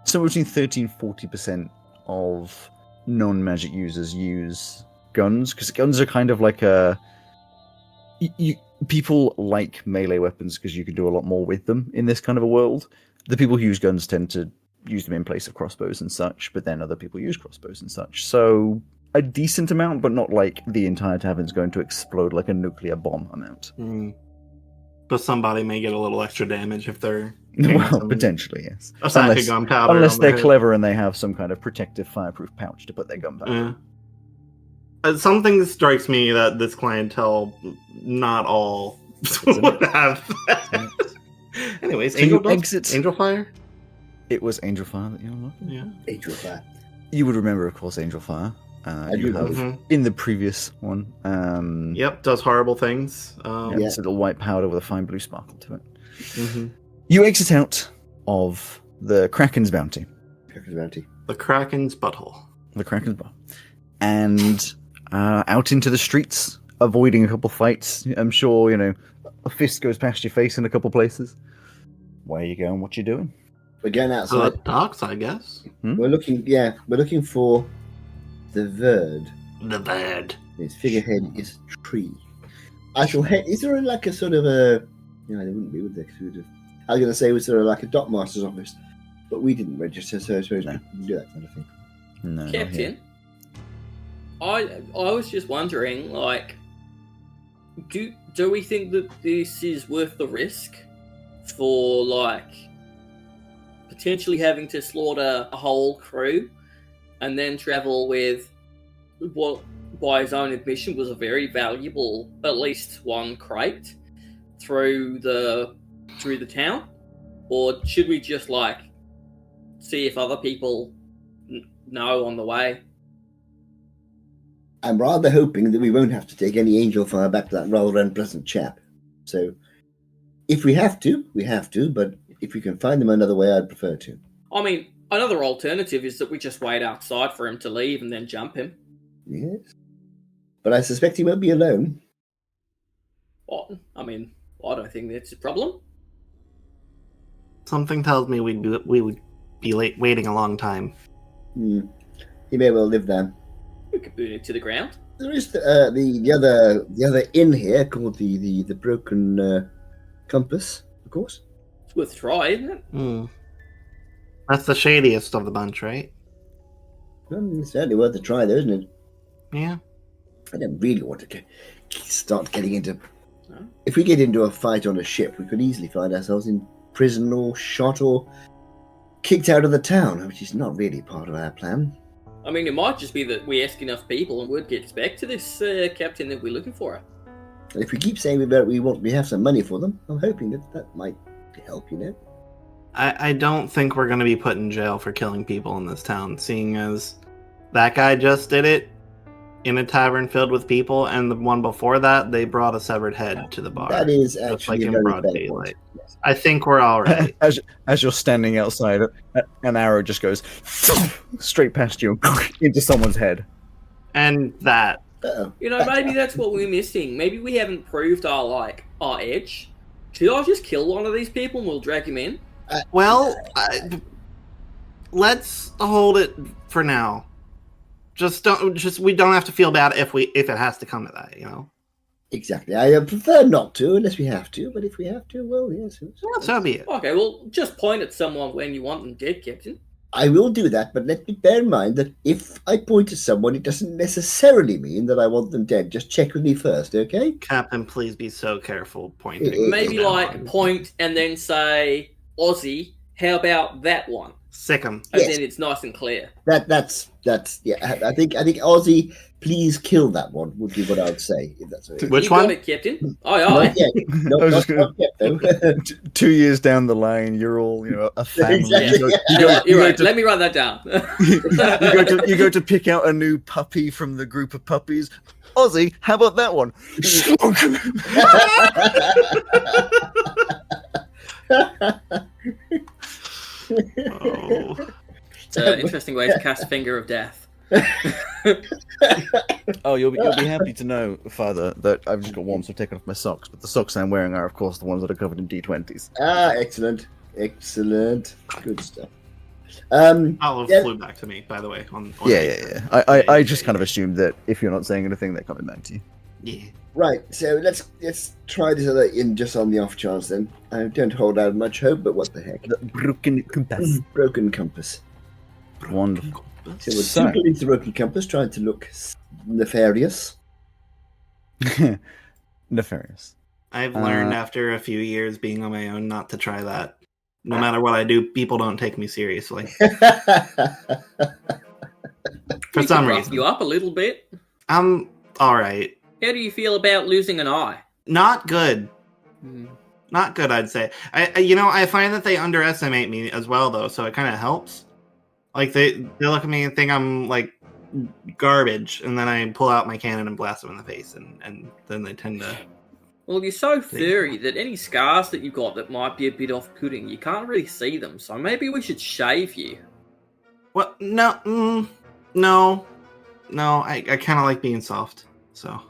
somewhere between 30-40% of non-magic users use guns, because guns are kind of like people like melee weapons because you can do a lot more with them in this kind of a world. The people who use guns tend to use them in place of crossbows and such, but then other people use crossbows and such. So a decent amount, but not like the entire tavern's going to explode like a nuclear bomb amount. But somebody may get a little extra damage if they're potentially, yes. A sack of gunpowder, unless they're clever and they have some kind of protective fireproof pouch to put their gunpowder. Something that strikes me that this clientele, not all would have that. Anyways, so Angel Fire. It was Angel Fire that you unlocked. Yeah, Angel Fire. You would remember, of course, Angel Fire. You have in the previous one. Yep, does horrible things. It's a little white powder with a fine blue sparkle to it. You exit out of the Kraken's Bounty. The Kraken's Butthole. The Kraken's Butthole. And out into the streets, avoiding a couple fights. I'm sure, a fist goes past your face in a couple places. Where are you going? What you doing? We're going outside. Docks, I guess. We're looking for the bird. The bird. Its figurehead is a tree. I shall head. Is there like a sort of a? There wouldn't be, would there? I was going to say, was there like a dockmaster's office? But we didn't register, so I suppose we can do that kind of thing. No, Captain, I was just wondering, like, do we think that this is worth the risk for, like, potentially having to slaughter a whole crew and then travel with what, by his own admission, was a very valuable, at least one crate through the town? Or should we just, like, see if other people know on the way? I'm rather hoping that we won't have to take any angel fire back to that rather unpleasant chap. So, if we have to, we have to, but if we can find them another way, I'd prefer to. I mean, another alternative is that we just wait outside for him to leave and then jump him. Yes. But I suspect he won't be alone. Well, I mean, I don't think that's a problem. Something tells me we would be waiting a long time. He may well live there. We could boot it to the ground. There is the other inn here called the Broken Compass, of course. It's worth a try, isn't it? That's the shadiest of the bunch, right? It's certainly worth a try, though, isn't it? Yeah. I don't really want to start getting into... No? If we get into a fight on a ship, we could easily find ourselves in prison or shot or kicked out of the town, which is not really part of our plan. I mean, it might just be that we ask enough people and word gets back to this captain that we're looking for. And if we keep saying we have some money for them, I'm hoping that might help, I don't think we're going to be put in jail for killing people in this town, seeing as that guy just did it in a tavern filled with people, and the one before that, they brought a severed head to the bar. That is actually in broad daylight. Yes. I think we're all right. As you're standing outside, an arrow just goes straight past you into someone's head. And that. Maybe that's what we're missing. Maybe we haven't proved our edge. Should I just kill one of these people and we'll drag him in? Let's hold it for now. We don't have to feel bad if it has to come to that, Exactly. I prefer not to unless we have to, but if we have to, well, yes. So be it. Okay, well, just point at someone when you want them dead, Captain. I will do that, but let me bear in mind that if I point at someone, it doesn't necessarily mean that I want them dead. Just check with me first, okay? Captain, please be so careful pointing. Maybe point and then say, Aussie, how about that one? Sick 'em. And Yes. then it's nice and clear. That's yeah. I think Ozzy, please kill that one. Would be what I would say if that's okay. Which you one? got it, Captain. Aye, Not aye. yet. No, I was just not yet though. 2 years down the line, you're all, a family. Exactly. You're right. Let me write that down. You go to pick out a new puppy from the group of puppies. Ozzy, how about that one? Oh. It's an interesting way to cast Finger of Death. Oh, you'll be happy to know, Father, that I've just got warm, so I've taken off my socks. But the socks I'm wearing are, of course, the ones that are covered in D20s. Excellent. Good stuff. Olive Yeah. flew back to me, by the way. On Yeah. I just kind of assumed that if you're not saying anything, they're coming back to you. Yeah. Right, so let's try this other in just on the off chance then. I don't hold out much hope, but what the heck? The broken compass. Broken compass. Wonderful. So we're So- tinkling into the broken compass, trying to look nefarious. Nefarious. I've learned after a few years being on my own not to try that. No matter what I do, people don't take me seriously. For We some can rough reason. you up a little bit. I'm alright. How do you feel about losing an eye? Not good. Hmm. Not good, I'd say. I find that they underestimate me as well, though, so it kind of helps. Like, they look at me and think I'm, like, garbage, and then I pull out my cannon and blast them in the face, and then they tend to... Well, you're so furry that any scars that you've got that might be a bit off-putting, you can't really see them. So maybe we should shave you. What? No. No. I kind of like being soft, so...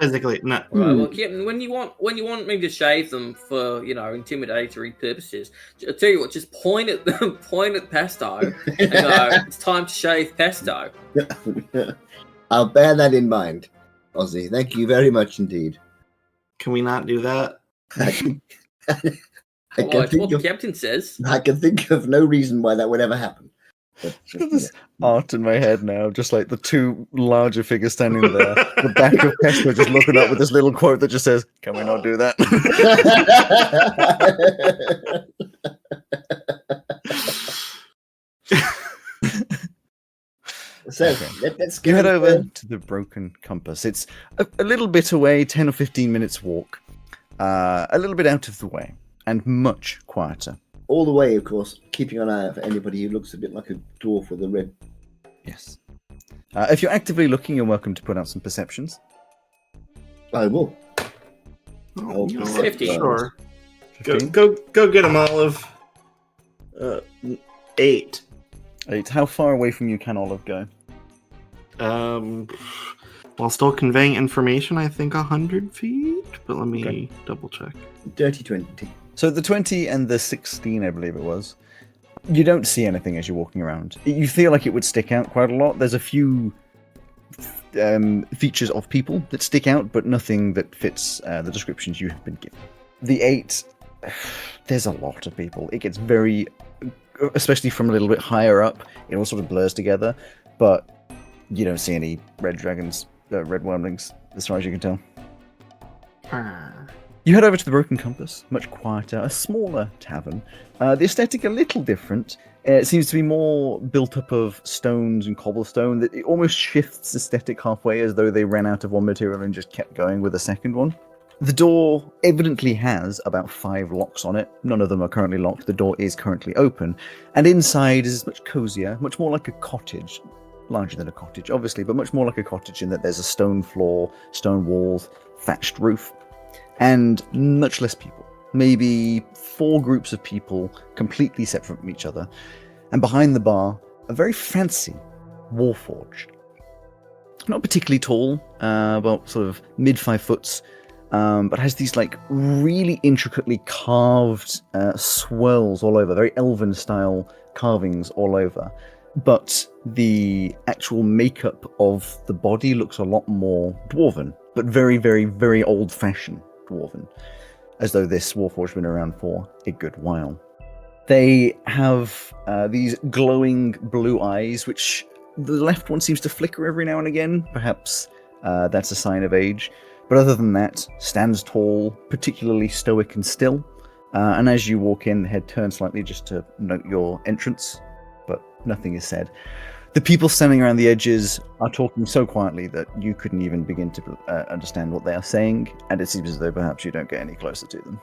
Physically, no. Right, well, Captain, when you want me to shave them for intimidatory purposes, I'll tell you what, just point at Pesto and go, it's time to shave Pesto. I'll bear that in mind, Ozzy. Thank you very much indeed. Can we not do that? I can Well, it's what think the of, Captain says. I can think of no reason why that would ever happen. But, I've got this art in my head now, just like the two larger figures standing there, the back of Pesto just looking up with this little quote that just says, "Can we not do that?" So Okay. let's You go head over to the Broken Compass. It's a little bit away, 10 or 15 minutes walk, a little bit out of the way, and much quieter. all the way, of course, keeping an eye out for anybody who looks a bit like a dwarf with a red. Yes. If you're actively looking, you're welcome to put out some perceptions. I will. Oh, you know what? 50. Sure. 15? Go get him, Olive. 8. 8. How far away from you can Olive go? While still conveying information, I think 100 feet. But let me double check. Dirty 20. So the 20 and the 16, I believe it was. You don't see anything as you're walking around. You feel like it would stick out quite a lot. There's a few features of people that stick out, but nothing that fits the descriptions you have been given. The 8, there's a lot of people. It gets very, especially from a little bit higher up, it all sort of blurs together, but you don't see any red dragons, red wormlings, as far as you can tell. You head over to the Broken Compass, much quieter, a smaller tavern. The aesthetic a little different. It seems to be more built up of stones and cobblestone. That it almost shifts aesthetic halfway, as though they ran out of one material and just kept going with a second one. The door evidently has about 5 locks on it. None of them are currently locked. The door is currently open. And inside is much cozier, much more like a cottage. Larger than a cottage, obviously, but much more like a cottage in that there's a stone floor, stone walls, thatched roof, and much less people. Maybe 4 groups of people completely separate from each other. And behind the bar, a very fancy warforge. Not particularly tall, about sort of mid 5 foots, but has these like really intricately carved swirls all over, very elven style carvings all over. But the actual makeup of the body looks a lot more dwarven, but very, very, very old-fashioned dwarven, as though this warforge has been around for a good while. They have these glowing blue eyes, which the left one seems to flicker every now and again. Perhaps that's a sign of age. But other than that, stands tall, particularly stoic and still. And as you walk in, the head turns slightly just to note your entrance, but nothing is said. The people standing around the edges are talking so quietly that you couldn't even begin to understand what they are saying, and it seems as though perhaps you don't get any closer to them.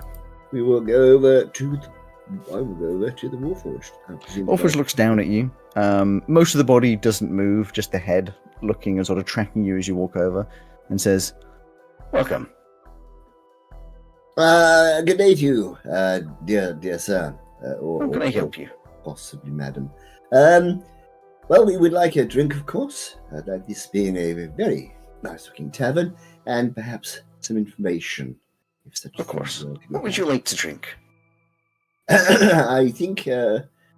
We will go over to I will go over to the Warforged. Warforged looks down at you. Most of the body doesn't move, just the head looking and sort of tracking you as you walk over, and says, "Welcome." Good day to you, dear sir. How can I help you? Possibly, madam. Well, we would like a drink, of course. This being a very nice-looking tavern, and perhaps some information. If such Of course. What would you like to drink? I think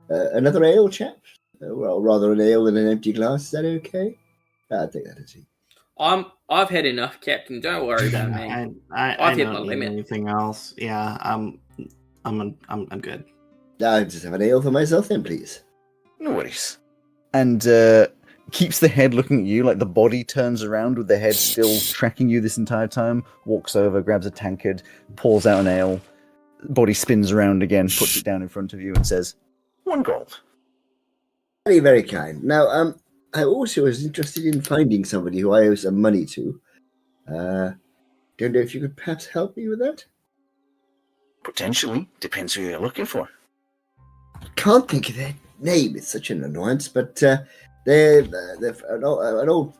another ale, chap. Well, rather an ale than an empty glass. Is that okay? I'll take that as it. I've had enough, Captain. Don't worry about me. I hit don't my need limit. anything else. Yeah, I'm good. I'll just have an ale for myself then, please. No worries. And keeps the head looking at you, like the body turns around with the head still tracking you this entire time, walks over, grabs a tankard, pours out an ale, body spins around again, puts it down in front of you and says, 1 gold. Very, very kind. Now, I also was interested in finding somebody who I owe some money to. Don't know if you could perhaps help me with that? Potentially. Depends who you're looking for. Can't think of their name. It's such an annoyance, but they're an old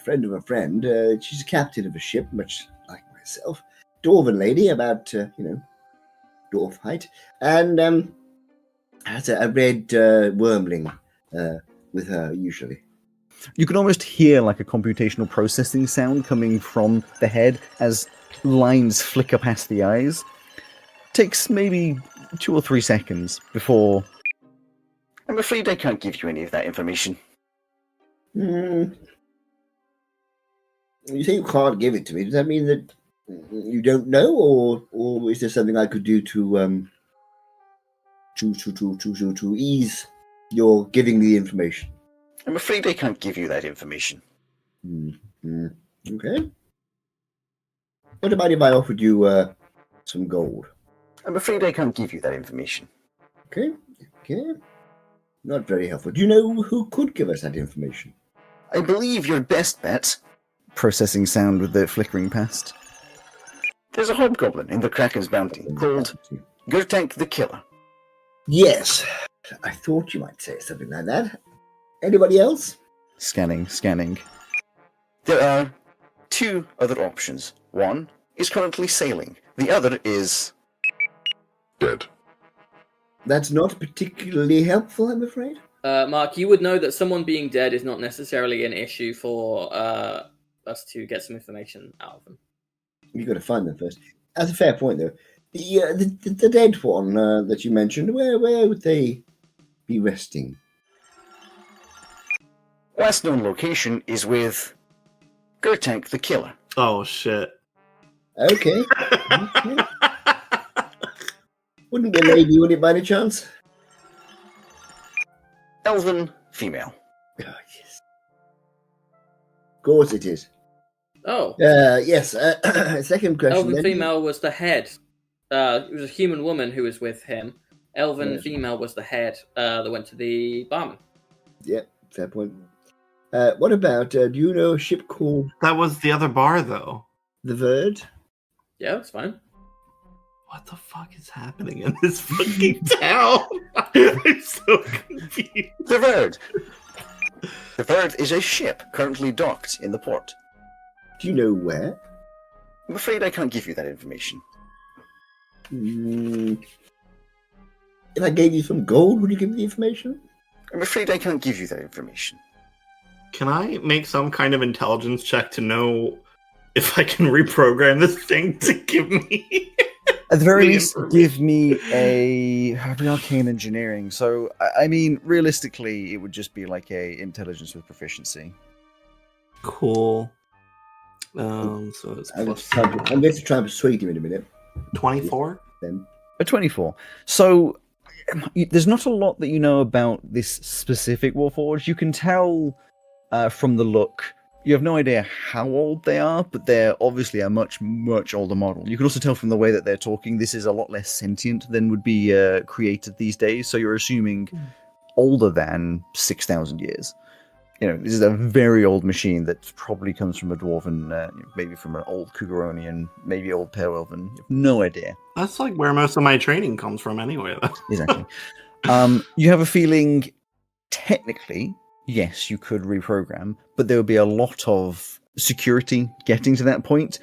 friend of a friend. She's a captain of a ship, much like myself. Dwarven lady, about, dwarf height. And has a red wormling with her, usually. You can almost hear like a computational processing sound coming from the head as lines flicker past the eyes. Takes maybe 2 or 3 seconds before... I'm afraid I can't give you any of that information. You say you can't give it to me. Does that mean that you don't know, or is there something I could do to ease your giving the information? I'm afraid I can't give you that information. Okay. What about if I offered you some gold? I'm afraid I can't give you that information. Okay. Not very helpful. Do you know who could give us that information? I believe your best bet... Processing sound with the flickering past. There's a hobgoblin in the Kraken's Bounty called Gertank the Killer. Yes. I thought you might say something like that. Anybody else? Scanning. There are 2 other options. One is currently sailing. The other is... dead. That's not particularly helpful, I'm afraid. Mark, you would know that someone being dead is not necessarily an issue for us to get some information out of them. You've got to find them first. That's a fair point, though. The dead one that you mentioned, where would they be resting? Last known location is with Gertank the Killer. Oh shit. Okay. Wouldn't be a lady, would it, by any chance? Elven female. Oh, yes. Of course it is. Oh. Yes. Second question. Elven female was the head. It was a human woman who was with him. Elven female was the head that went to the barman. Yep, fair point. What about, do you know a ship called That was the other bar, though. the Verd? Yeah, that's fine. What the fuck is happening in this fucking town? I'm so confused. The Verd. The Verd is a ship currently docked in the port. Do you know where? I'm afraid I can't give you that information. If I gave you some gold, would you give me the information? I'm afraid I can't give you that information. Can I make some kind of intelligence check to know if I can reprogram this thing to give me... At the very least, give me a arcane engineering. So, I mean, realistically, it would just be like a intelligence with proficiency. Cool. So it's plus I'm going to try and persuade him in a minute. 24? Then. A 24. So, there's not a lot that you know about this specific Warforged. You can tell from the look, You have no idea how old they are, but they're obviously a much, much older model. You can also tell from the way that they're talking, this is a lot less sentient than would be created these days. So you're assuming older than 6,000 years. This is a very old machine that probably comes from a dwarven, maybe from an old Kugaronian, maybe old Pale-Elven. You have no idea. That's like where most of my training comes from anyway, though. Exactly. You have a feeling, technically, yes, you could reprogram, but there would be a lot of security getting to that point.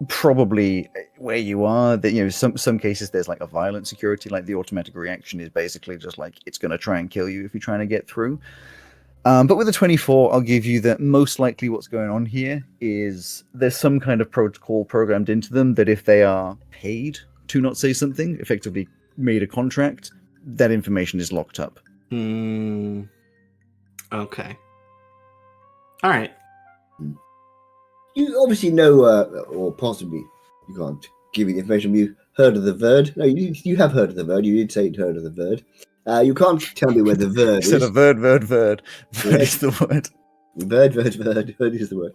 Probably where you are, that some cases there's like a violent security, like the automatic reaction is basically just like it's going to try and kill you if you're trying to get through. But with the 24, I'll give you that most likely what's going on here is there's some kind of protocol programmed into them that if they are paid to not say something, effectively made a contract, that information is locked up. Okay. All right. You obviously know, or possibly you can't give me the information. You heard of the Verd? No, you have heard of the Verd. You did say you'd heard of the Verd. You can't tell me where the Verd is. Instead of Verd. Verd is the word. Verd is the word.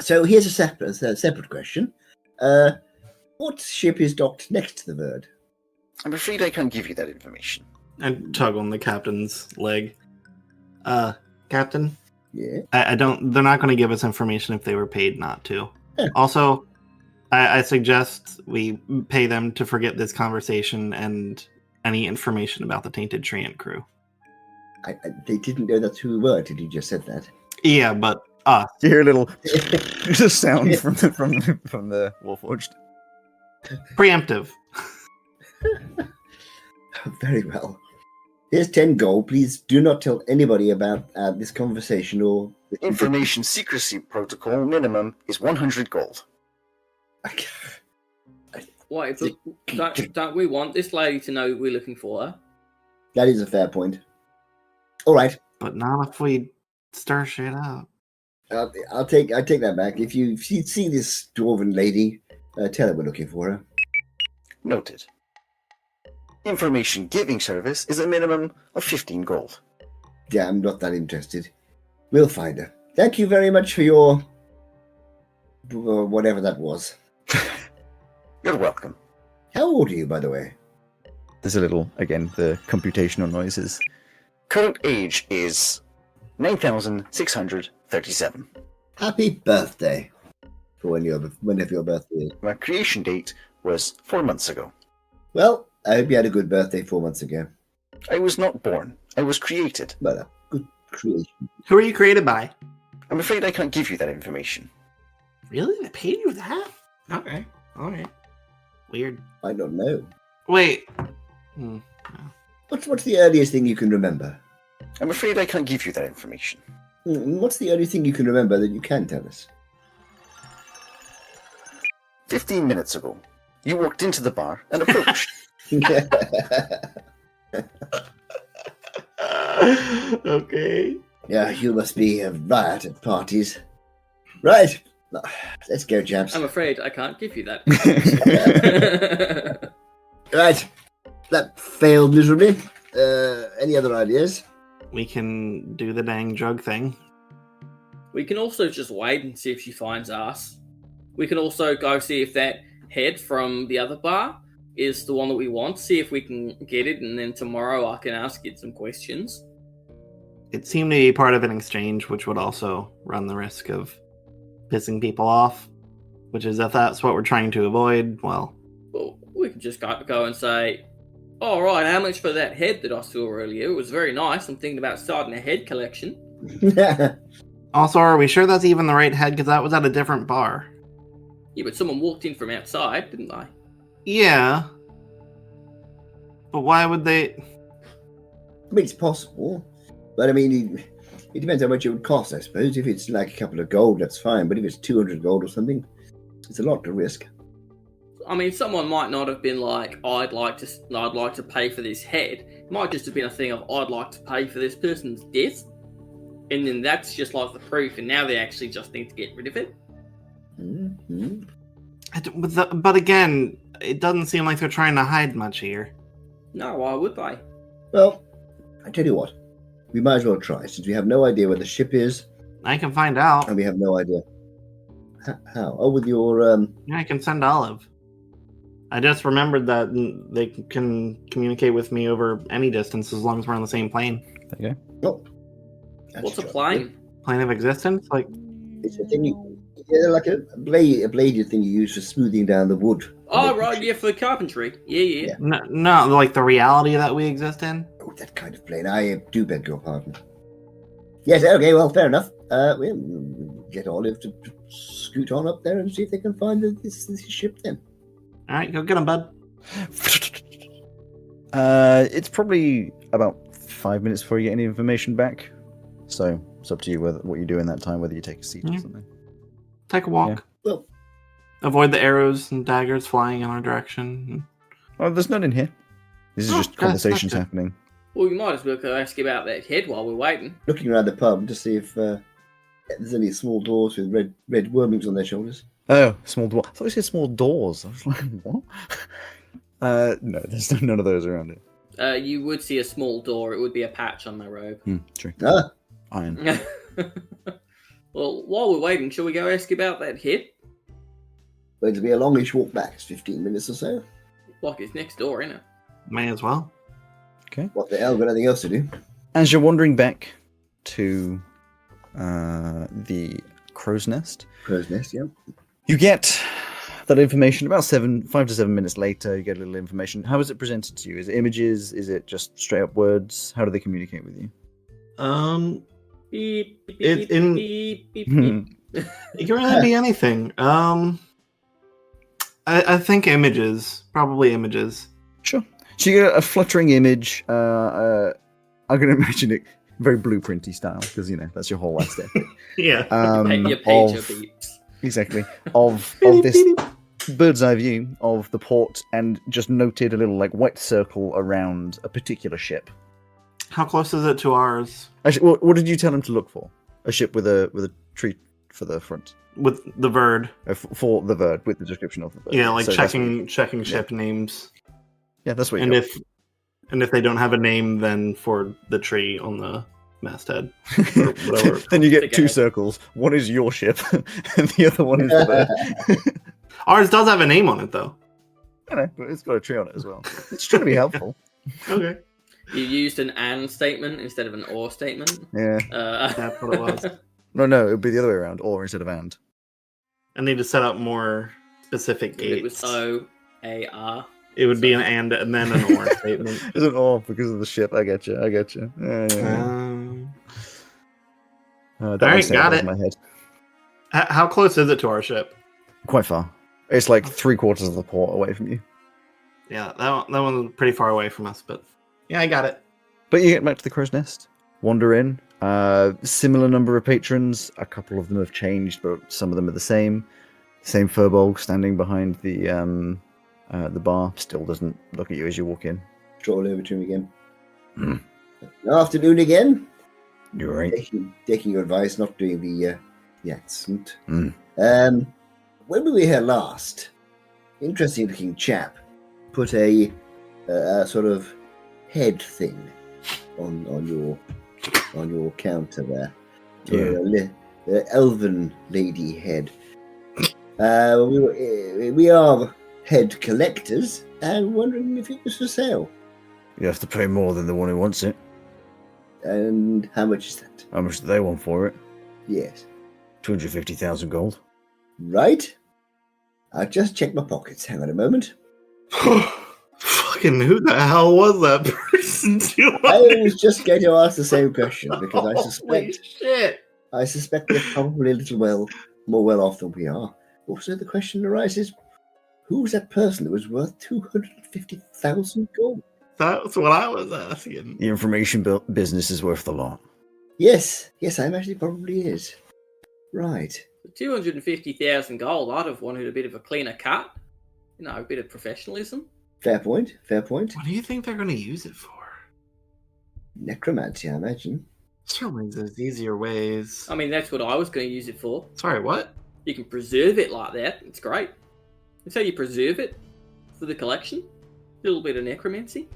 So here's a separate question. What ship is docked next to the Verd? I'm afraid I can't give you that information. I tug on the captain's leg. Captain? Yeah? I don't... They're not going to give us information if they were paid not to. Yeah. Also, I suggest we pay them to forget this conversation and any information about the Tainted Treant crew. They didn't know that's who we were till you just said that. Yeah, but us. You hear a little sound from the Warforged. Preemptive. Very well. Here's 10 gold. Please do not tell anybody about this conversation or... Information secrecy protocol minimum is 100 gold. Why? Don't we want this lady to know we're looking for her? That is a fair point. All right. But not if we stir shit up. I take that back. If you see this dwarven lady, tell her we're looking for her. Noted. Information giving service is a minimum of 15 gold. Yeah, I'm not that interested. We'll find her. Thank you very much for your... whatever that was. You're welcome. How old are you, by the way? There's a little, again, the computational noises. Current age is 9,637. Happy birthday. For whenever your birthday is. My creation date was 4 months ago. Well, I hope you had a good birthday 4 months ago. I was not born. I was created. But a good creation. Who are you created by? I'm afraid I can't give you that information. Really? They paid you that? Okay. All right. Weird. I don't know. Wait. What's the earliest thing you can remember? I'm afraid I can't give you that information. What's the earliest thing you can remember that you can tell us? 15 minutes ago, you walked into the bar and approached. Okay. Yeah, you must be a riot at parties. Right. Let's go, chaps. I'm afraid I can't give you that. Right. That failed miserably. Any other ideas? We can do the dang drug thing. We can also just wait and see if she finds us. We can also go see if that head from the other bar is the one that we want. See if we can get it, and then tomorrow I can ask it some questions. It seemed to be part of an exchange, which would also run the risk of pissing people off. Which is, if that's what we're trying to avoid, well... Well, we can just go and say, all right, how much for that head that I saw earlier? It was very nice. I'm thinking about starting a head collection. Also, are we sure that's even the right head? Because that was at a different bar. Yeah, but someone walked in from outside, didn't they? Yeah. But why would they... I mean, it's possible. But I mean, it depends how much it would cost, I suppose. If it's like a couple of gold, that's fine. But if it's 200 gold or something, it's a lot to risk. I mean, someone might not have been like, I'd like to pay for this head. It might just have been a thing of, I'd like to pay for this person's death. And then that's just like the proof, and now they actually just need to get rid of it. Mm-hmm. But again, it doesn't seem like they're trying to hide much here. No, why would they? Well, I tell you what. We might as well try, since we have no idea where the ship is, I can find out. And we have no idea. How? Oh, with your... Yeah, I can send Olive. I just remembered that they can communicate with me over any distance as long as we're on the same plane. There you go. Oh. What's a plane? Plane of existence? Like, It's a thing like a bladed thing you use for smoothing down the wood. Oh, right, yeah, for carpentry. Yeah. no, like the reality that we exist in? Oh, that kind of plane. I do beg your pardon. Yes, okay, well, fair enough. We'll get Olive to scoot on up there and see if they can find this ship then. All right, go get him, bud. It's probably about 5 minutes before you get any information back. So it's up to you what you do in that time, whether you take a seat or something. Take a walk. Yeah. Well, avoid the arrows and daggers flying in our direction. Oh, there's none in here. This is Oh, just conversations that's happening. Well, we might as well go ask about that head while we're waiting. looking around the pub to see if there's any small doors with red wormings on their shoulders. Oh, small door. I thought you said small doors. I was like, what? No, there's none of those around it. You would see a small door. It would be a patch on my robe. True. Ah, Iron. Well, while we're waiting, shall we go ask about that head? but it'll be a longish walk back. It's 15 minutes or so. Like it's next door, isn't it? May as well. What the hell? Got anything else to do? As you're wandering back to the crow's nest, Crow's nest, yeah. you get that information about 5 to 7 minutes later. You get a little information. How is it presented to you? Is it images? Is it just straight up words? How do they communicate with you? Beep, beep, It- beep, in- beep, beep, beep. It can really be anything. I think images. Probably images. Sure. So you get a fluttering image. I'm going to imagine it very blueprinty style because that's your whole aesthetic. Yeah. Your pager Of beeps. exactly of this bird's eye view of the port, and just noted a little white circle around a particular ship. How close is it to ours? Actually, what did you tell him to look for? A ship with a tree for the front. With the bird. For the bird, with the description of the bird. Yeah, like So that's what checking ship names. that's what you And got. if they don't have a name, then for the tree on the masthead. Or whatever. Then you get Together. two circles. One is your ship, and the other one is the bird. Ours does have a name on it, though. I know, but it's got a tree on it as well. It's trying to be helpful. Okay. You used an and statement instead of an or statement. Yeah. That's what it was. No, it would be the other way around, or instead of and. I need to set up more specific If gates. it was O-A-R. It would be an and then an or statement. It's an or because of the ship. I get you. Yeah. That Alright, makes sense got in it. my head. How close is it to our ship? Quite far. It's like 3/4 of the port away from you. Yeah, that one's pretty far away from us, but yeah, I got it. But you get back to the crow's nest, wander in. Similar number of patrons. A couple of them have changed, but some of them are the same. Same furbolg standing behind the bar. Still doesn't look at you as you walk in. Stroll over to him again. Hmm. Afternoon again. You're right. Taking your advice, not doing the accent. Hmm. When we were here last, interesting looking chap put a sort of head thing on your counter there. The elven lady head. We are head collectors and wondering if it was for sale. You have to pay more than the one who wants it. And how much is that? How much do they want for it? Yes. 250,000 gold. Right. I'll just check my pockets. Hang on a moment. Fucking who the hell was that person? I was just going to ask the same question because Holy shit. I suspect they're probably a little more well off than we are. Also, the question arises: who was that person that was worth 250,000 gold? That's what I was asking. The information business is worth a lot. Yes, I imagine it probably is. Right. For 250,000 gold, I'd have wanted a bit of a cleaner cut. A bit of professionalism. Fair point. What do you think they're going to use it for? Necromancy, I imagine. Certainly there's easier ways. I mean, that's what I was going to use it for. Sorry, what? You can preserve it like that. It's great. That's how you preserve it for the collection. A little bit of necromancy.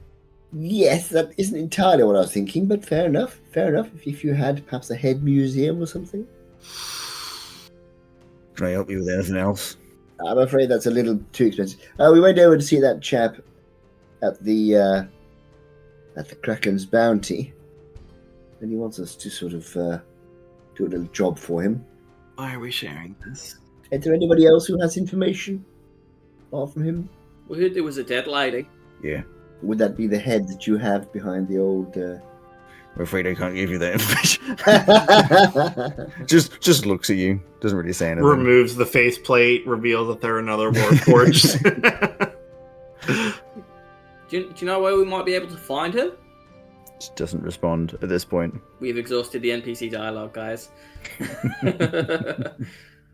Yes, that isn't entirely what I was thinking, but fair enough. If you had perhaps a head museum or something. Can I help you with anything else? I'm afraid that's a little too expensive. We went over to see that chap at the Kraken's Bounty, and he wants us to sort of do a little job for him. Why are we sharing this? Is there anybody else who has information apart from him? We heard there was a dead lady. Yeah. Would that be the head that you have behind the old? I'm afraid I can't give you that information. just looks at you. Doesn't really say anything. Removes the faceplate, reveals that they're another Warforged. Do you know where we might be able to find her? Just doesn't respond at this point. We've exhausted the NPC dialogue, guys.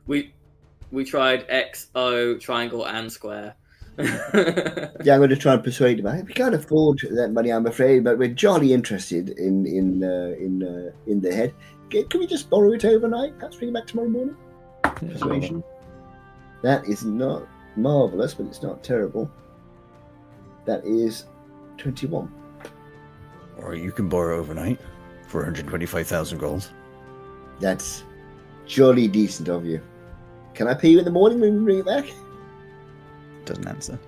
we tried X, O, triangle, and square. Yeah, I'm going to try and persuade him. We can't afford that money, I'm afraid, but we're jolly interested in the head. Can we just borrow it overnight? Perhaps bring it back tomorrow morning? Persuasion. That is not marvelous, but it's not terrible. That is 21. Or you can borrow overnight for 125,000 gold. That's jolly decent of you. Can I pay you in the morning when we bring it back? Doesn't answer.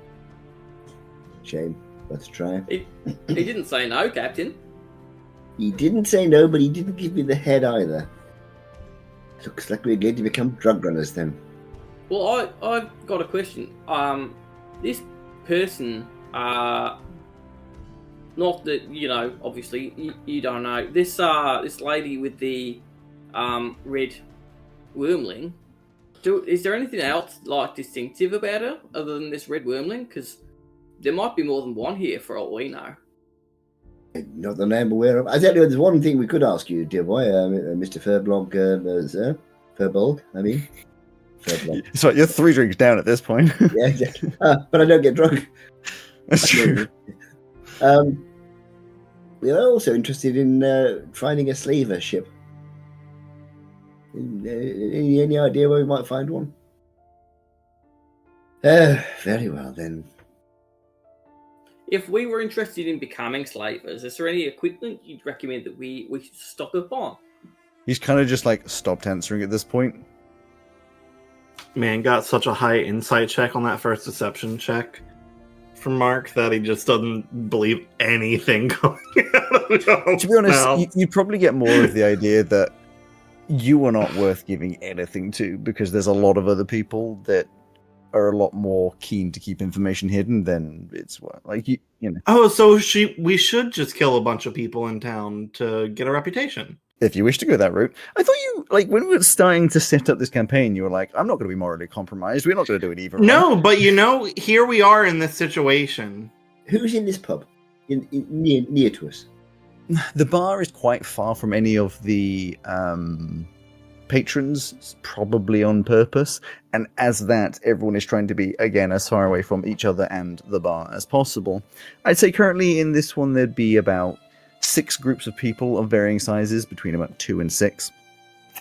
Shame. Let's try. He didn't say no, Captain. He didn't say no, but he didn't give me the head either. Looks like we're going to become drug runners then. Well, I've got a question. This person, not that, obviously, you don't know. This lady with the red wormling, is there anything else, distinctive about her, other than this red wormling? Because there might be more than one here, for all we know. Not that I'm aware of. I tell you, there's one thing we could ask you, dear boy, Mr. Furbolg, sir. Furbolg, I mean. Furbolg. So you're 3 drinks down at this point. Yeah, exactly. But I don't get drunk. That's true. We're also interested in finding a slaver ship. Any idea where we might find one? Very well then. If we were interested in becoming slavers, is there any equipment you'd recommend that we should stock up on? He's kind of just stopped answering at this point. Man, got such a high insight check on that first deception check from Mark that he just doesn't believe anything going out of To be honest, you'd probably get more of the idea that you are not worth giving anything to, because there's a lot of other people that are a lot more keen to keep information hidden than it's you know. Oh, so we should just kill a bunch of people in town to get a reputation. If you wish to go that route. I thought you, when we were starting to set up this campaign, you were like, I'm not going to be morally compromised. We're not going to do it either. No, but here we are in this situation. Who's in this pub? Near to us? The bar is quite far from any of the patrons, probably on purpose. And as that, everyone is trying to be, again, as far away from each other and the bar as possible. I'd say currently in this one, there'd be about 6 groups of people of varying sizes, between about 2 and 6.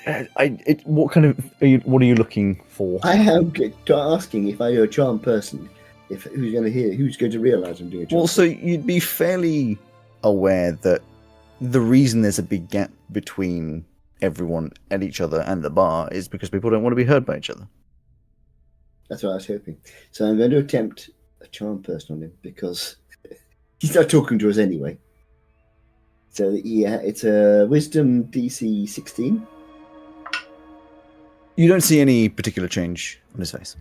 What are you looking for? I am asking if I'm a charm person. Who's going to realise I'm doing a charm? Well, so you'd be fairly aware that the reason there's a big gap between everyone and each other and the bar is because people don't want to be heard by each other. That's what I was hoping. So I'm going to attempt a charm person on him, because he's not talking to us anyway. So yeah, it's a wisdom DC 16. You don't see any particular change on his face.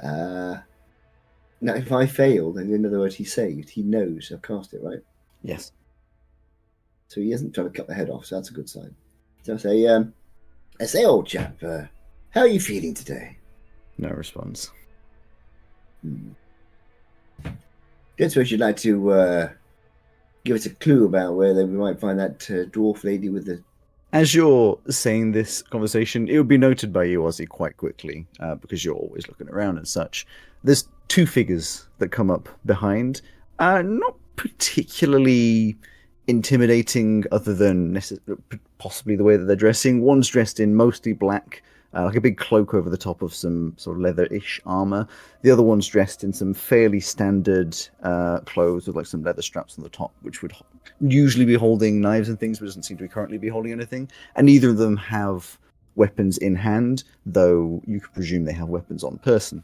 Now, if I fail, then in other words, he's saved. He knows I've cast it, right? Yes. So he isn't trying to cut the head off, so that's a good sign. So I say, old chap, how are you feeling today? No response. Don't suppose you'd like to give us a clue about where we might find that dwarf lady with the... As you're saying this conversation, it would be noted by you, Ozzy, quite quickly, because you're always looking around and such. There's 2 figures that come up behind. Not particularly intimidating, other than possibly the way that they're dressing. One's dressed in mostly black, like a big cloak over the top of some sort of leather-ish armor. The other one's dressed in some fairly standard clothes with like some leather straps on the top, which would usually be holding knives and things, but doesn't seem to be currently be holding anything. And neither of them have weapons in hand, though you could presume they have weapons on person.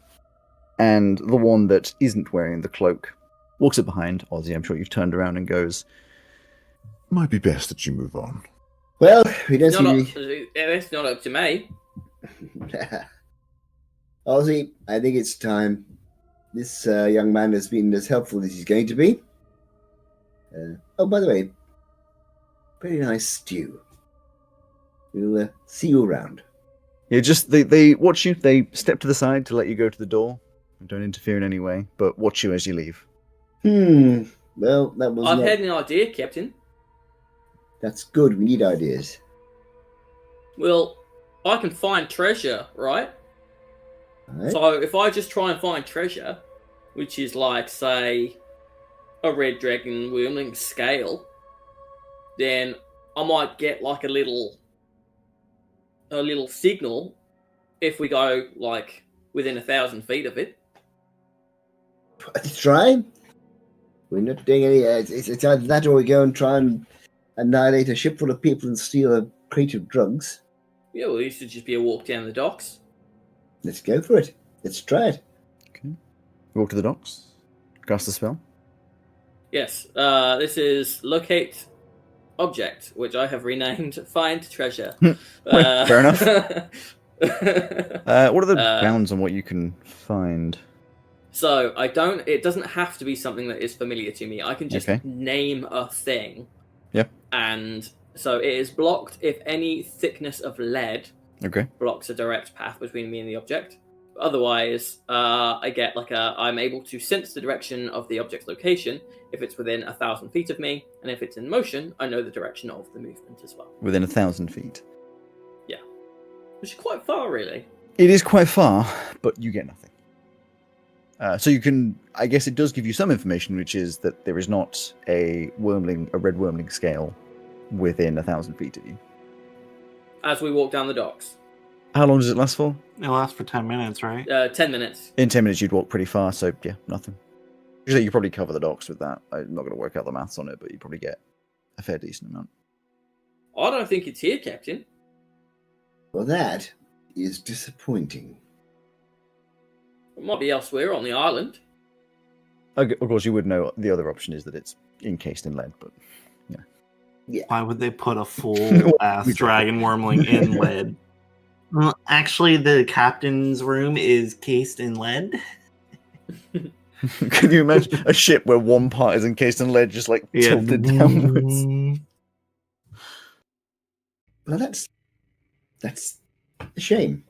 And the one that isn't wearing the cloak walks up behind Ozzy. I'm sure you've turned around and goes, Might be best that you move on. Well, we don't It's not up to me. Ozzy, I think it's time. This young man has been as helpful as he's going to be. Oh, by the way, very nice stew. We'll see you around. Yeah, just they watch you. They step to the side to let you go to the door. Don't interfere in any way, but watch you as you leave. Well, that was. I've had an idea, Captain. That's good. We need ideas. Well, I can find treasure, right? Right. So if I just try and find treasure, which is like, say, a red dragon wyrmling scale, then I might get like a little signal if we go like within 1,000 feet of it. Try. We're not doing any. It's either that or we go and try and annihilate a ship full of people and steal a crate of drugs. Yeah, well, it should just be a walk down the docks. Let's go for it. Let's try it. Okay. Walk to the docks. Cast the spell. Yes, this is locate object, which I have renamed find treasure. Fair enough. What are the bounds on what you can find? So it doesn't have to be something that is familiar to me. I can just name a thing. Yep. And so it is blocked if any thickness of lead blocks a direct path between me and the object. Otherwise, I get I'm able to sense the direction of the object's location if it's within 1,000 feet of me, and if it's in motion, I know the direction of the movement as well. Within 1,000 feet. Yeah, which is quite far, really. It is quite far, but you get nothing. So you can, I guess, it does give you some information, which is that there is not a red wyrmling scale within 1,000 feet of you. As we walk down the docks. How long does it last for? It lasts for 10 minutes, right? 10 minutes. In 10 minutes, you'd walk pretty far, so yeah, nothing. Usually, you probably cover the docks with that. I'm not going to work out the maths on it, but you probably get a fair decent amount. I don't think it's here, Captain. Well, that is disappointing. It might be elsewhere on the island. Of course, you would know the other option is that it's encased in lead, but yeah. Why would they put a full-ass dragon wyrmling in lead? Well, actually, the captain's room is cased in lead. Can you imagine a ship where one part is encased in lead, just like tilted downwards? Well, that's a shame.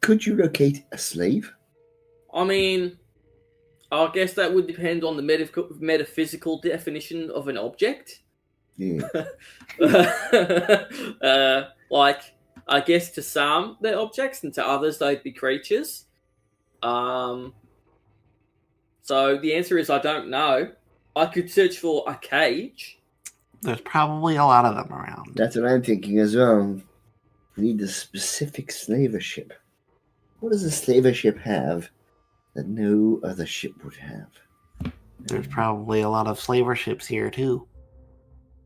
Could you locate a slave? I mean, I guess that would depend on the metaphysical definition of an object. Yeah. I guess to some they're objects, and to others they'd be creatures. So the answer is I don't know. I could search for a cage. There's probably a lot of them around. That's what I'm thinking as well. We need a specific slaver ship. What does a slaver ship have that no other ship would have? There's probably a lot of slaver ships here, too.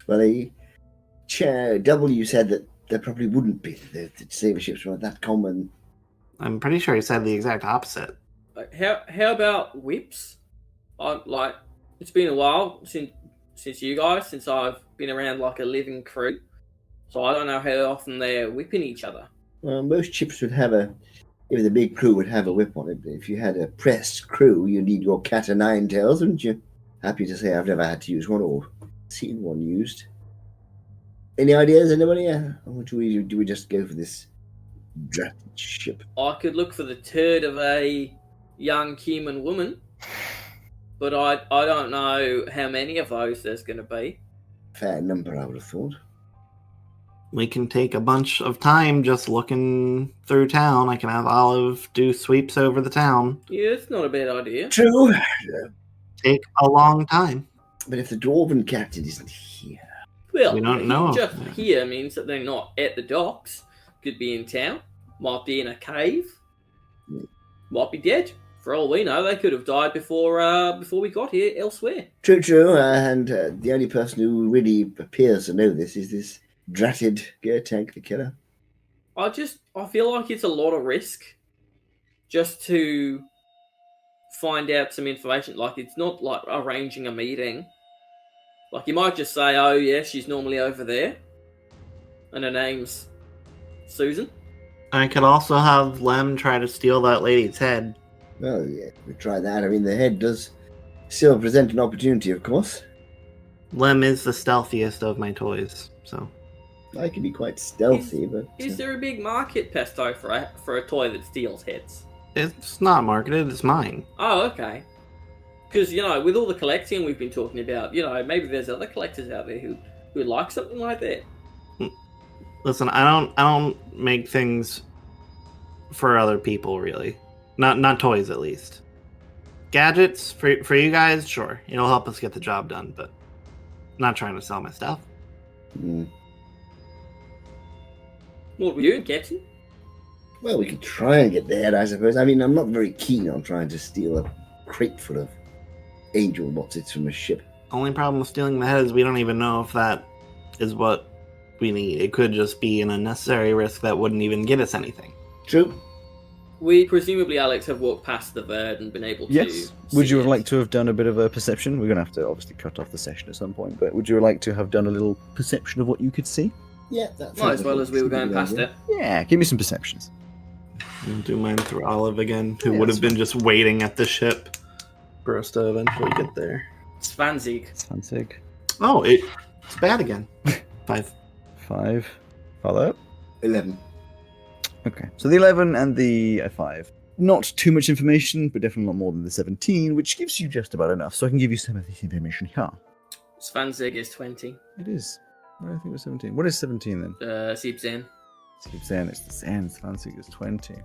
Well, W said that there probably wouldn't be. The slaver ships weren't that common. I'm pretty sure he said the exact opposite. How about whips? It's been a while since you guys, since I've been around like a living crew. So I don't know how often they're whipping each other. Well, most ships would have even the big crew would have a whip on it. But if you had a pressed crew, you need your cat o' nine tails, wouldn't you? Happy to say I've never had to use one or seen one used. Any ideas, anybody? Or do we just go for this drafted ship? I could look for the turd of a young human woman, but I don't know how many of those there's going to be. Fair number, I would have thought. We can take a bunch of time just looking through town. I can have Olive do sweeps over the town. Yeah, it's not a bad idea. True. Take a long time. But if the dwarven captain isn't here... Well, we don't know. Just here means that they're not at the docks. Could be in town. Might be in a cave. Might be dead. For all we know, they could have died before we got here elsewhere. True, and the only person who really appears to know this is this dratted Gertank the killer. I feel like it's a lot of risk just to find out some information. Like, it's not like arranging a meeting. Like, you might just say, oh yeah, she's normally over there, and her name's Susan. I could also have Lem try to steal that lady's head. Well, yeah, we try that. I mean, the head does still present an opportunity, of course. Lem is the stealthiest of my toys, so... I can be quite stealthy, but... Is there a big market, Pesto, for a toy that steals heads? It's not marketed, it's mine. Oh, okay. Because, with all the collecting we've been talking about, maybe there's other collectors out there who like something like that. Listen, I don't make things for other people, really. Not toys, at least. Gadgets, for you guys, sure. It'll help us get the job done, but I'm not trying to sell my stuff. What were you getting? Well, we could try and get the head, I suppose. I mean, I'm not very keen on trying to steal a crate full of angel what's-its from a ship. Only problem with stealing the head is we don't even know if that is what we need. It could just be an unnecessary risk that wouldn't even get us anything. True. We presumably, Alex, have walked past the bird and been able to... Yes. Would you have it. liked to have done a bit of a perception? We're going to have to obviously cut off the session at some point, but would you like to have done a little perception of what you could see? Yeah, that's Might as well as we were going past it. Yeah, give me some perceptions. I'll do mine through Olive again, who Yeah, would that's have been just waiting at the ship for us to eventually get there. Svanzig. Svanzig. Oh, it's bad again. 5. 5. Follow. 11. Okay, so the 11 and the 5. Not too much information, but definitely a lot more than the 17, which gives you just about enough. So I can give you some of this information here. Svanzig is 20. It is. I think it was 17. What is 17 then? Siebzen. Zen, it's the Zen. Svanzig is 20.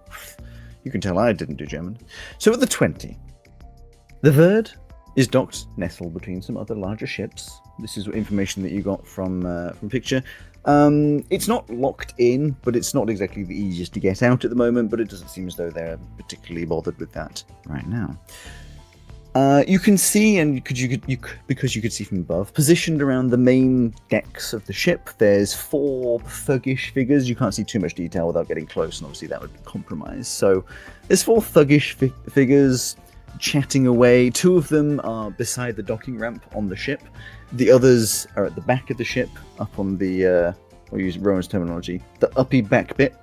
You can tell I didn't do German. So at the 20, the Verd is docked nestled between some other larger ships. This is information that you got from picture. It's not locked in, but it's not exactly the easiest to get out at the moment, but it doesn't seem as though they're particularly bothered with that right now. You can see, and because you could see from above, positioned around the main decks of the ship, there's 4 thuggish figures. You can't see too much detail without getting close, and obviously that would compromise. So there's 4 thuggish figures chatting away. 2 of them are beside the docking ramp on the ship. The others are at the back of the ship, up on the, we'll use Rowan's terminology, the uppy back bit.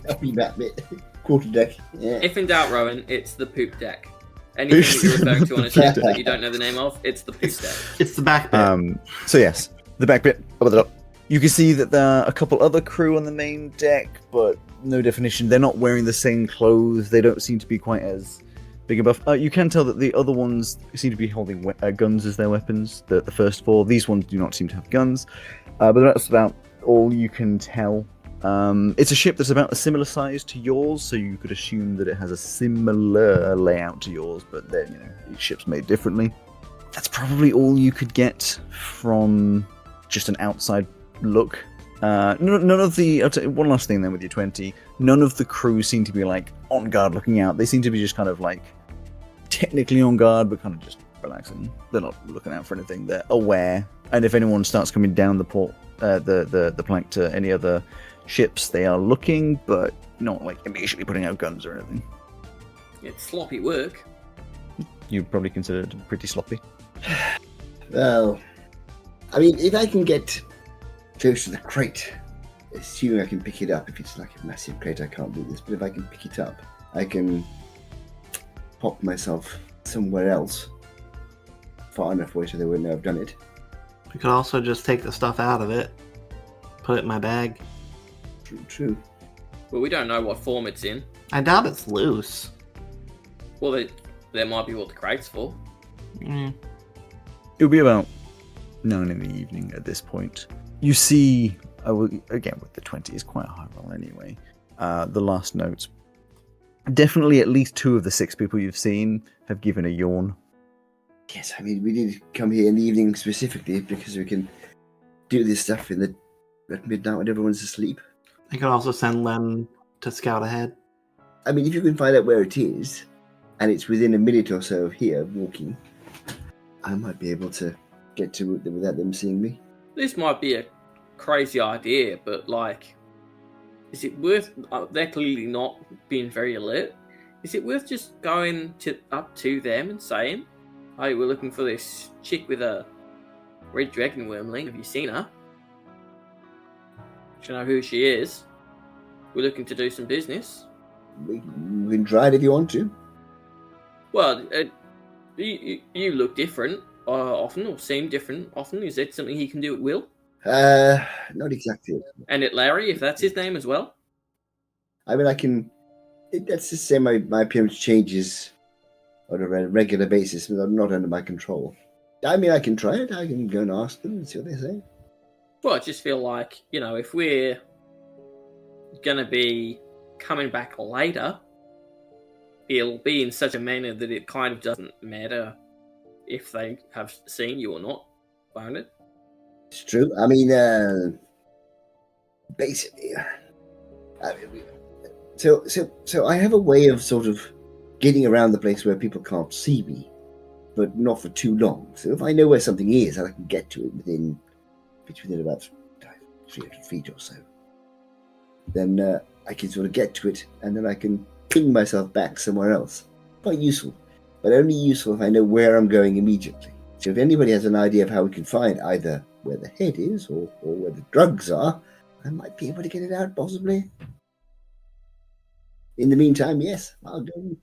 Uppy back bit. Quarter deck. Yeah. If in doubt, Rowan, it's the poop deck. Anything that you're referring to on a ship that you don't know the name of, it's the poop deck. It's the back bit. So yes, the back bit, up at the top. You can see that there are a couple other crew on the main deck, but no definition. They're not wearing the same clothes. They don't seem to be quite as big and buff. You can tell that the other ones seem to be holding guns as their weapons. The first 4. These ones do not seem to have guns. But that's about all you can tell. It's a ship that's about a similar size to yours, so you could assume that it has a similar layout to yours, but then, each ship's made differently. That's probably all you could get from just an outside look. None of the... I'll tell you one last thing then with your 20. None of the crew seem to be, on guard looking out. They seem to be just kind of, technically on guard, but kind of just relaxing. They're not looking out for anything. They're aware. And if anyone starts coming down the port, the plank to any other ships, they are looking, but not immediately putting out guns or anything. It's sloppy work. You'd probably consider it pretty sloppy. Well, I mean, if I can get close to the crate, assuming I can pick it up, if it's a massive crate, I can't do this, but if I can pick it up, I can pop myself somewhere else far enough away so they wouldn't know I've done it. We could also just take the stuff out of it, put it in my bag. True. Well, we don't know what form it's in. I doubt it's loose. Well, there might be what the crate's for. It'll be about 9 in the evening at this point. You see, again with the 20, is quite a high roll anyway. The last notes. Definitely at least 2 of the 6 people you've seen have given a yawn. Yes, I mean, we did come here in the evening specifically because we can do this stuff at midnight when everyone's asleep. I could also send Lem to scout ahead? I mean, if you can find out where it is, and it's within a minute or so of here walking, I might be able to get to it without them seeing me. This might be a crazy idea, but like, is it worth? They're clearly not being very alert. Is it worth just going up to them and saying, "Hey, we're looking for this chick with a red dragon wormling. Have you seen her? Do you know who she is? We're looking to do some business." We can try it if you want to. Well, you look different often, or seem different often. Is that something he can do at will? Not exactly. And at Larry, if that's his name as well? I mean, I can. That's the same. My appearance changes on a regular basis, but I'm not under my control. I mean, I can try it. I can go and ask them and see what they say. Well, I just feel like, if we're going to be coming back later, it'll be in such a manner that it kind of doesn't matter if they have seen you or not, won't it? It's true. I mean, basically, so I have a way of sort of getting around the place where people can't see me, but not for too long. So if I know where something is, and I can get to it within about 300 feet or so, then I can sort of get to it, and then I can ping myself back somewhere else. Quite useful, but only useful if I know where I'm going immediately. So if anybody has an idea of how we can find either where the head is or where the drugs are, I might be able to get it out, possibly. In the meantime, yes, I'll go and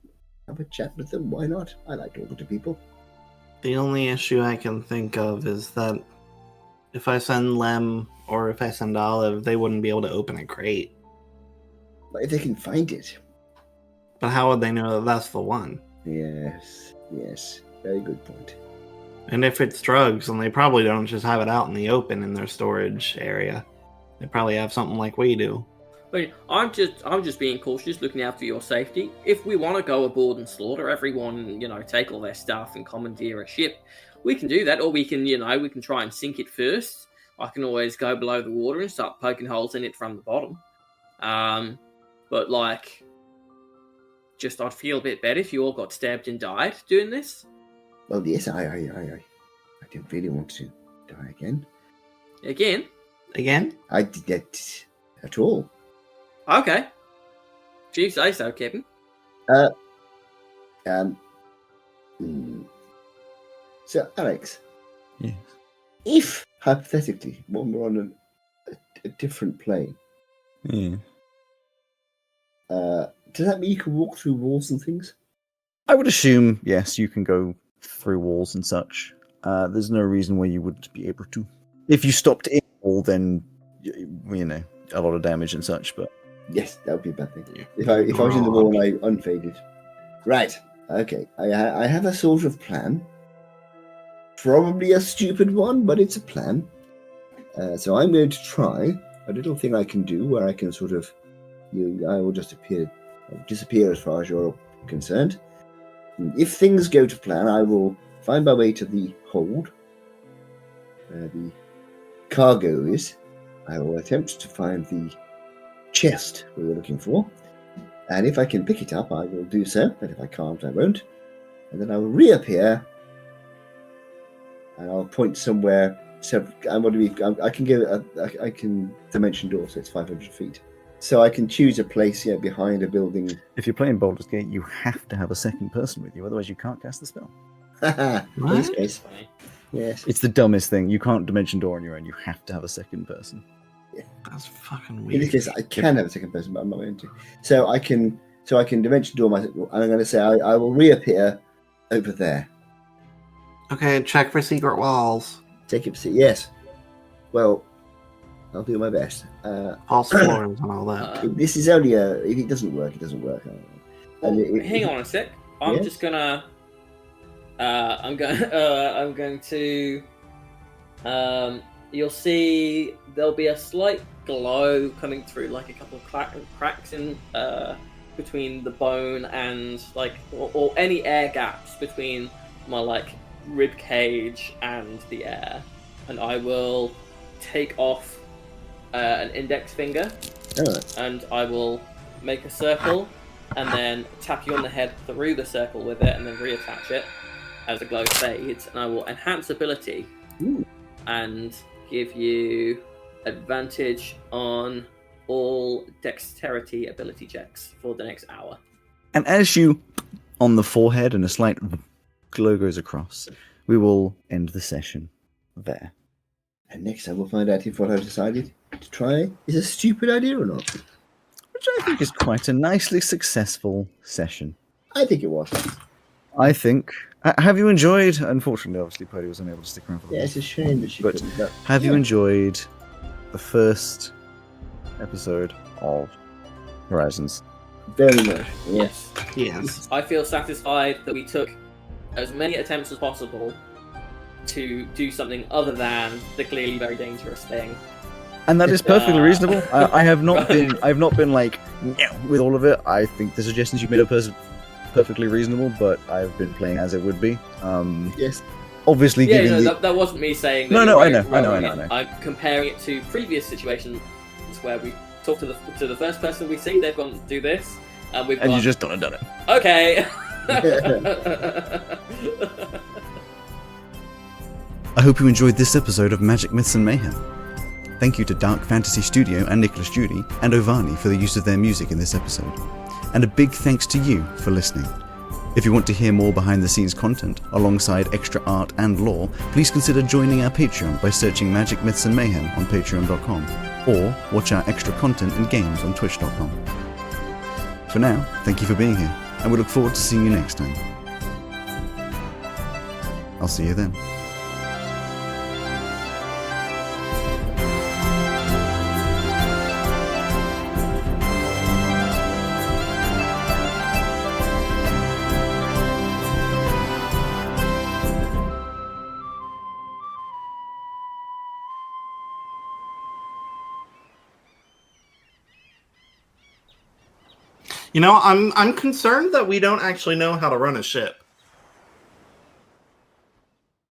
have a chat with them. Why not? I like talking to people. The only issue I can think of is that if I send Lem or if I send Olive, they wouldn't be able to open a crate. But if they can find it. But how would they know that that's the one? Yes, very good point. And if it's drugs, then they probably don't just have it out in the open in their storage area. They probably have something like we do. But I'm just being cautious, looking out for your safety. If we want to go aboard and slaughter everyone, take all their stuff and commandeer a ship, we can do that, or we can try and sink it first. I can always go below the water and start poking holes in it from the bottom. But I'd feel a bit better if you all got stabbed and died doing this. Well, yes, I don't really want to die again. Again? I did that at all. Okay. If you say so, Kevin. So, Alex. Yes. If, hypothetically, when we're on a different plane, Yeah. does that mean you can walk through walls and things? I would assume, yes, you can go through walls and such. There's no reason why you wouldn't be able to. If you stopped in a wall, then, a lot of damage and such, but... Yes, that would be a bad thing. If I was in the wall and I unfaded. Right, okay. I have a sort of plan. Probably a stupid one, but it's a plan. So I'm going to try a little thing I can do where I can sort of... I will just disappear as far as you're concerned. If things go to plan, I will find my way to the hold, where the cargo is. I will attempt to find the chest we were looking for, and if I can pick it up, I will do so, but if I can't, I won't. And then I will reappear, and I'll point somewhere. I can dimension door, so it's 500 feet. So I can choose a place, behind a building. If you're playing Baldur's Gate, you have to have a second person with you, otherwise you can't cast the spell. In this case, yes. It's the dumbest thing. You can't dimension door on your own. You have to have a second person. Yeah. That's fucking In weird. this case, I can have a second person, but I'm not going to. So I can dimension door myself, and I'm going to say I will reappear over there. Okay, check for secret walls. Take it. Yes. Well, I'll do my best. False floors and all that. This is only if it doesn't work, it doesn't work. Hang on a sec. I'm Yes? just gonna. I'm going to. You'll see there'll be a slight glow coming through, like a couple of cracks in between the bone and or any air gaps between my rib cage and the air, and I will take off an index finger, and I will make a circle, and then tap you on the head through the circle with it, and then reattach it as the glow fades. And I will enhance ability and give you advantage on all dexterity ability checks for the next hour. And as you on the forehead and a slight glow goes across, we will end the session there. And next I will find out if what I've decided to try is a stupid idea or not. Which I think is quite a nicely successful session. I think it was. I think. Have you enjoyed? Unfortunately, obviously, Purdy was unable to stick around for the Yeah, it's a shame that she couldn't. But have you enjoyed the first episode of Horizons? Very much. Yes. Yes. I feel satisfied that we took as many attempts as possible to do something other than the clearly very dangerous thing. And that is perfectly reasonable. I have not been. I've not been like with all of it. I think the suggestions you've made are perfectly reasonable, but I've been playing as it would be. Yes. Obviously, Yeah, giving that wasn't me saying. That No, I you're know. I'm comparing it to previous situations where we talk to the first person we see. They've gone do this, and we've and gone, you just done it. Okay. I hope you enjoyed this episode of Magic Myths and Mayhem. Thank you to Dark Fantasy Studio and Nicolas Judy and Ovani for the use of their music in this episode. And a big thanks to you for listening. If you want to hear more behind the scenes content, alongside extra art and lore, please consider joining our Patreon by searching Magic Myths and Mayhem on patreon.com, or watch our extra content and games on twitch.com. For now, thank you for being here, and we look forward to seeing you next time. I'll see you then. You know, I'm concerned that we don't actually know how to run a ship.